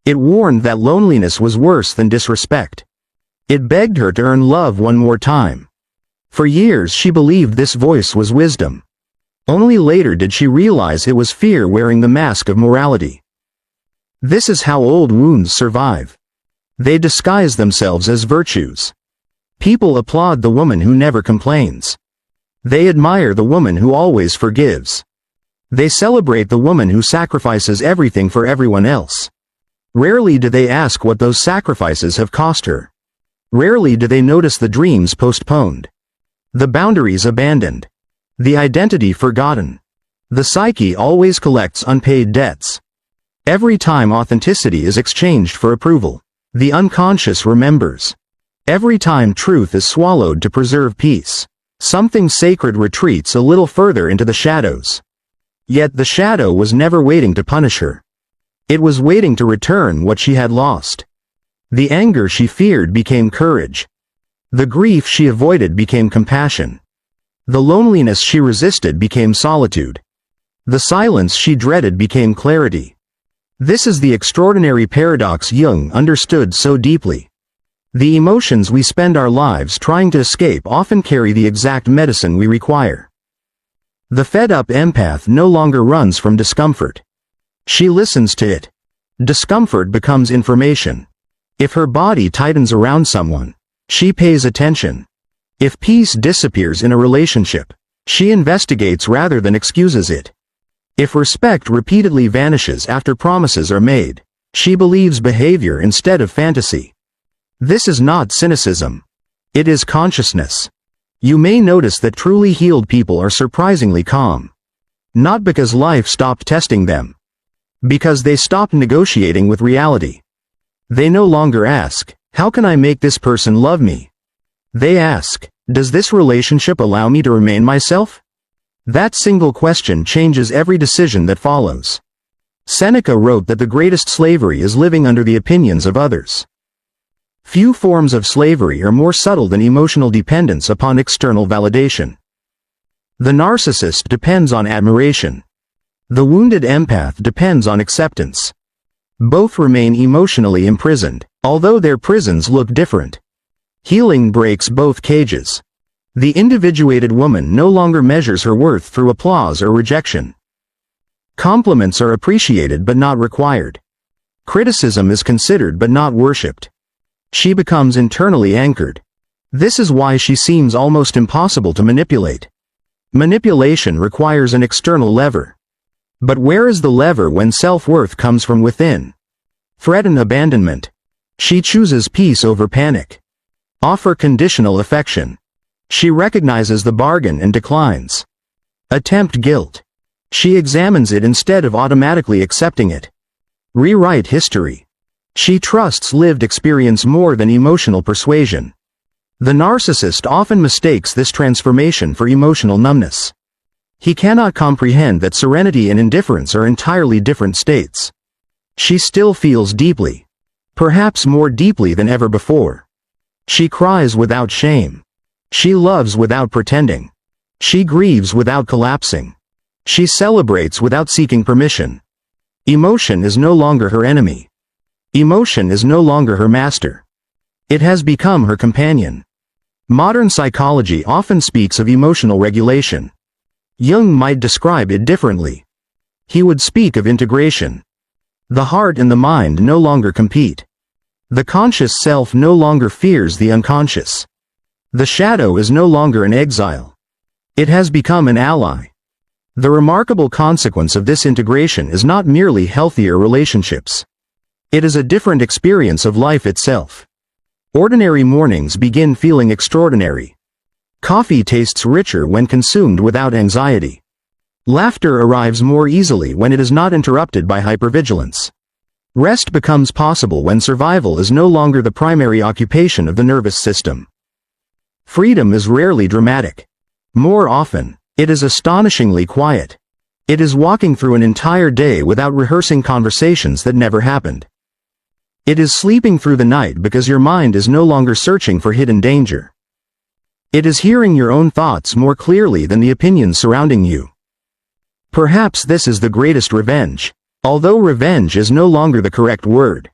It warned that loneliness was worse than disrespect. It begged her to earn love one more time. For years she believed this voice was wisdom. Only later did she realize it was fear wearing the mask of morality. This is how old wounds survive. They disguise themselves as virtues. People applaud the woman who never complains. They admire the woman who always forgives. They celebrate the woman who sacrifices everything for everyone else. Rarely do they ask what those sacrifices have cost her. Rarely do they notice the dreams postponed. The boundaries abandoned. The identity forgotten. The psyche always collects unpaid debts. Every time authenticity is exchanged for approval, the unconscious remembers. Every time truth is swallowed to preserve peace, something sacred retreats a little further into the shadows. Yet the shadow was never waiting to punish her. It was waiting to return what she had lost. The anger she feared became courage. The grief she avoided became compassion. The loneliness she resisted became solitude. The silence she dreaded became clarity. This is the extraordinary paradox Jung understood so deeply. The emotions we spend our lives trying to escape often carry the exact medicine we require. The fed-up empath no longer runs from discomfort. She listens to it. Discomfort becomes information. If her body tightens around someone, she pays attention. If peace disappears in a relationship, she investigates rather than excuses it. If respect repeatedly vanishes after promises are made, she believes behavior instead of fantasy. This is not cynicism. It is consciousness. You may notice that truly healed people are surprisingly calm. Not because life stopped testing them. Because they stopped negotiating with reality. They no longer ask, how can I make this person love me? They ask, does this relationship allow me to remain myself? That single question changes every decision that follows. Seneca wrote that the greatest slavery is living under the opinions of others. Few forms of slavery are more subtle than emotional dependence upon external validation. The narcissist depends on admiration. The wounded empath depends on acceptance. Both remain emotionally imprisoned, although their prisons look different. Healing breaks both cages. The individuated woman no longer measures her worth through applause or rejection. Compliments are appreciated but not required. Criticism is considered but not worshipped. She becomes internally anchored. This is why she seems almost impossible to manipulate. Manipulation requires an external lever. But where is the lever when self-worth comes from within? Threaten abandonment. She chooses peace over panic. Offer conditional affection. She recognizes the bargain and declines. Attempt guilt. She examines it instead of automatically accepting it. Rewrite history. She trusts lived experience more than emotional persuasion. The narcissist often mistakes this transformation for emotional numbness. He cannot comprehend that serenity and indifference are entirely different states. She still feels deeply. Perhaps more deeply than ever before. She cries without shame. She loves without pretending. She grieves without collapsing. She celebrates without seeking permission. Emotion is no longer her enemy. Emotion is no longer her master. It has become her companion. Modern psychology often speaks of emotional regulation. Jung might describe it differently. He would speak of integration. The heart and the mind no longer compete. The conscious self no longer fears the unconscious. The shadow is no longer an exile. It has become an ally. The remarkable consequence of this integration is not merely healthier relationships. It is a different experience of life itself. Ordinary mornings begin feeling extraordinary. Coffee tastes richer when consumed without anxiety. Laughter arrives more easily when it is not interrupted by hypervigilance. Rest becomes possible when survival is no longer the primary occupation of the nervous system. Freedom is rarely dramatic. More often, it is astonishingly quiet. It is walking through an entire day without rehearsing conversations that never happened. It is sleeping through the night because your mind is no longer searching for hidden danger. It is hearing your own thoughts more clearly than the opinions surrounding you. Perhaps this is the greatest revenge, although revenge is no longer the correct word.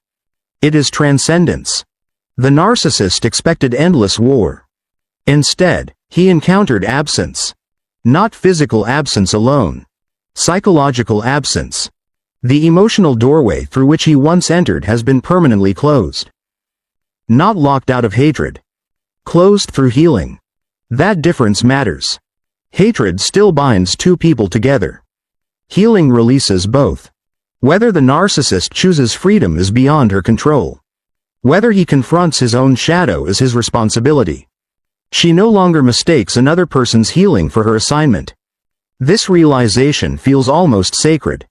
It is transcendence. The narcissist expected endless war. Instead, he encountered absence. Not physical absence alone. Psychological absence. The emotional doorway through which he once entered has been permanently closed. Not locked out of hatred. Closed through healing. That difference matters. Hatred still binds two people together. Healing releases both. Whether the narcissist chooses freedom is beyond her control. Whether he confronts his own shadow is his responsibility. She no longer mistakes another person's healing for her assignment. This realization feels almost sacred.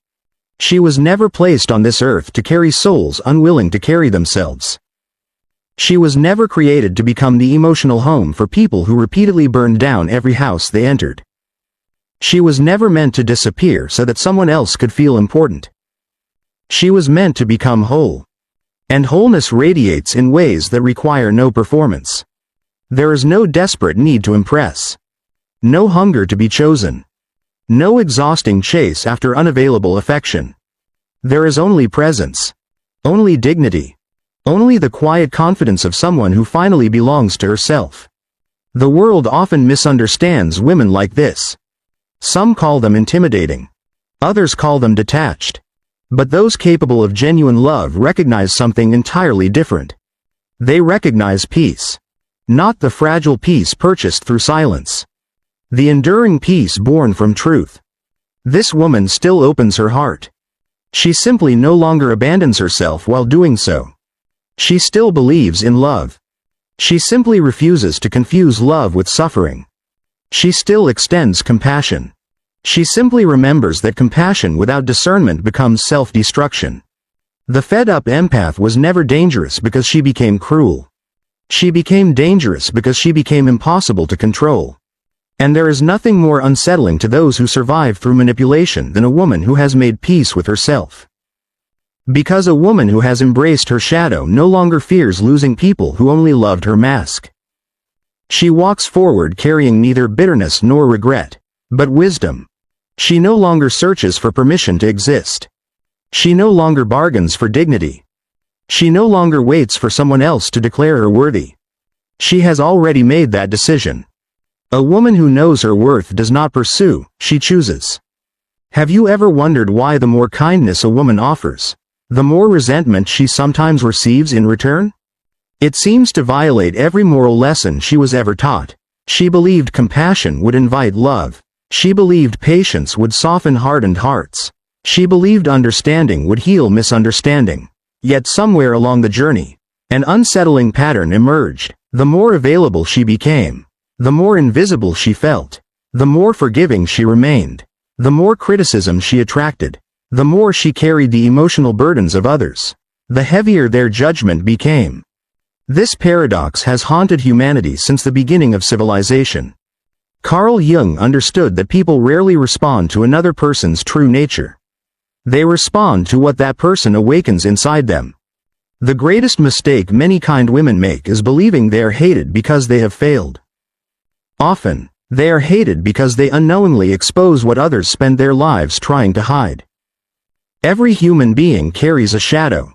She was never placed on this earth to carry souls unwilling to carry themselves. She was never created to become the emotional home for people who repeatedly burned down every house they entered. She was never meant to disappear so that someone else could feel important. She was meant to become whole. And wholeness radiates in ways that require no performance. There is no desperate need to impress. No hunger to be chosen. No exhausting chase after unavailable affection. There is only presence. Only dignity. Only the quiet confidence of someone who finally belongs to herself. The world often misunderstands women like this. Some call them intimidating. Others call them detached. But those capable of genuine love recognize something entirely different. They recognize peace. Not the fragile peace purchased through silence. The enduring peace born from truth. This woman still opens her heart. She simply no longer abandons herself while doing so. She still believes in love. She simply refuses to confuse love with suffering. She still extends compassion. She simply remembers that compassion without discernment becomes self-destruction. The fed-up empath was never dangerous because she became cruel. She became dangerous because she became impossible to control. And there is nothing more unsettling to those who survive through manipulation than a woman who has made peace with herself. Because a woman who has embraced her shadow no longer fears losing people who only loved her mask. She walks forward carrying neither bitterness nor regret, but wisdom. She no longer searches for permission to exist. She no longer bargains for dignity. She no longer waits for someone else to declare her worthy. She has already made that decision. A woman who knows her worth does not pursue, she chooses. Have you ever wondered why the more kindness a woman offers, the more resentment she sometimes receives in return? It seems to violate every moral lesson she was ever taught. She believed compassion would invite love. She believed patience would soften hardened hearts. She believed understanding would heal misunderstanding. Yet somewhere along the journey, an unsettling pattern emerged. The more available she became, the more invisible she felt. The more forgiving she remained, the more criticism she attracted. The more she carried the emotional burdens of others, the heavier their judgment became. This paradox has haunted humanity since the beginning of civilization. Carl Jung understood that people rarely respond to another person's true nature. They respond to what that person awakens inside them. The greatest mistake many kind women make is believing they are hated because they have failed. Often, they are hated because they unknowingly expose what others spend their lives trying to hide. Every human being carries a shadow.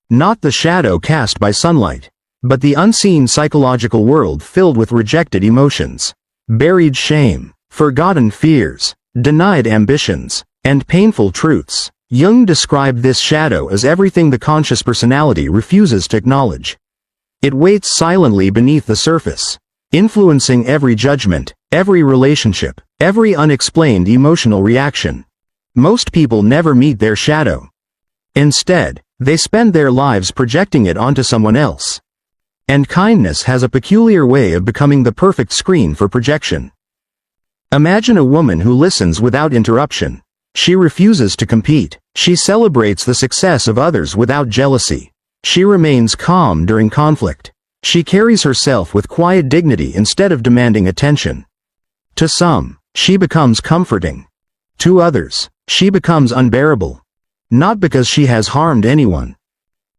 Not the shadow cast by sunlight, but the unseen psychological world filled with rejected emotions, buried shame, forgotten fears, denied ambitions, and painful truths. Jung described this shadow as everything the conscious personality refuses to acknowledge. It waits silently beneath the surface, influencing every judgment, every relationship, every unexplained emotional reaction. Most people never meet their shadow. Instead, they spend their lives projecting it onto someone else. And kindness has a peculiar way of becoming the perfect screen for projection. Imagine a woman who listens without interruption. She refuses to compete. She celebrates the success of others without jealousy. She remains calm during conflict. She carries herself with quiet dignity instead of demanding attention. To some, she becomes comforting. To others, she becomes unbearable. Not because she has harmed anyone.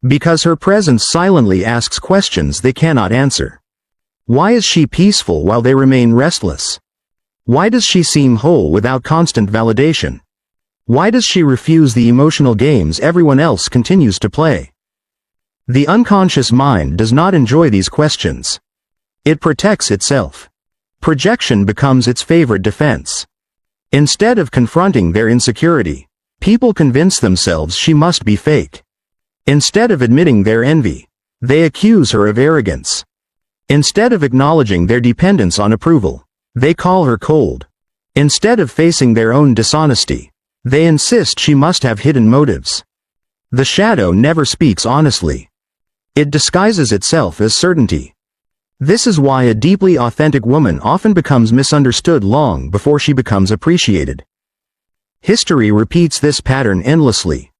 Because her presence silently asks questions they cannot answer. Why is she peaceful while they remain restless? Why does she seem whole without constant validation? Why does she refuse the emotional games everyone else continues to play? The unconscious mind does not enjoy these questions. It protects itself. Projection becomes its favorite defense. Instead of confronting their insecurity, people convince themselves she must be fake. Instead of admitting their envy, they accuse her of arrogance. Instead of acknowledging their dependence on approval, they call her cold. Instead of facing their own dishonesty, they insist she must have hidden motives. The shadow never speaks honestly. It disguises itself as certainty. This is why a deeply authentic woman often becomes misunderstood long before she becomes appreciated. History repeats this pattern endlessly.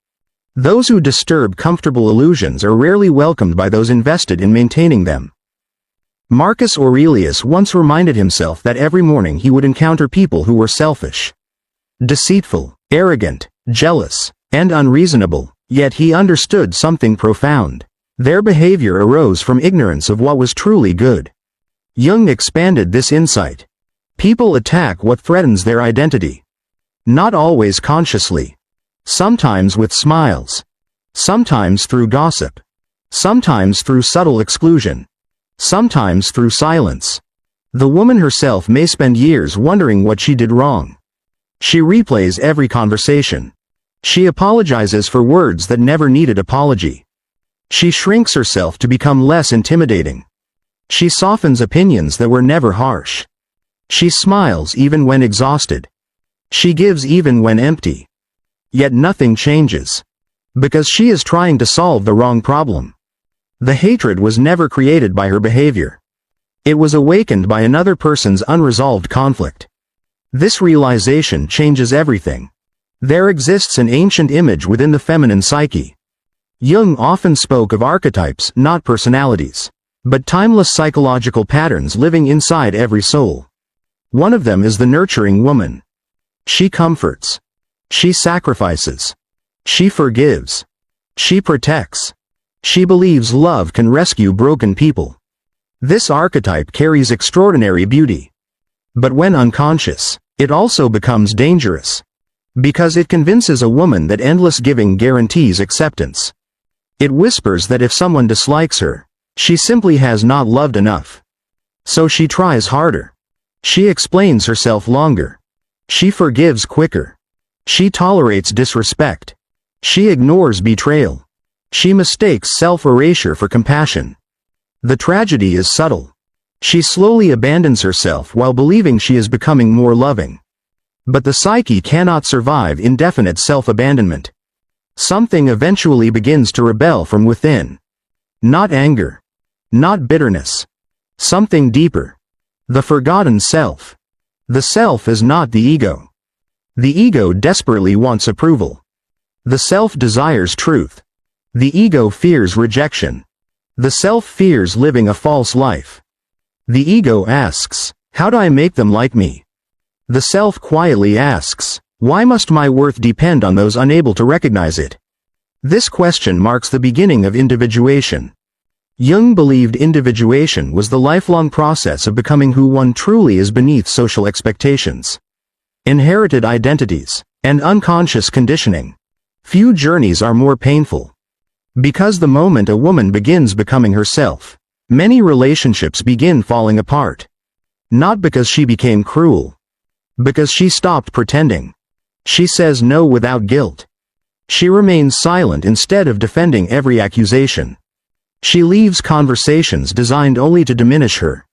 Those who disturb comfortable illusions are rarely welcomed by those invested in maintaining them. Marcus Aurelius once reminded himself that every morning he would encounter people who were selfish, deceitful, arrogant, jealous, and unreasonable, yet he understood something profound. Their behavior arose from ignorance of what was truly good. Jung expanded this insight. People attack what threatens their identity. Not always consciously. Sometimes with smiles. Sometimes through gossip. Sometimes through subtle exclusion. Sometimes through silence. The woman herself may spend years wondering what she did wrong. She replays every conversation. She apologizes for words that never needed apology. She shrinks herself to become less intimidating. She softens opinions that were never harsh. She smiles even when exhausted. She gives even when empty. Yet nothing changes. Because she is trying to solve the wrong problem. The hatred was never created by her behavior. It was awakened by another person's unresolved conflict. This realization changes everything. There exists an ancient image within the feminine psyche. Jung often spoke of archetypes, not personalities, but timeless psychological patterns living inside every soul. One of them is the nurturing woman. She comforts. She sacrifices. She forgives. She protects. She believes love can rescue broken people. This archetype carries extraordinary beauty. But when unconscious, It also becomes dangerous. Because it convinces a woman that endless giving guarantees acceptance. It whispers that if someone dislikes her, she simply has not loved enough. So she tries harder. She explains herself longer. She forgives quicker. She tolerates disrespect. She ignores betrayal. She mistakes self-erasure for compassion. The tragedy is subtle. She slowly abandons herself while believing she is becoming more loving. But the psyche cannot survive indefinite self-abandonment. Something eventually begins to rebel from within. Not anger. Not bitterness. Something deeper. The forgotten self. The self is not the ego. The ego desperately wants approval. The self desires truth. The ego fears rejection. The self fears living a false life. The ego asks, how do I make them like me? The self quietly asks, why must my worth depend on those unable to recognize it? This question marks the beginning of individuation. Jung believed individuation was the lifelong process of becoming who one truly is beneath social expectations, inherited identities, and unconscious conditioning. Few journeys are more painful. Because the moment a woman begins becoming herself, many relationships begin falling apart. Not because she became cruel. Because she stopped pretending. She says no without guilt. She remains silent instead of defending every accusation. She leaves conversations designed only to diminish her.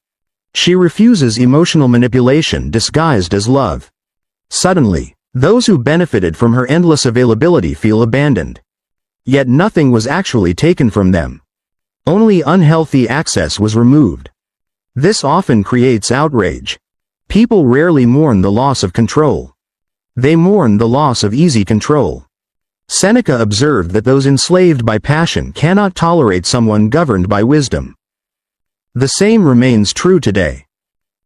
She refuses emotional manipulation disguised as love. Suddenly, those who benefited from her endless availability feel abandoned. Yet nothing was actually taken from them. Only unhealthy access was removed. This often creates outrage. People rarely mourn the loss of control. They mourn the loss of easy control. Seneca observed that those enslaved by passion cannot tolerate someone governed by wisdom. The same remains true today.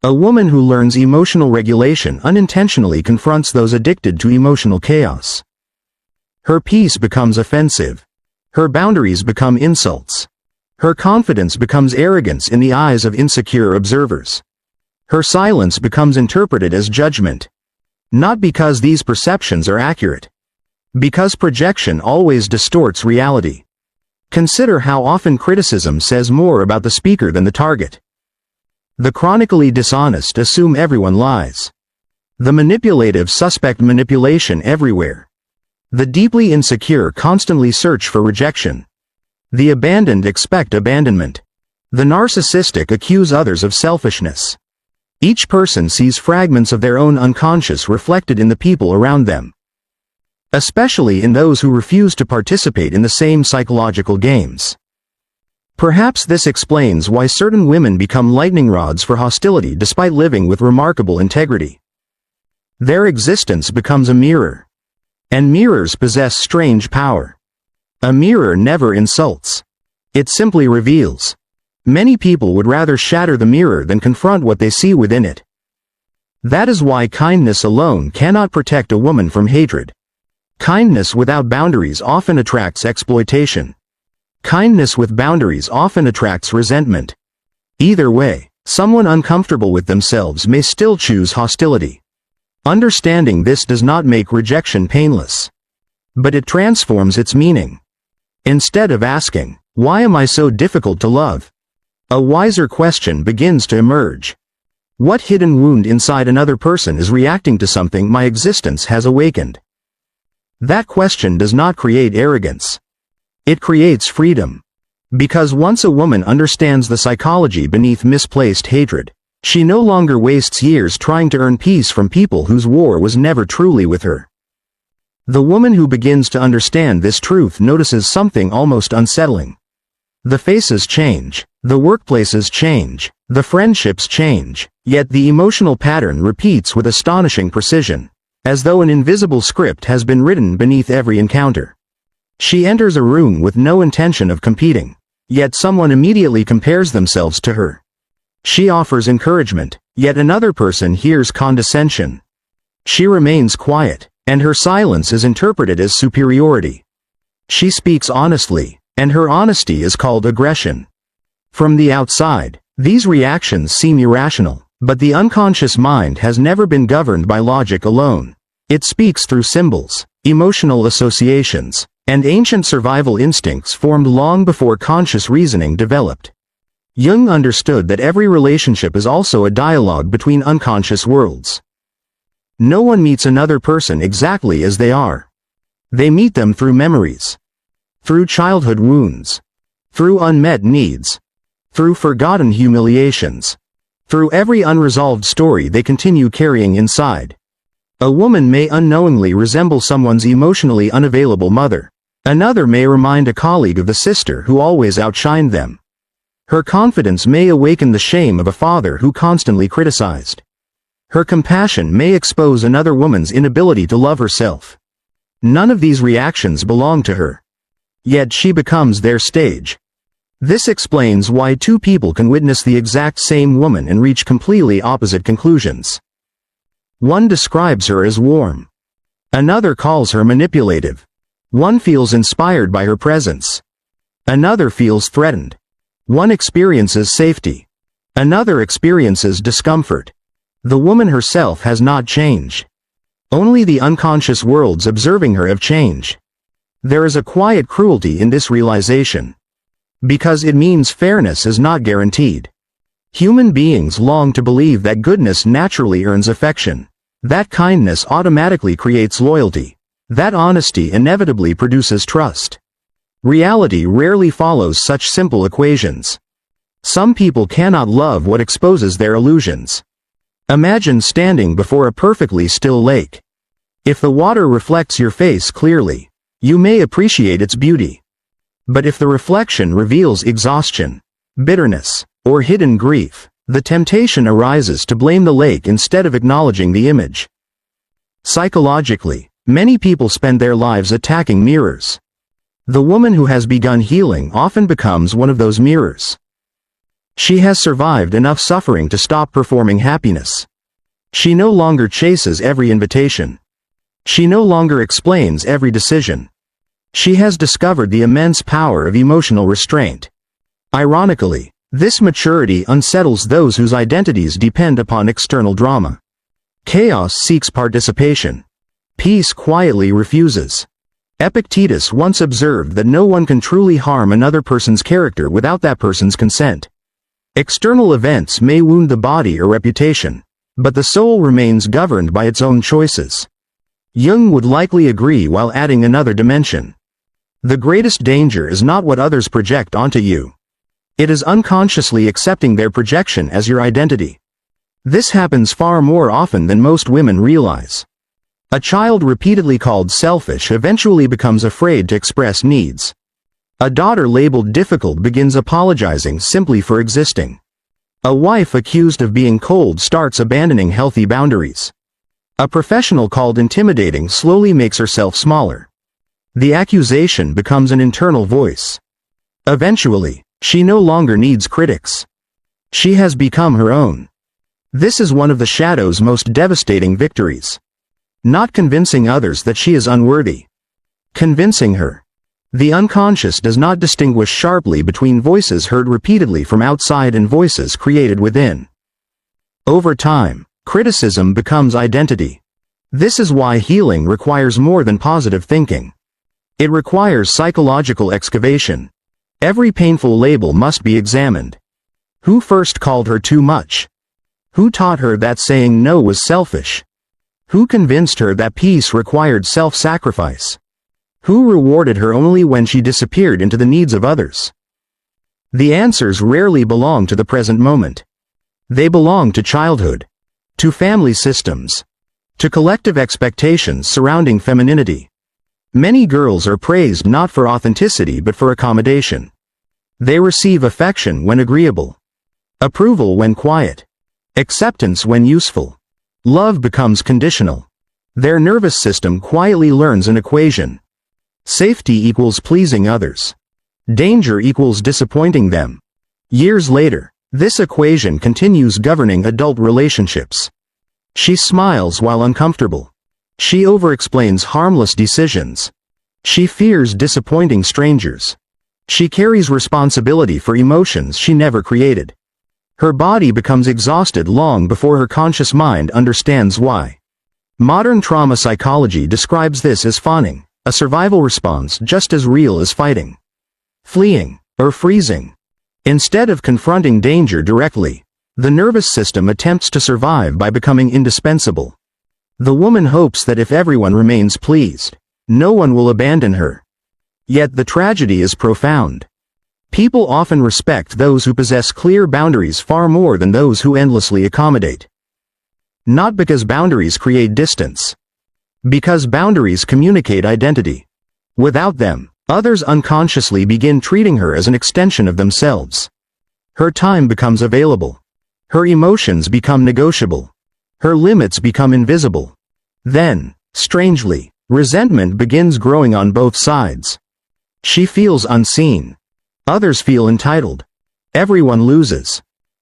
A woman who learns emotional regulation unintentionally confronts those addicted to emotional chaos. Her peace becomes offensive. Her boundaries become insults. Her confidence becomes arrogance in the eyes of insecure observers. Her silence becomes interpreted as judgment. Not because these perceptions are accurate. Because projection always distorts reality. Consider how often criticism says more about the speaker than the target. The chronically dishonest assume everyone lies. The manipulative suspect manipulation everywhere. The deeply insecure constantly search for rejection. The abandoned expect abandonment. The narcissistic accuse others of selfishness. Each person sees fragments of their own unconscious reflected in the people around them. Especially in those who refuse to participate in the same psychological games. Perhaps this explains why certain women become lightning rods for hostility despite living with remarkable integrity. Their existence becomes a mirror. And mirrors possess strange power. A mirror never insults. It simply reveals. Many people would rather shatter the mirror than confront what they see within it. That is why kindness alone cannot protect a woman from hatred. Kindness without boundaries often attracts exploitation. Kindness with boundaries often attracts resentment. Either way, someone uncomfortable with themselves may still choose hostility. Understanding this does not make rejection painless. But it transforms its meaning. Instead of asking, "Why am I so difficult to love?" a wiser question begins to emerge. What hidden wound inside another person is reacting to something my existence has awakened? That question does not create arrogance. It creates freedom. Because once a woman understands the psychology beneath misplaced hatred, she no longer wastes years trying to earn peace from people whose war was never truly with her. The woman who begins to understand this truth notices something almost unsettling. The faces change, the workplaces change, the friendships change, yet the emotional pattern repeats with astonishing precision, as though an invisible script has been written beneath every encounter. She enters a room with no intention of competing, yet someone immediately compares themselves to her. She offers encouragement, yet another person hears condescension. She remains quiet, and her silence is interpreted as superiority. She speaks honestly, and her honesty is called aggression. From the outside, these reactions seem irrational, But the unconscious mind has never been governed by logic alone. It speaks through symbols, emotional associations, and ancient survival instincts formed long before conscious reasoning developed. Jung understood that every relationship is also a dialogue between unconscious worlds. No one meets another person exactly as they are. They meet them through memories, through childhood wounds, through unmet needs, through forgotten humiliations, through every unresolved story they continue carrying inside. A woman may unknowingly resemble someone's emotionally unavailable mother. Another may remind a colleague of the sister who always outshined them. Her confidence may awaken the shame of a father who constantly criticized. Her compassion may expose another woman's inability to love herself. None of these reactions belong to her. Yet she becomes their stage. This explains why two people can witness the exact same woman and reach completely opposite conclusions. One describes her as warm. Another calls her manipulative. One feels inspired by her presence. Another feels threatened. One experiences safety. Another experiences discomfort. The woman herself has not changed. Only the unconscious worlds observing her have changed. There is a quiet cruelty in this realization. Because it means fairness is not guaranteed. Human beings long to believe that goodness naturally earns affection. That kindness automatically creates loyalty. That honesty inevitably produces trust. Reality rarely follows such simple equations. Some people cannot love what exposes their illusions. Imagine standing before a perfectly still lake. If the water reflects your face clearly, you may appreciate its beauty. But if the reflection reveals exhaustion, bitterness, or hidden grief, the temptation arises to blame the lake instead of acknowledging the image. Psychologically, many people spend their lives attacking mirrors. The woman who has begun healing often becomes one of those mirrors. She has survived enough suffering to stop performing happiness. She no longer chases every invitation. She no longer explains every decision. She has discovered the immense power of emotional restraint. Ironically, this maturity unsettles those whose identities depend upon external drama. Chaos seeks participation. Peace quietly refuses. Epictetus once observed that no one can truly harm another person's character without that person's consent. External events may wound the body or reputation, but the soul remains governed by its own choices. Jung would likely agree while adding another dimension. The greatest danger is not what others project onto you. It is unconsciously accepting their projection as your identity. This happens far more often than most women realize. A child repeatedly called selfish eventually becomes afraid to express needs. A daughter labeled difficult begins apologizing simply for existing. A wife accused of being cold starts abandoning healthy boundaries. A professional called intimidating slowly makes herself smaller. The accusation becomes an internal voice. Eventually, she no longer needs critics. She has become her own. This is one of the shadow's most devastating victories. Not convincing others that she is unworthy. Convincing her. The unconscious does not distinguish sharply between voices heard repeatedly from outside and voices created within. Over time, criticism becomes identity. This is why healing requires more than positive thinking. It requires psychological excavation. Every painful label must be examined. Who first called her too much? Who taught her that saying no was selfish? Who convinced her that peace required self-sacrifice? Who rewarded her only when she disappeared into the needs of others? The answers rarely belong to the present moment. They belong to childhood, to family systems, to collective expectations surrounding femininity. Many girls are praised not for authenticity but for accommodation. They receive affection when agreeable, approval when quiet, acceptance when useful. Love becomes conditional. Their nervous system quietly learns an equation. Safety equals pleasing others. Danger equals disappointing them. Years later, this equation continues governing adult relationships. She smiles while uncomfortable. She over-explains harmless decisions. She fears disappointing strangers. She carries responsibility for emotions she never created. Her body becomes exhausted long before her conscious mind understands why. Modern trauma psychology describes this as fawning, a survival response just as real as fighting, fleeing, or freezing. Instead of confronting danger directly, the nervous system attempts to survive by becoming indispensable. The woman hopes that if everyone remains pleased, no one will abandon her. Yet the tragedy is profound. People often respect those who possess clear boundaries far more than those who endlessly accommodate. Not because boundaries create distance. Because boundaries communicate identity. Without them, others unconsciously begin treating her as an extension of themselves. Her time becomes available. Her emotions become negotiable. Her limits become invisible. Then, strangely, resentment begins growing on both sides. She feels unseen. Others feel entitled. Everyone loses.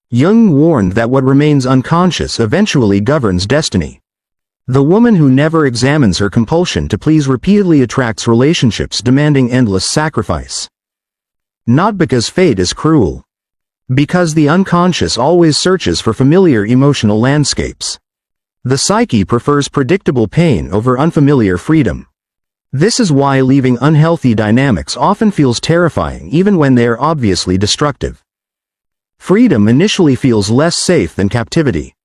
Jung warned that what remains unconscious eventually governs destiny. The woman who never examines her compulsion to please repeatedly attracts relationships demanding endless sacrifice. Not because fate is cruel. Because the unconscious always searches for familiar emotional landscapes. The psyche prefers predictable pain over unfamiliar freedom. This is why leaving unhealthy dynamics often feels terrifying even when they are obviously destructive. Freedom initially feels less safe than captivity.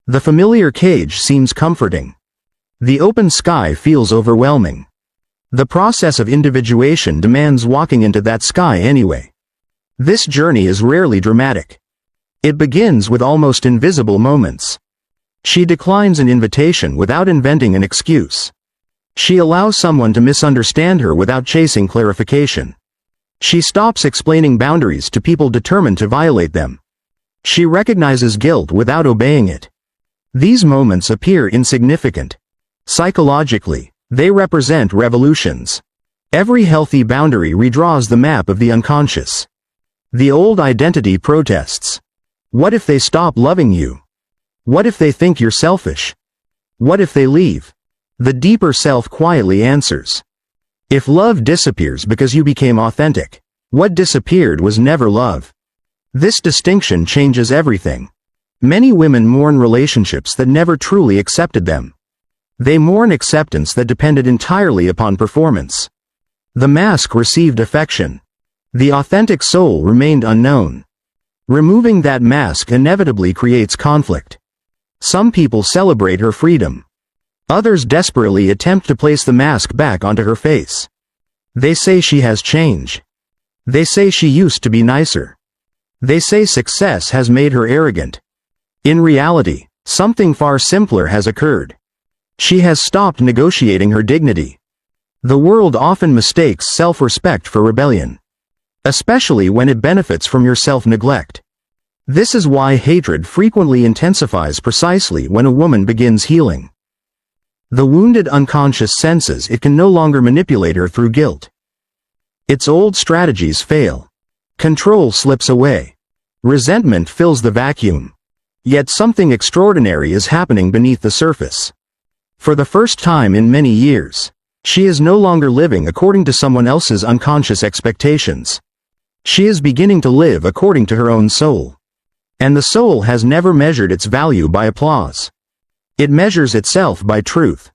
The familiar cage seems comforting. The open sky feels overwhelming. The process of individuation demands walking into that sky anyway. This journey is rarely dramatic. It begins with almost invisible moments. She declines an invitation without inventing an excuse. She allows someone to misunderstand her without chasing clarification. She stops explaining boundaries to people determined to violate them. She recognizes guilt without obeying it. These moments appear insignificant. Psychologically, they represent revolutions. Every healthy boundary redraws the map of the unconscious. The old identity protests. What if they stop loving you? What if they think you're selfish? What if they leave? The deeper self quietly answers. If love disappears because you became authentic, what disappeared was never love. This distinction changes everything. Many women mourn relationships that never truly accepted them. They mourn acceptance that depended entirely upon performance. The mask received affection. The authentic soul remained unknown. Removing that mask inevitably creates conflict. Some people celebrate her freedom. Others desperately attempt to place the mask back onto her face. They say she has changed. They say she used to be nicer. They say success has made her arrogant. In reality, something far simpler has occurred. She has stopped negotiating her dignity. The world often mistakes self-respect for rebellion. Especially when it benefits from your self-neglect. This is why hatred frequently intensifies precisely when a woman begins healing. The wounded unconscious senses it can no longer manipulate her through guilt. Its old strategies fail. Control slips away. Resentment fills the vacuum. Yet something extraordinary is happening beneath the surface. For the first time in many years, she is no longer living according to someone else's unconscious expectations. She is beginning to live according to her own soul. And the soul has never measured its value by applause. It measures itself by truth.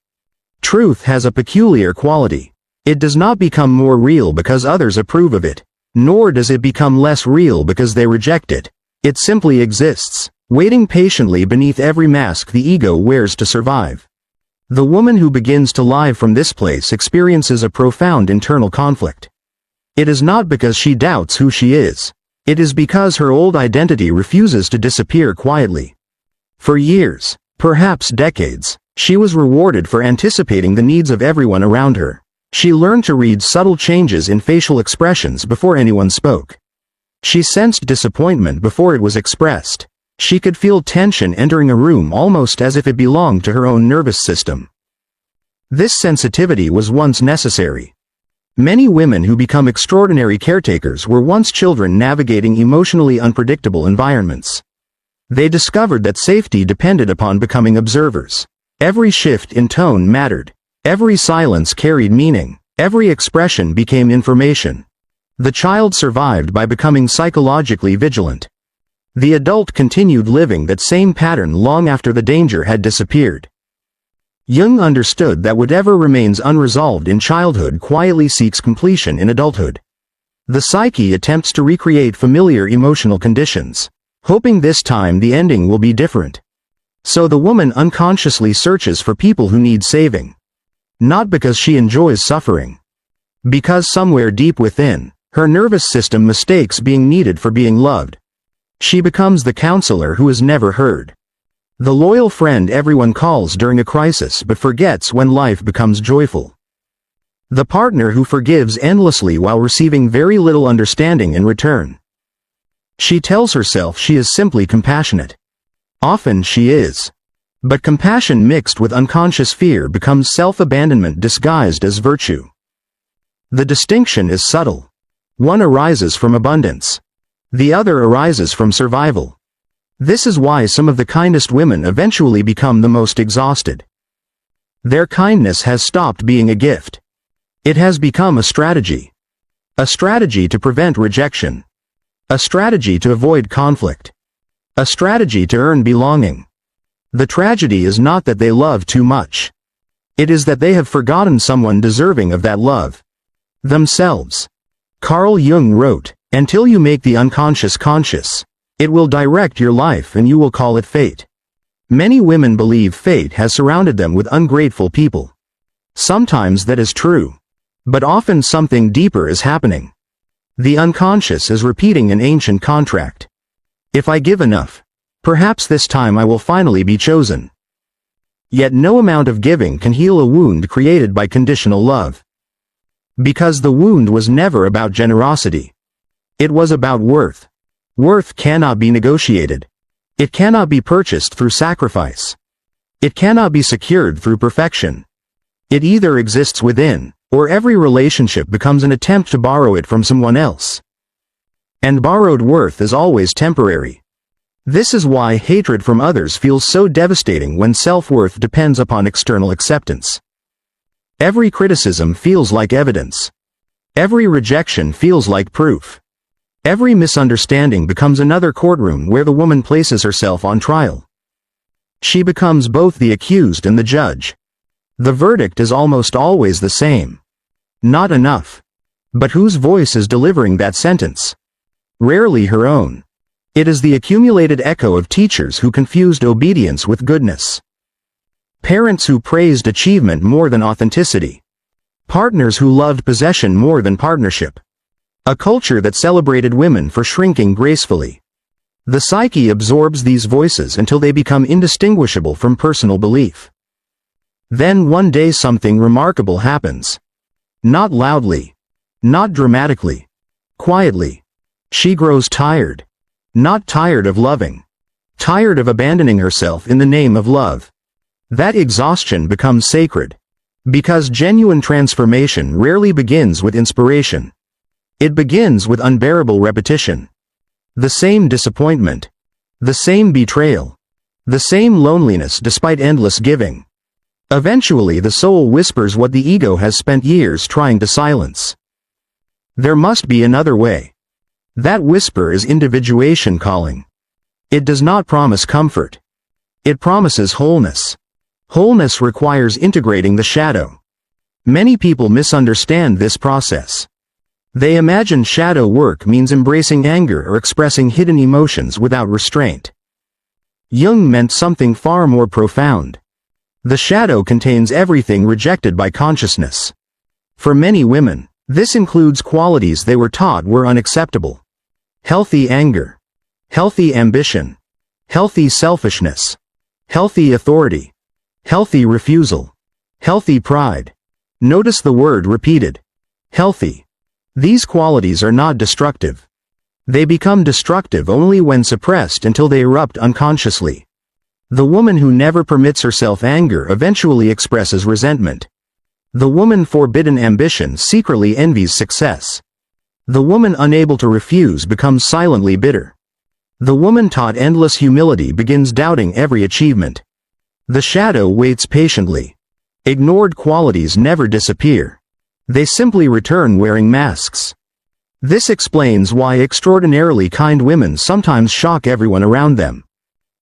Truth has a peculiar quality. It does not become more real because others approve of it, nor does it become less real because they reject it. It simply exists, waiting patiently beneath every mask the ego wears to survive. The woman who begins to live from this place experiences a profound internal conflict. It is not because she doubts who she is. It is because her old identity refuses to disappear quietly. For years, perhaps decades, she was rewarded for anticipating the needs of everyone around her. She learned to read subtle changes in facial expressions before anyone spoke. She sensed disappointment before it was expressed. She could feel tension entering a room almost as if it belonged to her own nervous system. This sensitivity was once necessary. Many women who become extraordinary caretakers were once children navigating emotionally unpredictable environments. They discovered that safety depended upon becoming observers. Every shift in tone mattered. Every silence carried meaning. Every expression became information. The child survived by becoming psychologically vigilant. The adult continued living that same pattern long after the danger had disappeared. Jung understood that whatever remains unresolved in childhood quietly seeks completion in adulthood. The psyche attempts to recreate familiar emotional conditions, hoping this time the ending will be different. So the woman unconsciously searches for people who need saving. Not because she enjoys suffering. Because somewhere deep within, her nervous system mistakes being needed for being loved. She becomes the counselor who is never heard. The loyal friend everyone calls during a crisis but forgets when life becomes joyful. The partner who forgives endlessly while receiving very little understanding in return. She tells herself she is simply compassionate. Often she is. But compassion mixed with unconscious fear becomes self-abandonment disguised as virtue. The distinction is subtle. One arises from abundance. The other arises from survival. This is why some of the kindest women eventually become the most exhausted. Their kindness has stopped being a gift. It has become a strategy. A strategy to prevent rejection. A strategy to avoid conflict. A strategy to earn belonging. The tragedy is not that they love too much. It is that they have forgotten someone deserving of that love. Themselves. Carl Jung wrote, "Until you make the unconscious conscious, it will direct your life and you will call it fate." Many women believe fate has surrounded them with ungrateful people. Sometimes that is true. But often something deeper is happening. The unconscious is repeating an ancient contract. If I give enough, perhaps this time I will finally be chosen. Yet no amount of giving can heal a wound created by conditional love. Because the wound was never about generosity. It was about worth. Worth cannot be negotiated. It cannot be purchased through sacrifice. It cannot be secured through perfection. It either exists within, or every relationship becomes an attempt to borrow it from someone else. And borrowed worth is always temporary. This is why hatred from others feels so devastating when self-worth depends upon external acceptance. Every criticism feels like evidence. Every rejection feels like proof. Every misunderstanding becomes another courtroom where the woman places herself on trial. She becomes both the accused and the judge. The verdict is almost always the same. Not enough. But whose voice is delivering that sentence? Rarely her own. It is the accumulated echo of teachers who confused obedience with goodness. Parents who praised achievement more than authenticity. Partners who loved possession more than partnership. A culture that celebrated women for shrinking gracefully. The psyche absorbs these voices until they become indistinguishable from personal belief. Then one day something remarkable happens. Not loudly. Not dramatically. Quietly. She grows tired. Not tired of loving. Tired of abandoning herself in the name of love. That exhaustion becomes sacred. Because genuine transformation rarely begins with inspiration. It begins with unbearable repetition. The same disappointment. The same betrayal. The same loneliness despite endless giving. Eventually the soul whispers what the ego has spent years trying to silence. There must be another way. That whisper is individuation calling. It does not promise comfort. It promises wholeness. Wholeness requires integrating the shadow. Many people misunderstand this process. They imagine shadow work means embracing anger or expressing hidden emotions without restraint. Jung meant something far more profound. The shadow contains everything rejected by consciousness. For many women, this includes qualities they were taught were unacceptable. Healthy anger. Healthy ambition. Healthy selfishness. Healthy authority. Healthy refusal. Healthy pride. Notice the word repeated. Healthy. These qualities are not destructive. They become destructive only when suppressed until they erupt unconsciously. The woman who never permits herself anger eventually expresses resentment. The woman forbidden ambition secretly envies success. The woman unable to refuse becomes silently bitter. The woman taught endless humility begins doubting every achievement. The shadow waits patiently. Ignored qualities never disappear. They simply return wearing masks. This explains why extraordinarily kind women sometimes shock everyone around them.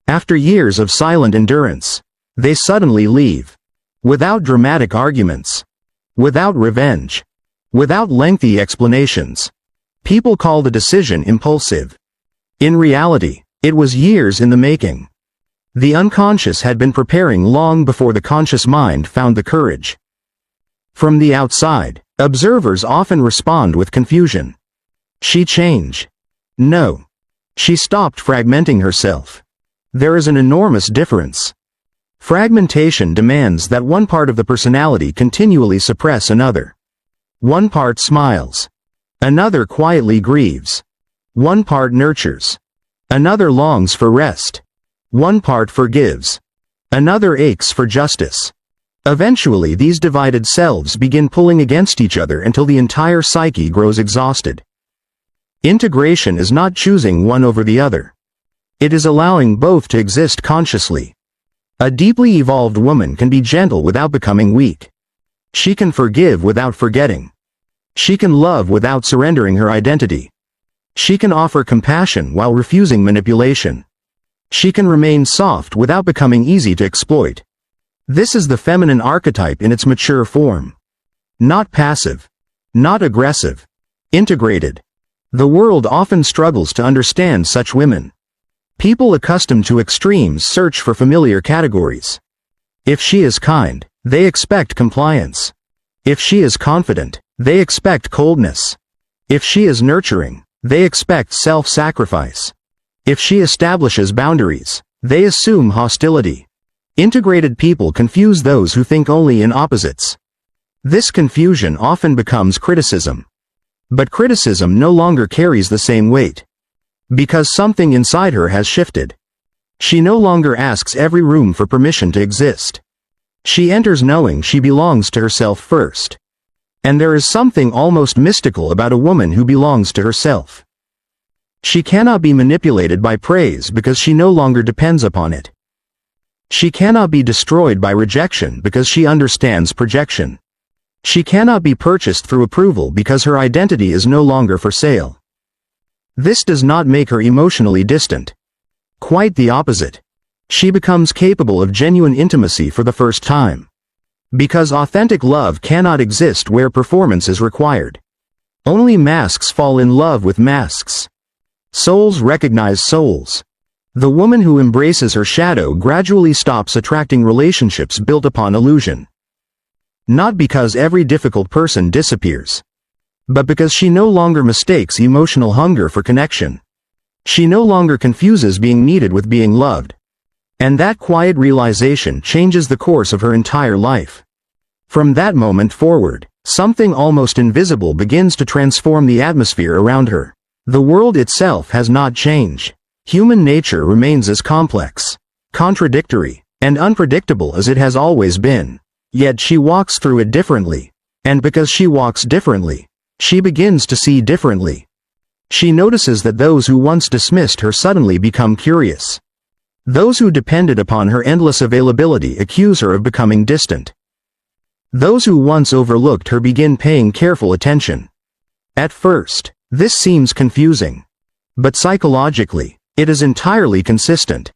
After years of silent endurance, they suddenly leave. Without dramatic arguments. Without revenge. Without lengthy explanations. People call the decision impulsive. In reality, it was years in the making. The unconscious had been preparing long before the conscious mind found the courage. From the outside, observers often respond with confusion. She changed. No. She stopped fragmenting herself. There is an enormous difference. Fragmentation demands that one part of the personality continually suppress another. One part smiles. Another quietly grieves. One part nurtures. Another longs for rest. One part forgives. Another aches for justice. Eventually these divided selves begin pulling against each other until the entire psyche grows exhausted. Integration is not choosing one over the other. It is allowing both to exist consciously. A deeply evolved woman can be gentle without becoming weak. She can forgive without forgetting. She can love without surrendering her identity. She can offer compassion while refusing manipulation. She can remain soft without becoming easy to exploit. This is the feminine archetype in its mature form. Not passive. Not aggressive. Integrated. The world often struggles to understand such women. People accustomed to extremes search for familiar categories. If she is kind, they expect compliance. If she is confident, they expect coldness. If she is nurturing, they expect self-sacrifice. If she establishes boundaries, they assume hostility. Integrated people confuse those who think only in opposites. This confusion often becomes criticism. But criticism no longer carries the same weight. Because something inside her has shifted. She no longer asks every room for permission to exist. She enters knowing she belongs to herself first. And there is something almost mystical about a woman who belongs to herself. She cannot be manipulated by praise because she no longer depends upon it. She cannot be destroyed by rejection because she understands projection. She cannot be purchased through approval because her identity is no longer for sale. This does not make her emotionally distant. Quite the opposite. She becomes capable of genuine intimacy for the first time. Because authentic love cannot exist where performance is required. Only masks fall in love with masks. Souls recognize souls. The woman who embraces her shadow gradually stops attracting relationships built upon illusion. Not because every difficult person disappears. But because she no longer mistakes emotional hunger for connection. She no longer confuses being needed with being loved. And that quiet realization changes the course of her entire life. From that moment forward, something almost invisible begins to transform the atmosphere around her. The world itself has not changed. Human nature remains as complex, contradictory, and unpredictable as it has always been. Yet she walks through it differently. And because she walks differently, she begins to see differently. She notices that those who once dismissed her suddenly become curious. Those who depended upon her endless availability accuse her of becoming distant. Those who once overlooked her begin paying careful attention. At first, this seems confusing. But psychologically, it is entirely consistent.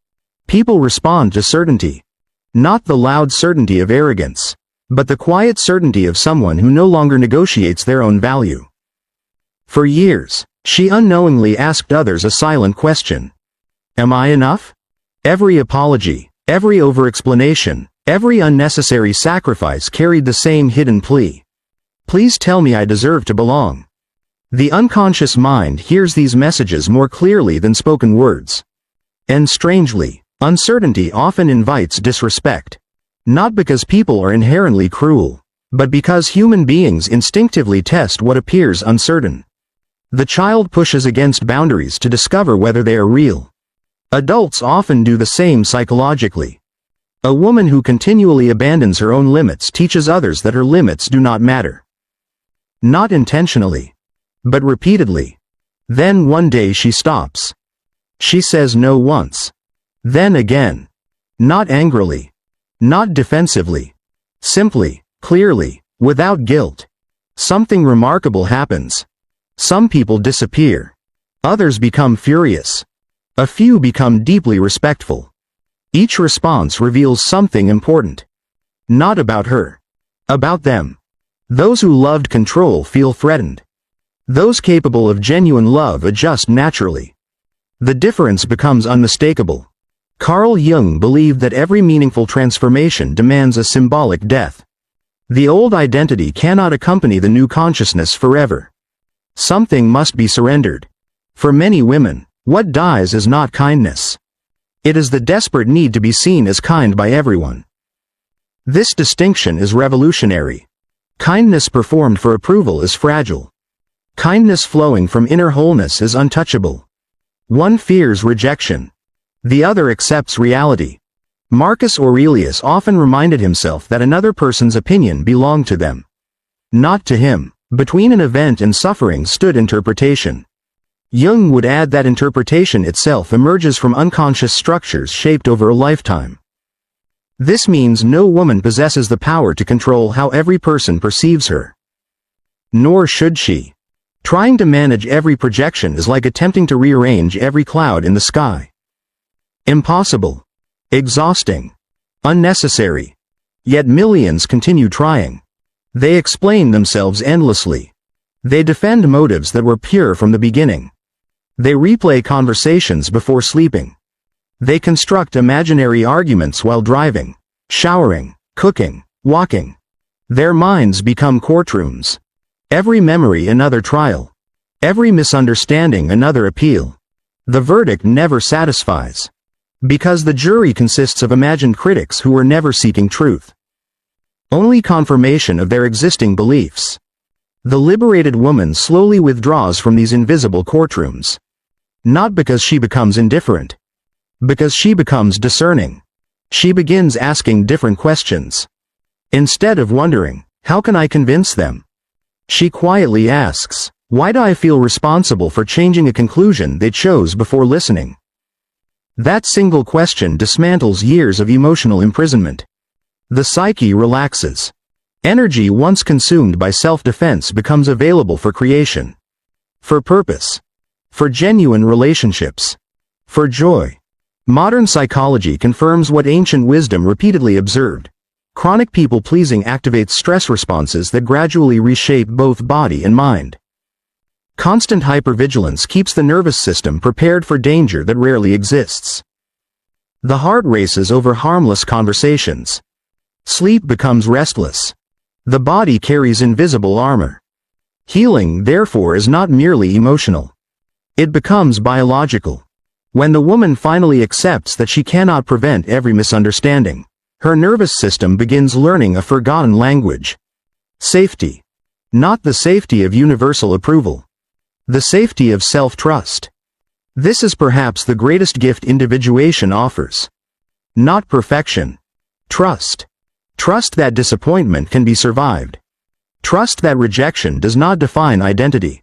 People respond to certainty. Not the loud certainty of arrogance, but the quiet certainty of someone who no longer negotiates their own value. For years, she unknowingly asked others a silent question. Am I enough? Every apology, every over-explanation, every unnecessary sacrifice carried the same hidden plea. Please tell me I deserve to belong. The unconscious mind hears these messages more clearly than spoken words. And strangely, uncertainty often invites disrespect. Not because people are inherently cruel, but because human beings instinctively test what appears uncertain. The child pushes against boundaries to discover whether they are real. Adults often do the same psychologically. A woman who continually abandons her own limits teaches others that her limits do not matter. Not intentionally, but repeatedly. Then one day she stops. She says no once. Then again. Not angrily. Not defensively. Simply, clearly, without guilt. Something remarkable happens. Some people disappear. Others become furious. A few become deeply respectful. Each response reveals something important. Not about her. About them. Those who loved control feel threatened. Those capable of genuine love adjust naturally. The difference becomes unmistakable. Carl Jung believed that every meaningful transformation demands a symbolic death. The old identity cannot accompany the new consciousness forever. Something must be surrendered. For many women, what dies is not kindness. It is the desperate need to be seen as kind by everyone. This distinction is revolutionary. Kindness performed for approval is fragile. Kindness flowing from inner wholeness is untouchable. One fears rejection. The other accepts reality. Marcus Aurelius often reminded himself that another person's opinion belonged to them. Not to him. Between an event and suffering stood interpretation. Jung would add that interpretation itself emerges from unconscious structures shaped over a lifetime. This means no woman possesses the power to control how every person perceives her. Nor should she. Trying to manage every projection is like attempting to rearrange every cloud in the sky. Impossible. Exhausting. Unnecessary. Yet millions continue trying. They explain themselves endlessly. They defend motives that were pure from the beginning. They replay conversations before sleeping. They construct imaginary arguments while driving, showering, cooking, walking. Their minds become courtrooms. Every memory another trial. Every misunderstanding another appeal. The verdict never satisfies. Because the jury consists of imagined critics who were never seeking truth. Only confirmation of their existing beliefs. The liberated woman slowly withdraws from these invisible courtrooms. Not because she becomes indifferent. Because she becomes discerning. She begins asking different questions. Instead of wondering, how can I convince them? She quietly asks, why do I feel responsible for changing a conclusion they chose before listening? That single question dismantles years of emotional imprisonment. The psyche relaxes. Energy once consumed by self-defense becomes available for creation. For purpose. For genuine relationships. For joy. Modern psychology confirms what ancient wisdom repeatedly observed. Chronic people-pleasing activates stress responses that gradually reshape both body and mind. Constant hypervigilance keeps the nervous system prepared for danger that rarely exists. The heart races over harmless conversations. Sleep becomes restless. The body carries invisible armor. Healing, therefore, is not merely emotional. It becomes biological. When the woman finally accepts that she cannot prevent every misunderstanding, her nervous system begins learning a forgotten language. Safety. Not the safety of universal approval. The safety of self-trust. This is perhaps the greatest gift individuation offers. Not perfection. Trust. Trust that disappointment can be survived. Trust that rejection does not define identity.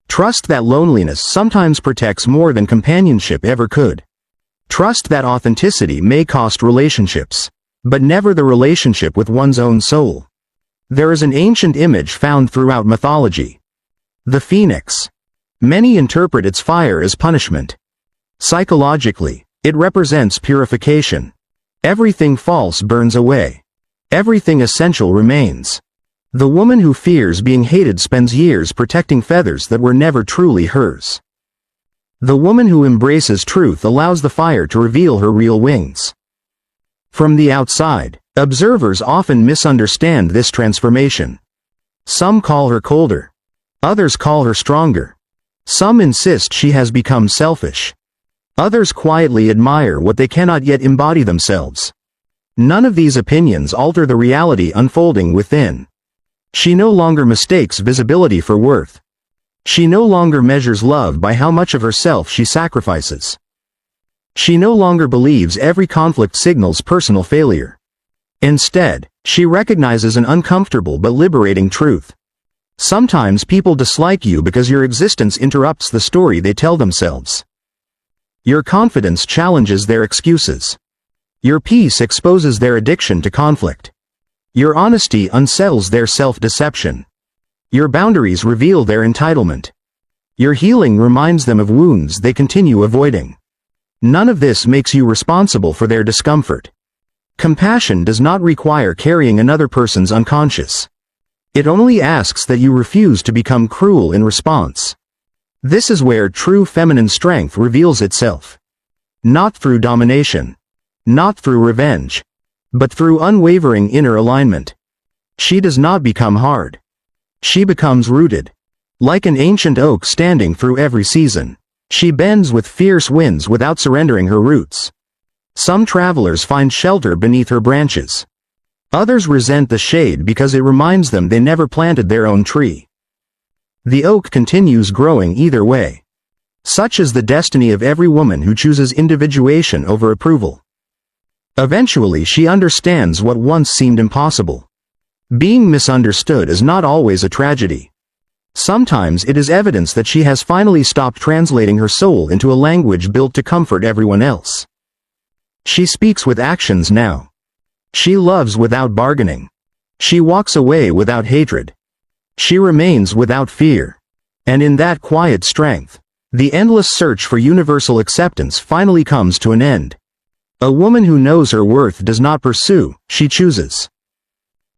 Trust that loneliness sometimes protects more than companionship ever could. Trust that authenticity may cost relationships, but never the relationship with one's own soul. There is an ancient image found throughout mythology. The phoenix. Many interpret its fire as punishment. Psychologically, it represents purification. Everything false burns away. Everything essential remains. The woman who fears being hated spends years protecting feathers that were never truly hers. The woman who embraces truth allows the fire to reveal her real wings. From the outside, observers often misunderstand this transformation. Some call her colder. Others call her stronger. Some insist she has become selfish. Others quietly admire what they cannot yet embody themselves. None of these opinions alter the reality unfolding within. She no longer mistakes visibility for worth. She no longer measures love by how much of herself she sacrifices. She no longer believes every conflict signals personal failure. Instead, she recognizes an uncomfortable but liberating truth. Sometimes people dislike you because your existence interrupts the story they tell themselves. Your confidence challenges their excuses. Your peace exposes their addiction to conflict. Your honesty unsettles their self-deception. Your boundaries reveal their entitlement. Your healing reminds them of wounds they continue avoiding. None of this makes you responsible for their discomfort. Compassion does not require carrying another person's unconscious. It only asks that you refuse to become cruel in response. This is where true feminine strength reveals itself. Not through domination. Not through revenge. But through unwavering inner alignment. She does not become hard. She becomes rooted. Like an ancient oak standing through every season. She bends with fierce winds without surrendering her roots. Some travelers find shelter beneath her branches. Others resent the shade because it reminds them they never planted their own tree. The oak continues growing either way. Such is the destiny of every woman who chooses individuation over approval. Eventually she understands what once seemed impossible. Being misunderstood is not always a tragedy. Sometimes it is evidence that she has finally stopped translating her soul into a language built to comfort everyone else. She speaks with actions now. She loves without bargaining. She walks away without hatred. She remains without fear. And in that quiet strength, the endless search for universal acceptance finally comes to an end. A woman who knows her worth does not pursue, she chooses.